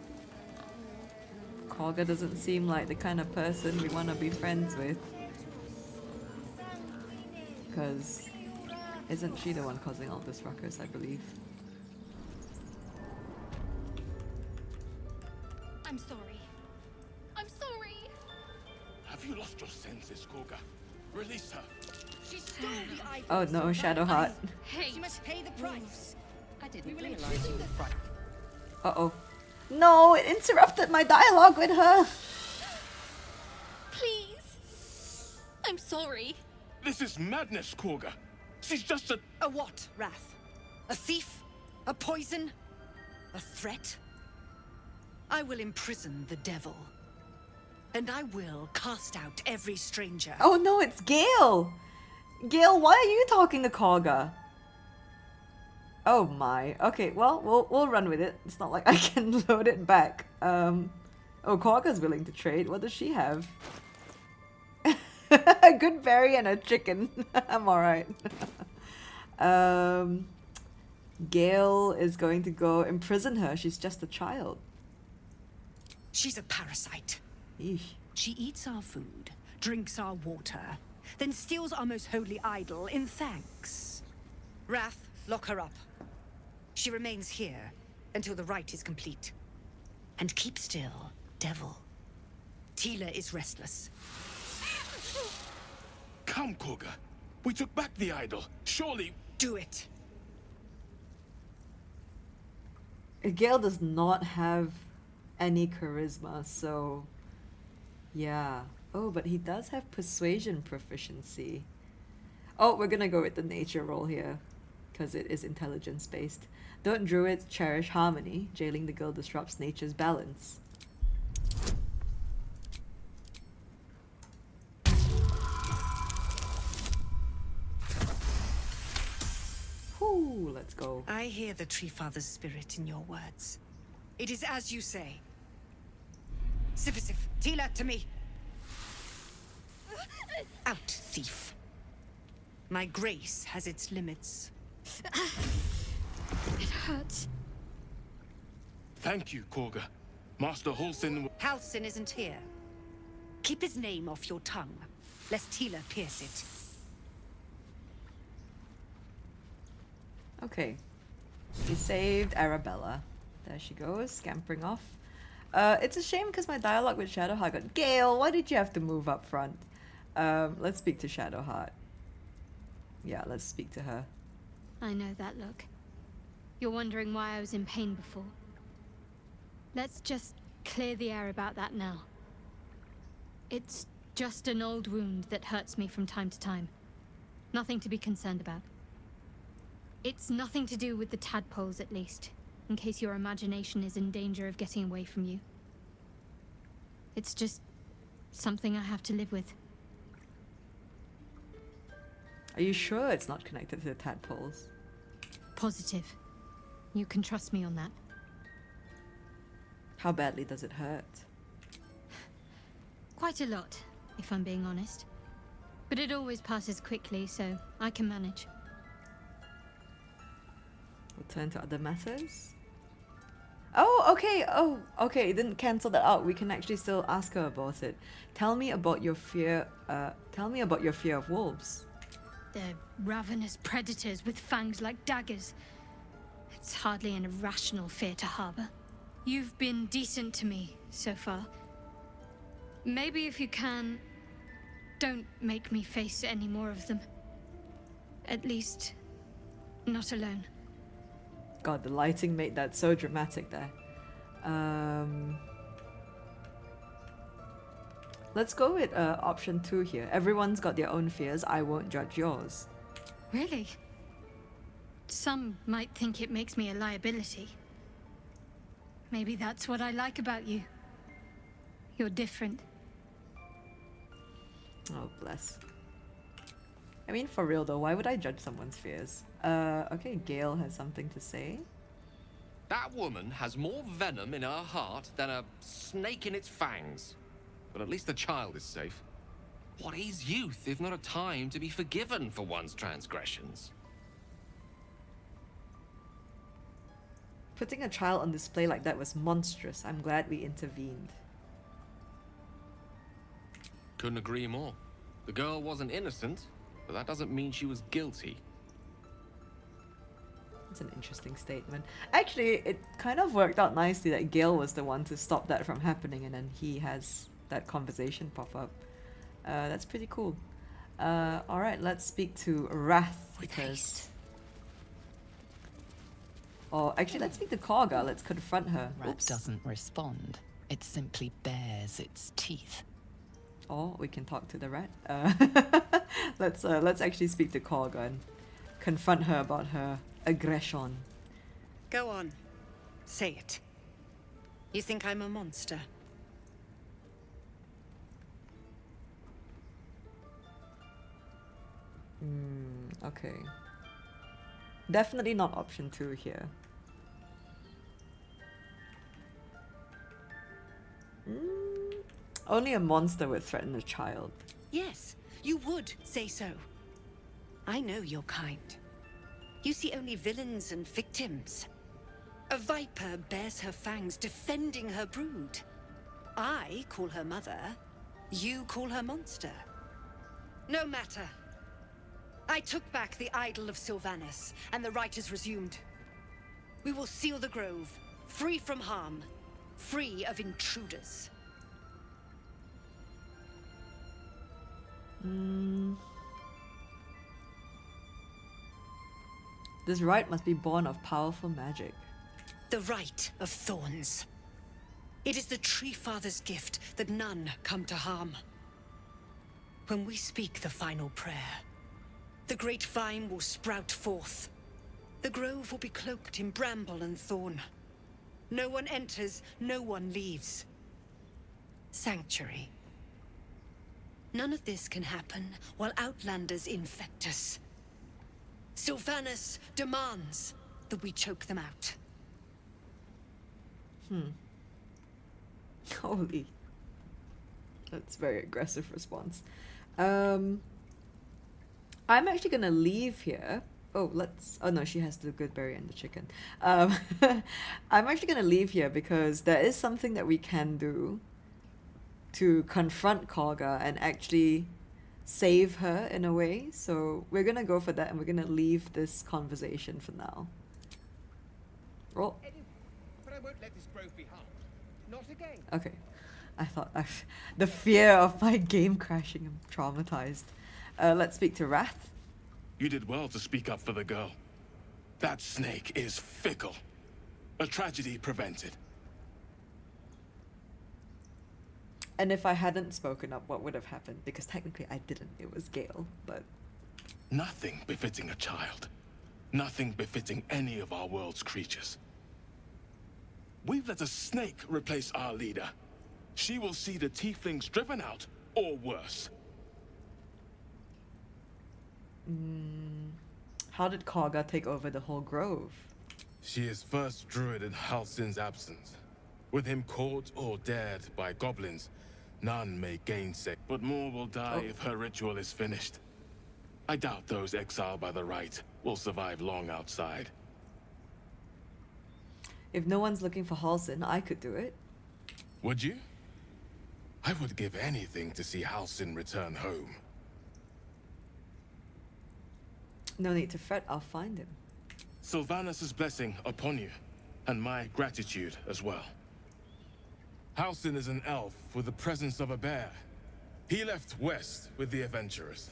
Kagha doesn't seem like the kind of person we want to be friends with. Because isn't she the one causing all this ruckus, I believe? I'm sorry. I'm sorry. Have you lost your senses, Kagha? Release her. She stole the idol. Oh no, Shadowheart. She must pay the price. I didn't realize you were frightened. Uh-oh. No, it interrupted my dialogue with her. Please. I'm sorry. This is madness, Kagha. She's just a... A what, Wrath? A thief? A poison? A threat? I will imprison the devil. And I will cast out every stranger. Oh no, it's Gale. Gale, why are you talking to Kagha? Oh my. Okay, well, we'll run with it. It's not like I can load it back. Oh, Kagha's willing to trade. What does she have? A good berry and a chicken. I'm alright. Gale is going to go imprison her. She's just a child. She's a parasite. Eesh. She eats our food, drinks our water, then steals our most holy idol in thanks. Wrath, lock her up. She remains here until the rite is complete. And keep still, devil. Tila is restless. Come, Kagha. We took back the idol. Surely... Do it. Gale does not have any charisma, so... Yeah. Oh, but he does have persuasion proficiency. Oh, we're gonna go with the nature roll here, because it is intelligence-based. Don't druids cherish harmony? Jailing the girl disrupts nature's balance. Whew, let's go. I hear the Tree Father's spirit in your words. It is as you say. Sifisif, Tila, to me. Out, thief. My grace has its limits. It hurts. Thank you, Kagha. Master Halsin... Halsin isn't here. Keep his name off your tongue, lest Tila pierce it. Okay. We saved Arabella. There she goes, scampering off. It's a shame because my dialogue with Shadowheart got... Gale, why did you have to move up front? Let's speak to Shadowheart. Yeah, let's speak to her. I know that look. You're wondering why I was in pain before. Let's just clear the air about that now. It's just an old wound that hurts me from time to time. Nothing to be concerned about. It's nothing to do with the tadpoles, at least, in case your imagination is in danger of getting away from you. It's just something I have to live with. Are you sure it's not connected to the tadpoles? Positive. You can trust me on that. How badly does it hurt? Quite a lot, if I'm being honest. But it always passes quickly, so I can manage. We'll turn to other matters. Oh, okay. Oh, okay. It didn't cancel that out. We can actually still ask her about it. Tell me about your fear. Tell me about your fear of wolves. They're ravenous predators with fangs like daggers. It's hardly an irrational fear to harbor. You've been decent to me so far. Maybe if you can, don't make me face any more of them. At least, not alone. God, the lighting made that so dramatic there. Let's go with option 2 here. Everyone's got their own fears. I won't judge yours. Really? Some might think it makes me a liability. Maybe that's what I like about you. You're different. Oh, bless. I mean, for real though, why would I judge someone's fears? Okay, Gale has something to say. That woman has more venom in her heart than a snake in its fangs. But at least the child is safe. What is youth if not a time to be forgiven for one's transgressions? Putting a child on display like that was monstrous. I'm glad we intervened. Couldn't agree more. The girl wasn't innocent, but that doesn't mean she was guilty. That's an interesting statement. Actually, it kind of worked out nicely that Gale was the one to stop that from happening, and then he has that conversation pop up. That's pretty cool. Alright, let's speak to Wrath because... Or actually, let's speak to Kagha. Let's confront her. Rat doesn't respond. It simply bares its teeth. Or we can talk to the rat. Let's actually speak to Kagha and confront her about her aggression. Go on. Say it. You think I'm a monster? Okay. Definitely not option 2 here. Only a monster would threaten a child. Yes, you would say so. I know your kind. You see only villains and victims. A viper bears her fangs defending her brood. I call her mother. You call her monster. No matter. I took back the idol of Sylvanas, and the rite is resumed. We will seal the grove, free from harm, free of intruders. This rite must be born of powerful magic. The rite of thorns. It is the Tree Father's gift that none come to harm. When we speak the final prayer, the great vine will sprout forth. The grove will be cloaked in bramble and thorn. No one enters, no one leaves. Sanctuary. None of this can happen while Outlanders infect us. Sylvanas demands that we choke them out. Holy. That's a very aggressive response. I'm actually gonna leave here. Oh, no, she has the good berry and the chicken. I'm actually gonna leave here because there is something that we can do to confront Kagha and actually save her in a way. So we're gonna go for that and we're gonna leave this conversation for now. Oh. But I won't let this grove be harmed. Not again. Okay. I thought the fear of my game crashing, I'm traumatized. Let's speak to Wrath. You did well to speak up for the girl. That snake is fickle. A tragedy prevented. And if I hadn't spoken up, what would have happened? Because technically I didn't. It was Gale, but... Nothing befitting a child. Nothing befitting any of our world's creatures. We've let a snake replace our leader. She will see the tieflings driven out, or worse. How did Kagha take over the whole grove? She is first druid in Halsin's absence. With him caught or dared by goblins, none may gainsay, but more will die if her ritual is finished. I doubt those exiled by the rite will survive long outside. If no one's looking for Halsin, I could do it. Would you? I would give anything to see Halsin return home. No need to fret, I'll find him. Sylvanas' blessing upon you, and my gratitude as well. Halsin is an elf with the presence of a bear. He left west with the adventurers.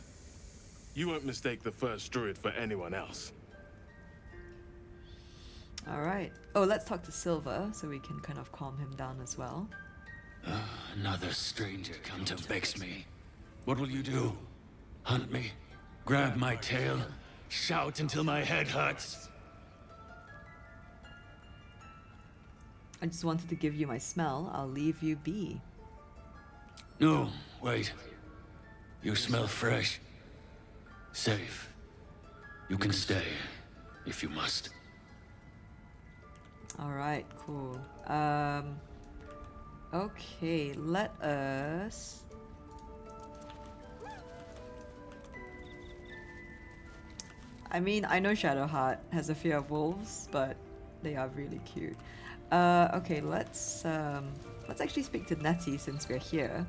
You won't mistake the first druid for anyone else. Alright. Oh, let's talk to Silver, so we can kind of calm him down as well. Another stranger come to vex me. What will you do? Hunt me? Grab my tail? Shout until my head hurts? I just wanted to give you my smell. I'll leave you be. No, wait. You smell fresh. Safe. You can stay, if you must. Alright, cool. Okay, let us... I mean, I know Shadowheart has a fear of wolves, but they are really cute. Okay, let's actually speak to Nettie since we're here.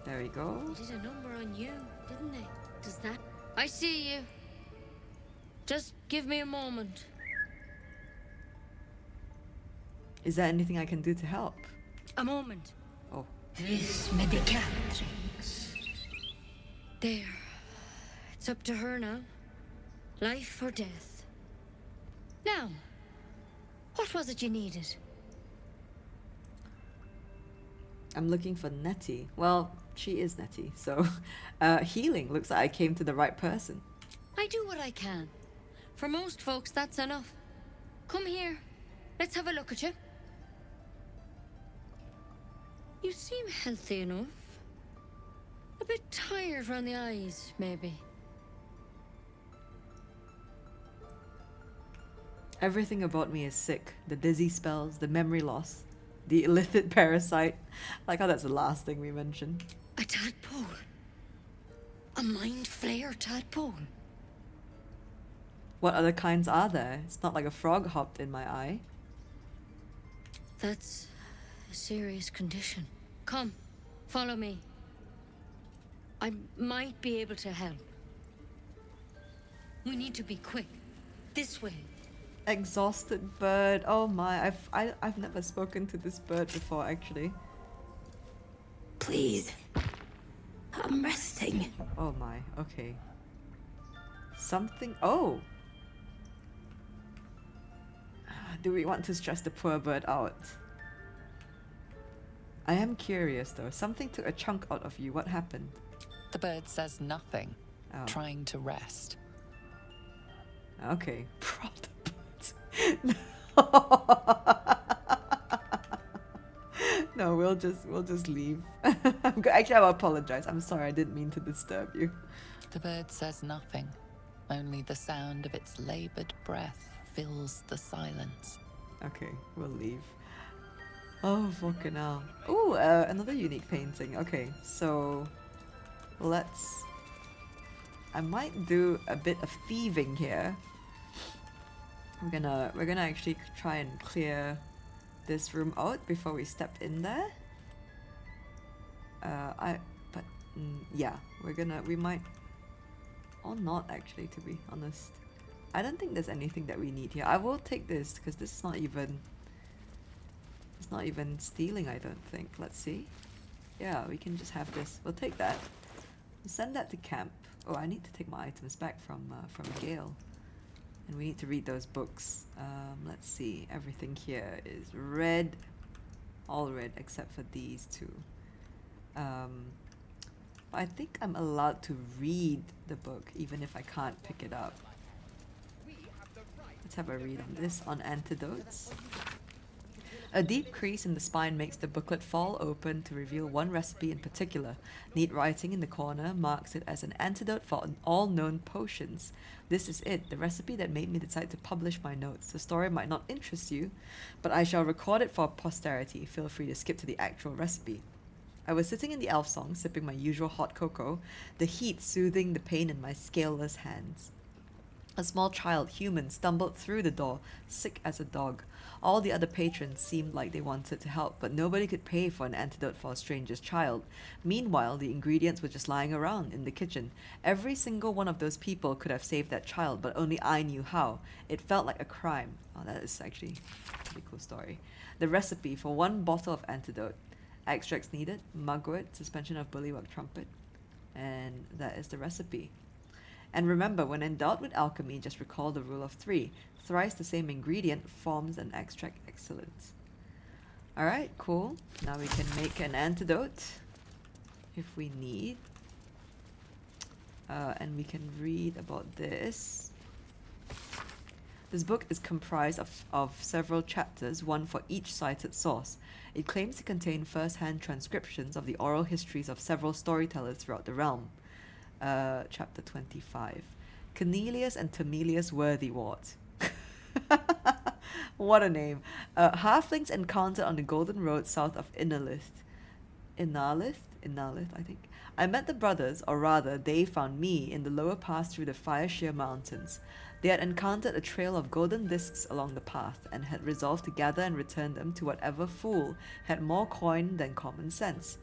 There we go. They did a number on you, didn't they? Does that... I see you. Just give me a moment. Is there anything I can do to help? A moment. Oh. Tris medicatrix. There. It's up to her now. Life or death. Now, what was it you needed? I'm looking for Nettie. Well, she is Nettie, so healing. Looks like I came to the right person. I do what I can. For most folks, that's enough. Come here. Let's have a look at you. You seem healthy enough. A bit tired around the eyes, maybe. Everything about me is sick. The dizzy spells, the memory loss, the illithid parasite. I like how that's the last thing we mentioned. A tadpole. A mind flayer tadpole. What other kinds are there? It's not like a frog hopped in my eye. That's a serious condition. Come, follow me. I might be able to help. We need to be quick. This way. Exhausted bird. Oh my, I've never spoken to this bird before actually. Please. I'm resting. Oh my, okay. Something. Oh! Do we want to stress the poor bird out? I am curious though. Something took a chunk out of you. What happened? The bird says nothing, Oh. trying to rest. Okay. Prop the birds. No, we'll just leave. Actually, I will apologize. I'm sorry. I didn't mean to disturb you. The bird says nothing. Only the sound of its labored breath fills the silence. Okay, we'll leave. Oh, fucking hell. Ooh, another unique painting. Okay, so let's... I might do a bit of thieving here. We're gonna actually try and clear this room out before we step in there. Yeah, we might, or not actually, to be honest. I don't think there's anything that we need here. I will take this because this is not even, it's not even stealing, I don't think. Let's see. Yeah, we can just have this. We'll take that. We'll send that to camp. Oh, I need to take my items back from Gale. And we need to read those books. Let's see. Everything here is red. All red except for these two. I think I'm allowed to read the book even if I can't pick it up. Let's have a read on this, on antidotes. A deep crease in the spine makes the booklet fall open to reveal one recipe in particular. Neat writing in the corner marks it as an antidote for all known potions. This is it, the recipe that made me decide to publish my notes. The story might not interest you, but I shall record it for posterity. Feel free to skip to the actual recipe. I was sitting in the elf song, sipping my usual hot cocoa, the heat soothing the pain in my scaleless hands. A small child, human, stumbled through the door, sick as a dog. All the other patrons seemed like they wanted to help, but nobody could pay for an antidote for a stranger's child. Meanwhile, the ingredients were just lying around in the kitchen. Every single one of those people could have saved that child, but only I knew how. It felt like a crime. Oh, that is actually a pretty cool story. The recipe for 1 bottle of antidote. Extracts needed, mugwort, suspension of bullywug trumpet. And that is the recipe. And remember, when in doubt with alchemy, just recall the rule of 3. Thrice the same ingredient forms an extract excellent. Alright, cool. Now we can make an antidote if we need. And we can read about this. This book is comprised of several chapters, one for each cited source. It claims to contain first-hand transcriptions of the oral histories of several storytellers throughout the realm. Chapter 25. Cornelius and Termelius Worthywart. What a name. Halflings encountered on the Golden Road south of Inalith, I think. I met the brothers, or rather, they found me in the lower pass through the Fire Sheer Mountains. They had encountered a trail of golden discs along the path, and had resolved to gather and return them to whatever fool had more coin than common sense.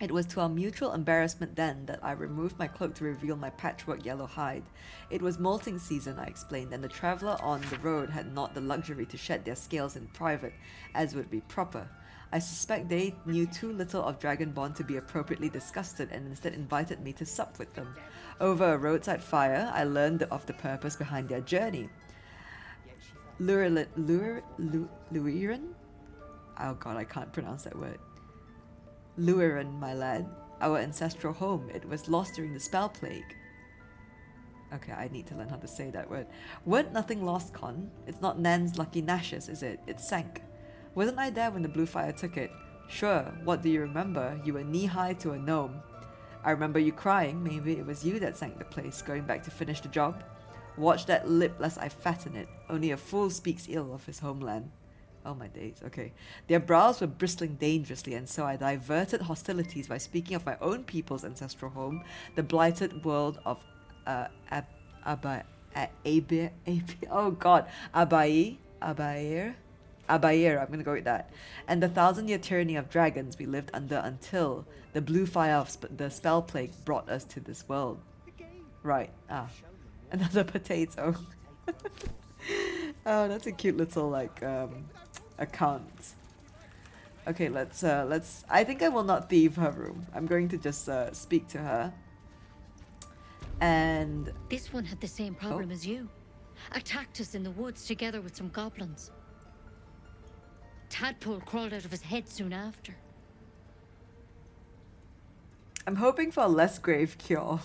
It was to our mutual embarrassment then that I removed my cloak to reveal my patchwork yellow hide. It was molting season, I explained, and the traveller on the road had not the luxury to shed their scales in private, as would be proper. I suspect they knew too little of Dragonborn to be appropriately disgusted and instead invited me to sup with them. Over a roadside fire, I learned of the purpose behind their journey. Luiran? Oh god, I can't pronounce that word. Luiran, my lad. Our ancestral home. It was lost during the spell plague. Okay, I need to learn how to say that word. Weren't nothing lost, Con? It's not Nan's lucky Nashes, is it? It sank. Wasn't I there when the blue fire took it? Sure, what do you remember? You were knee-high to a gnome. I remember you crying. Maybe it was you that sank the place, going back to finish the job. Watch that lip lest I fatten it. Only a fool speaks ill of his homeland. Oh my days, okay. Their brows were bristling dangerously, and so I diverted hostilities by speaking of my own people's ancestral home, the blighted world of Abair, I'm gonna go with that. And the 1,000-year tyranny of dragons we lived under until the blue fire of the spell plague brought us to this world. Right, another potato. Oh, that's a cute little, like, account. Okay, let's, I think I will not thieve her room. I'm going to just, speak to her. And... This one had the same problem as you. Attacked us in the woods together with some goblins. Tadpole crawled out of his head soon after. I'm hoping for a less grave cure.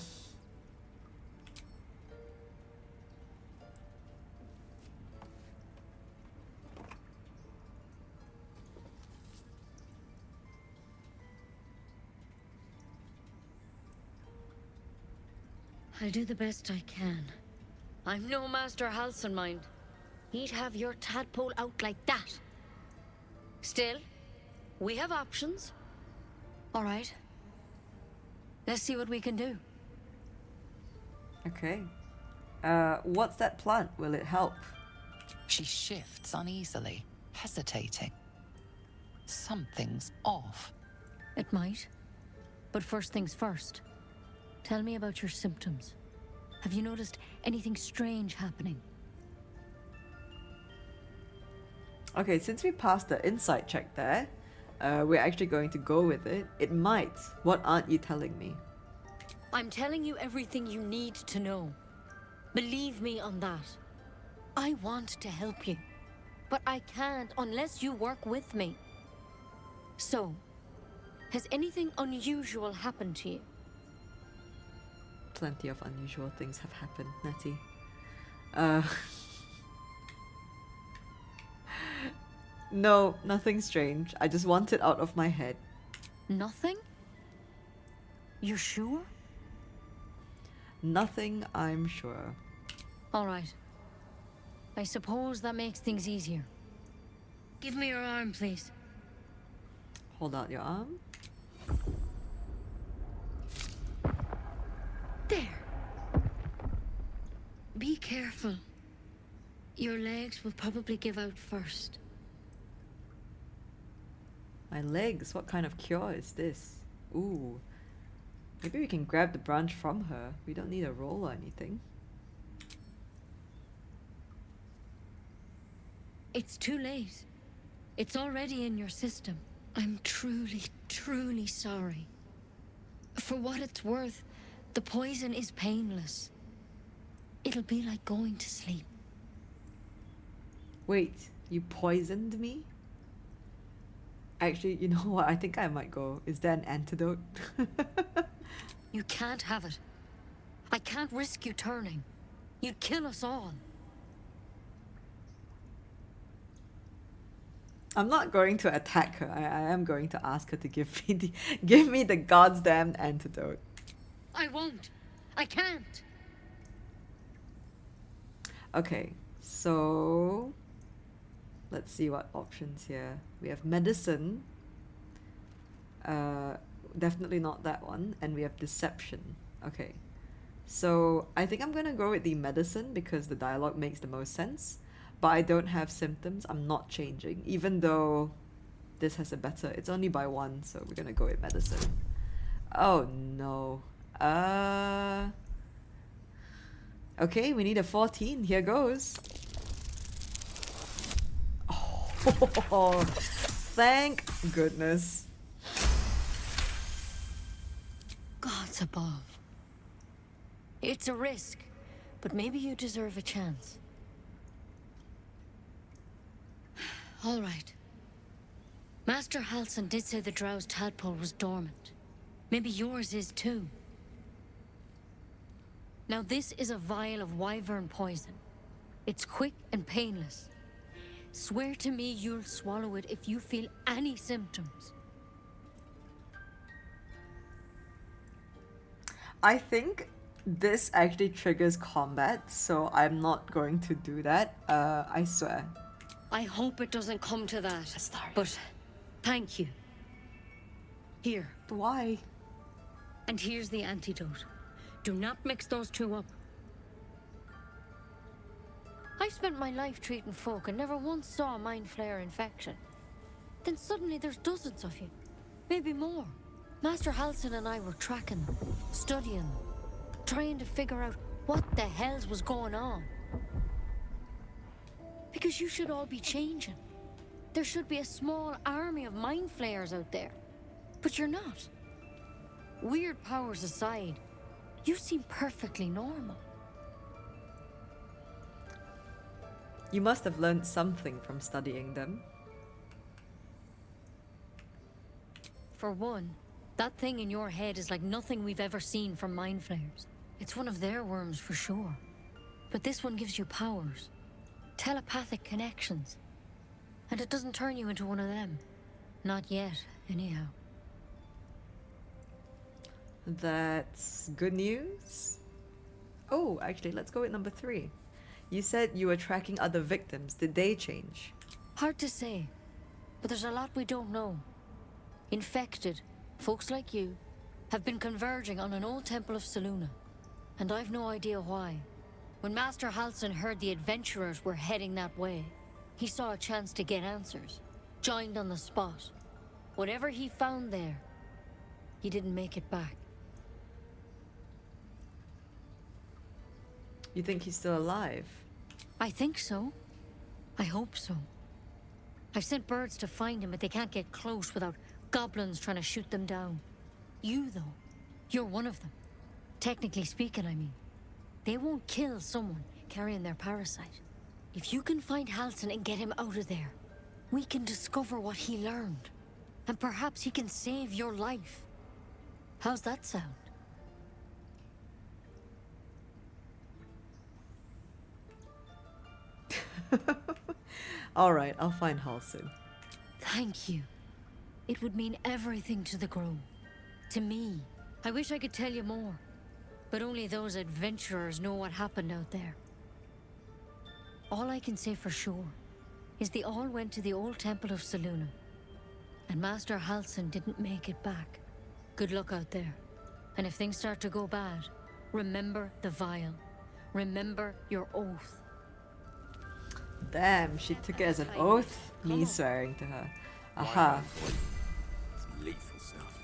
I'll do the best I can. I'm no Master Halson, mind. He'd have your tadpole out like that. Still, we have options. All right. Let's see what we can do. Okay. What's that plant? Will it help? She shifts uneasily, hesitating. Something's off. It might. But first things first. Tell me about your symptoms. Have you noticed anything strange happening? Okay, since we passed the insight check there, we're actually going to go with it. It might. What aren't you telling me? I'm telling you everything you need to know. Believe me on that. I want to help you, but I can't unless you work with me. So, has anything unusual happened to you? Plenty of unusual things have happened, Nettie. No, nothing strange. I just want it out of my head. Nothing? You're sure? Nothing, I'm sure. All right. I suppose that makes things easier. Give me your arm, please. Hold out your arm. There. Be careful. Your legs will probably give out first. My legs? What kind of cure is this? Ooh. Maybe we can grab the branch from her. We don't need a roll or anything. It's too late. It's already in your system. I'm truly, truly sorry. For what it's worth, the poison is painless. It'll be like going to sleep. Wait, you poisoned me? Actually, you know what? I think I might go. Is there an antidote? You can't have it. I can't risk you turning. You'd kill us all. I'm not going to attack her. I am going to ask her to give me the goddamn antidote. I won't. I can't. Okay, so let's see what options here. We have medicine. Definitely not that one. And we have deception. Okay. So I think I'm gonna go with the medicine because the dialogue makes the most sense. But I don't have symptoms. I'm not changing. Even though this has a better... It's only by 1, so we're gonna go with medicine. Oh no. Okay, we need a 14. Here goes. Oh, Thank goodness. Gods above. It's a risk, but maybe you deserve a chance. All right. Master Halsin did say the drow's tadpole was dormant. Maybe yours is too. Now this is a vial of wyvern poison. It's quick and painless. Swear to me you'll swallow it if you feel any symptoms. I think this actually triggers combat, so I'm not going to do that. I swear. I hope it doesn't come to that. But thank you. Here. Why? And here's the antidote. Do not mix those two up. I've spent my life treating folk and never once saw a mind flare infection. Then suddenly there's dozens of you. Maybe more. Master Halsin and I were tracking them, studying them, trying to figure out what the hells was going on. Because you should all be changing. There should be a small army of mind flayers out there. But you're not. Weird powers aside, you seem perfectly normal. You must have learned something from studying them. For one, that thing in your head is like nothing we've ever seen from mind flayers. It's one of their worms for sure. But this one gives you powers. Telepathic connections. And it doesn't turn you into one of them. Not yet, anyhow. That's good news. Oh, actually, let's go with number 3. You said you were tracking other victims. Did they change? Hard to say, but there's a lot we don't know. Infected, folks like you, have been converging on an old temple of Selûne, and I've no idea why. When Master Halsin heard the adventurers were heading that way, he saw a chance to get answers, joined on the spot. Whatever he found there, he didn't make it back. You think he's still alive? I think so. I hope so. I've sent birds to find him, but they can't get close without goblins trying to shoot them down. You, though, you're one of them. Technically speaking, I mean. They won't kill someone carrying their parasite. If you can find Halsin and get him out of there, we can discover what he learned. And perhaps he can save your life. How's that sound? Alright, I'll find Halsin. Thank you. It would mean everything to the Grove. To me. I wish I could tell you more. But only those adventurers know what happened out there. All I can say for sure is they all went to the old temple of Selûne. And Master Halsin didn't make it back. Good luck out there. And if things start to go bad, remember the vial. Remember your oath. Damn, she took it as an oath. Me swearing to her. Aha. It's lethal stuff.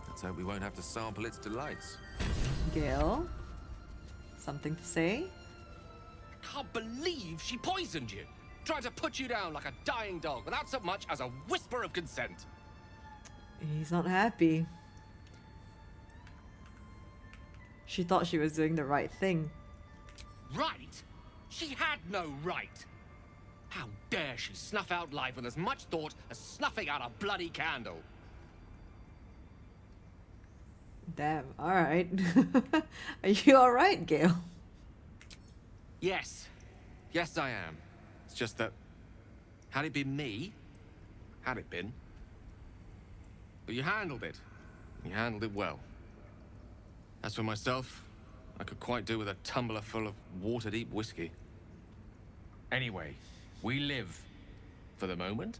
Let's hope we won't have to sample its delights. Gale? Something to say? Can't believe she poisoned you. Tried to put you down like a dying dog without so much as a whisper of consent. He's not happy. She thought she was doing the right thing. Right? She had no right. How dare she snuff out life with as much thought as snuffing out a bloody candle? Damn, alright. Are you alright, Gale? Yes. Yes, I am. It's just that, had it been me, had it been. But you handled it. You handled it well. As for myself, I could quite do with a tumbler full of water-deep whiskey. Anyway, we live. For the moment.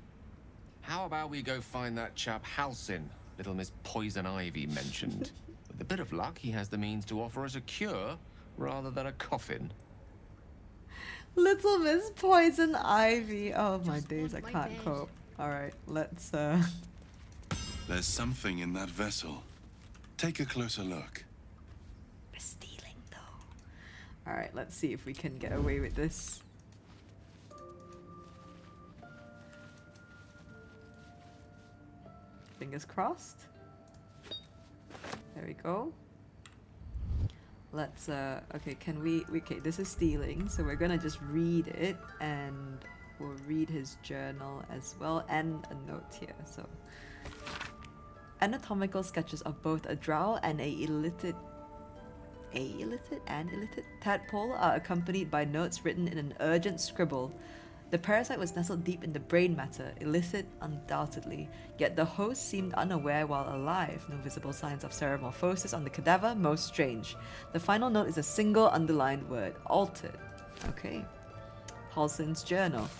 How about we go find that chap Halsin, little Miss Poison Ivy mentioned. With a bit of luck, he has the means to offer us a cure rather than a coffin. Little Miss Poison Ivy. Oh my days, I can't cope. Alright, let's There's something in that vessel. Take a closer look. We're stealing though. Alright, let's see if we can get away with this. Fingers crossed. There we go. Let's okay, can we okay, this is stealing, so we're gonna just read it, and we'll read his journal as well, and a note here. So anatomical sketches of both a drow and a illicit tadpole are accompanied by notes written in an urgent scribble. The parasite was nestled deep in the brain matter, illicit undoubtedly, yet the host seemed unaware while alive. No visible signs of ceremorphosis on the cadaver, most strange. The final note is a single underlined word, altered. Okay. Halsin's journal.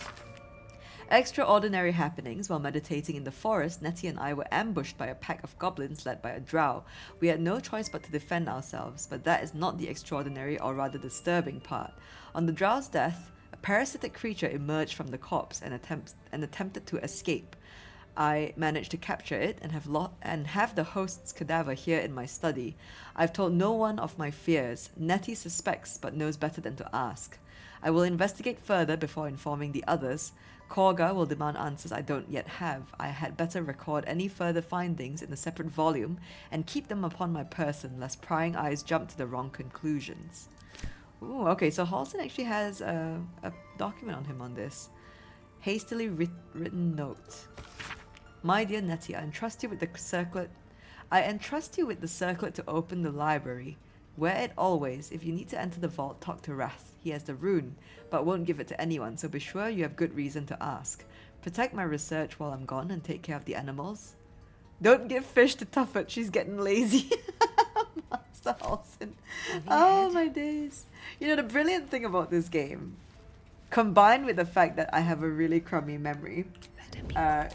Extraordinary happenings. While meditating in the forest, Nettie and I were ambushed by a pack of goblins led by a drow. We had no choice but to defend ourselves, but that is not the extraordinary or rather disturbing part. On the drow's death, a parasitic creature emerged from the corpse and attempted to escape. I managed to capture it and have the host's cadaver here in my study. I've told no one of my fears. Nettie suspects but knows better than to ask. I will investigate further before informing the others. Kagha will demand answers I don't yet have. I had better record any further findings in a separate volume and keep them upon my person, lest prying eyes jump to the wrong conclusions. Ooh, okay, so Halsin actually has a document on him on this. Hastily written note. My dear Nettie, I entrust you with the circlet to open the library. Wear it always. If you need to enter the vault, talk to Wrath. He has the rune, but won't give it to anyone, so be sure you have good reason to ask. Protect my research while I'm gone and take care of the animals. Don't give fish to Tuffet, she's getting lazy. Master Halsin. Oh my days. You know, the brilliant thing about this game, combined with the fact that I have a really crummy memory,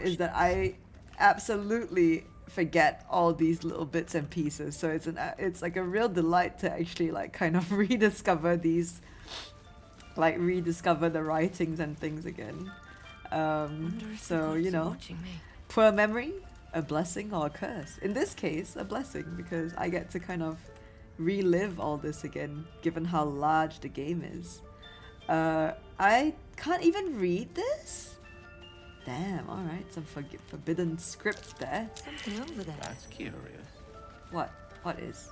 is that I absolutely forget all these little bits and pieces. So it's like a real delight to actually like kind of rediscover the writings and things again. So, you know, poor memory, a blessing or a curse. In this case, a blessing, because I get to kind of relive all this again, given how large the game is. I can't even read this? Damn, alright, some forbidden script there. Something over there. That's curious. What? What is?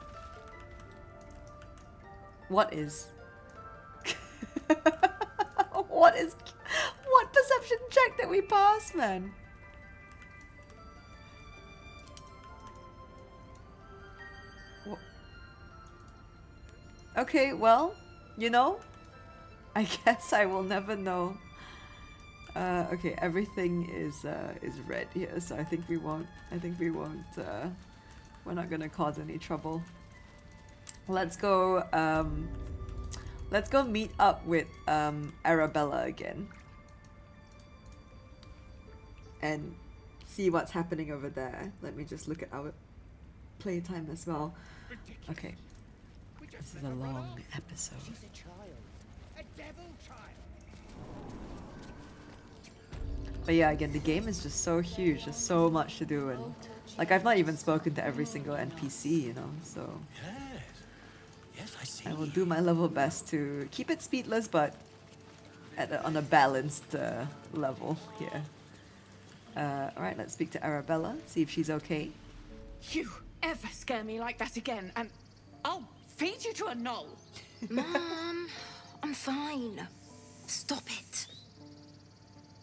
What is? What perception check that we pass, man? Okay, well, you know, I guess I will never know. Okay, everything is red here, so I think we won't. We're not gonna cause any trouble. Let's go. Let's go meet up with Arabella again, and see what's happening over there. Let me just look at our playtime as well. Okay, this is a long episode. She's a child. A devil child. But yeah, again, the game is just so huge. There's so much to do, and like I've not even spoken to every single NPC, you know. So I will do my level best to keep it speedless, but on a balanced level here. All right, let's speak to Arabella. See if she's okay. You ever scare me like that again, and I'll feed you to a knoll. Mom, I'm fine. Stop it.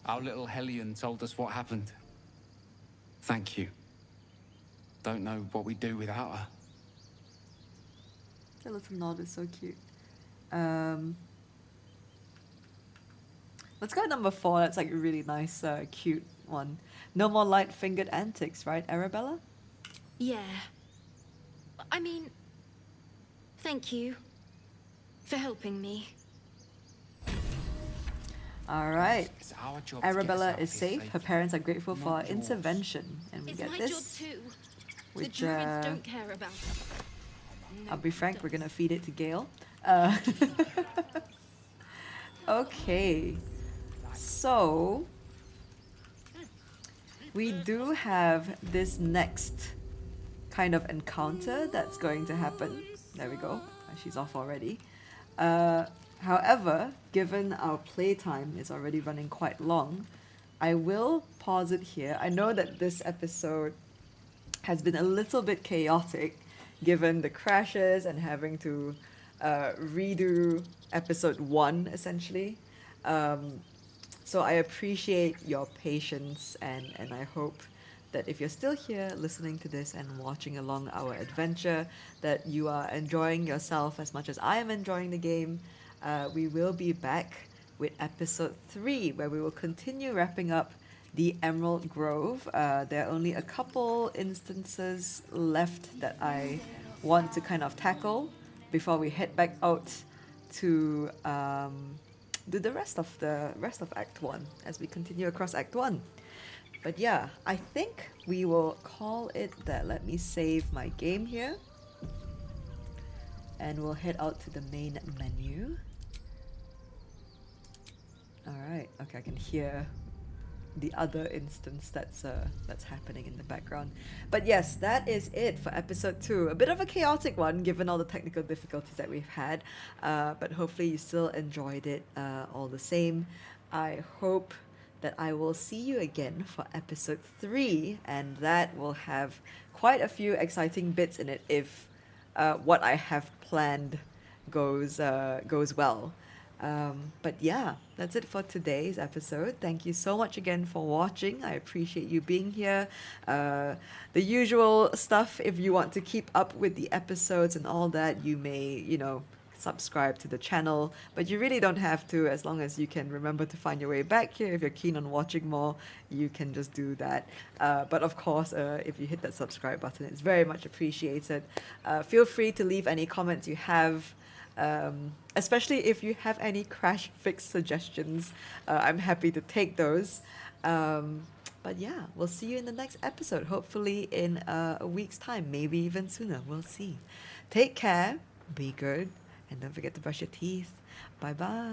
Our little Hellion told us what happened. Thank you. Don't know what we'd do without her. The little nod is so cute. Let's go number 4. That's like a really nice, cute one. No more light-fingered antics, right, Arabella? Yeah. I mean, thank you for helping me. All right. Arabella is safe. Her parents are grateful for our intervention, and we get this. It's my job too. The Which, druids don't care about it. I'll be frank, we're gonna feed it to Gale. Okay, so we do have this next kind of encounter that's going to happen. There we go. She's off already. However, given our playtime is already running quite long, I will pause it here. I know that this episode has been a little bit chaotic given the crashes and having to redo episode 1 essentially. So I appreciate your patience, and I hope that if you're still here listening to this and watching along our adventure, that you are enjoying yourself as much as I am enjoying the game. We will be back with episode 3, where we will continue wrapping up the Emerald Grove. There are only a couple instances left that I want to kind of tackle before we head back out to do the rest of Act 1 as we continue across Act 1. But yeah, I think we will call it that. Let me save my game here. And we'll head out to the main menu. Alright, okay, I can hear the other instance that's happening in the background. But yes, that is it for episode 2. A bit of a chaotic one given all the technical difficulties that we've had. But hopefully you still enjoyed it all the same. I hope that I will see you again for episode 3, and that will have quite a few exciting bits in it if what I have planned goes well. But yeah, that's it for today's episode. Thank you so much again for watching. I appreciate you being here. The usual stuff, if you want to keep up with the episodes and all that, you may, subscribe to the channel, but you really don't have to, as long as you can remember to find your way back here. If you're keen on watching more, you can just do that. But of course, if you hit that subscribe button, it's very much appreciated. Feel free to leave any comments you have, especially if you have any crash fix suggestions. I'm happy to take those. But yeah, we'll see you in the next episode, hopefully in a week's time, maybe even sooner. We'll see. Take care, be good, and don't forget to brush your teeth. Bye bye.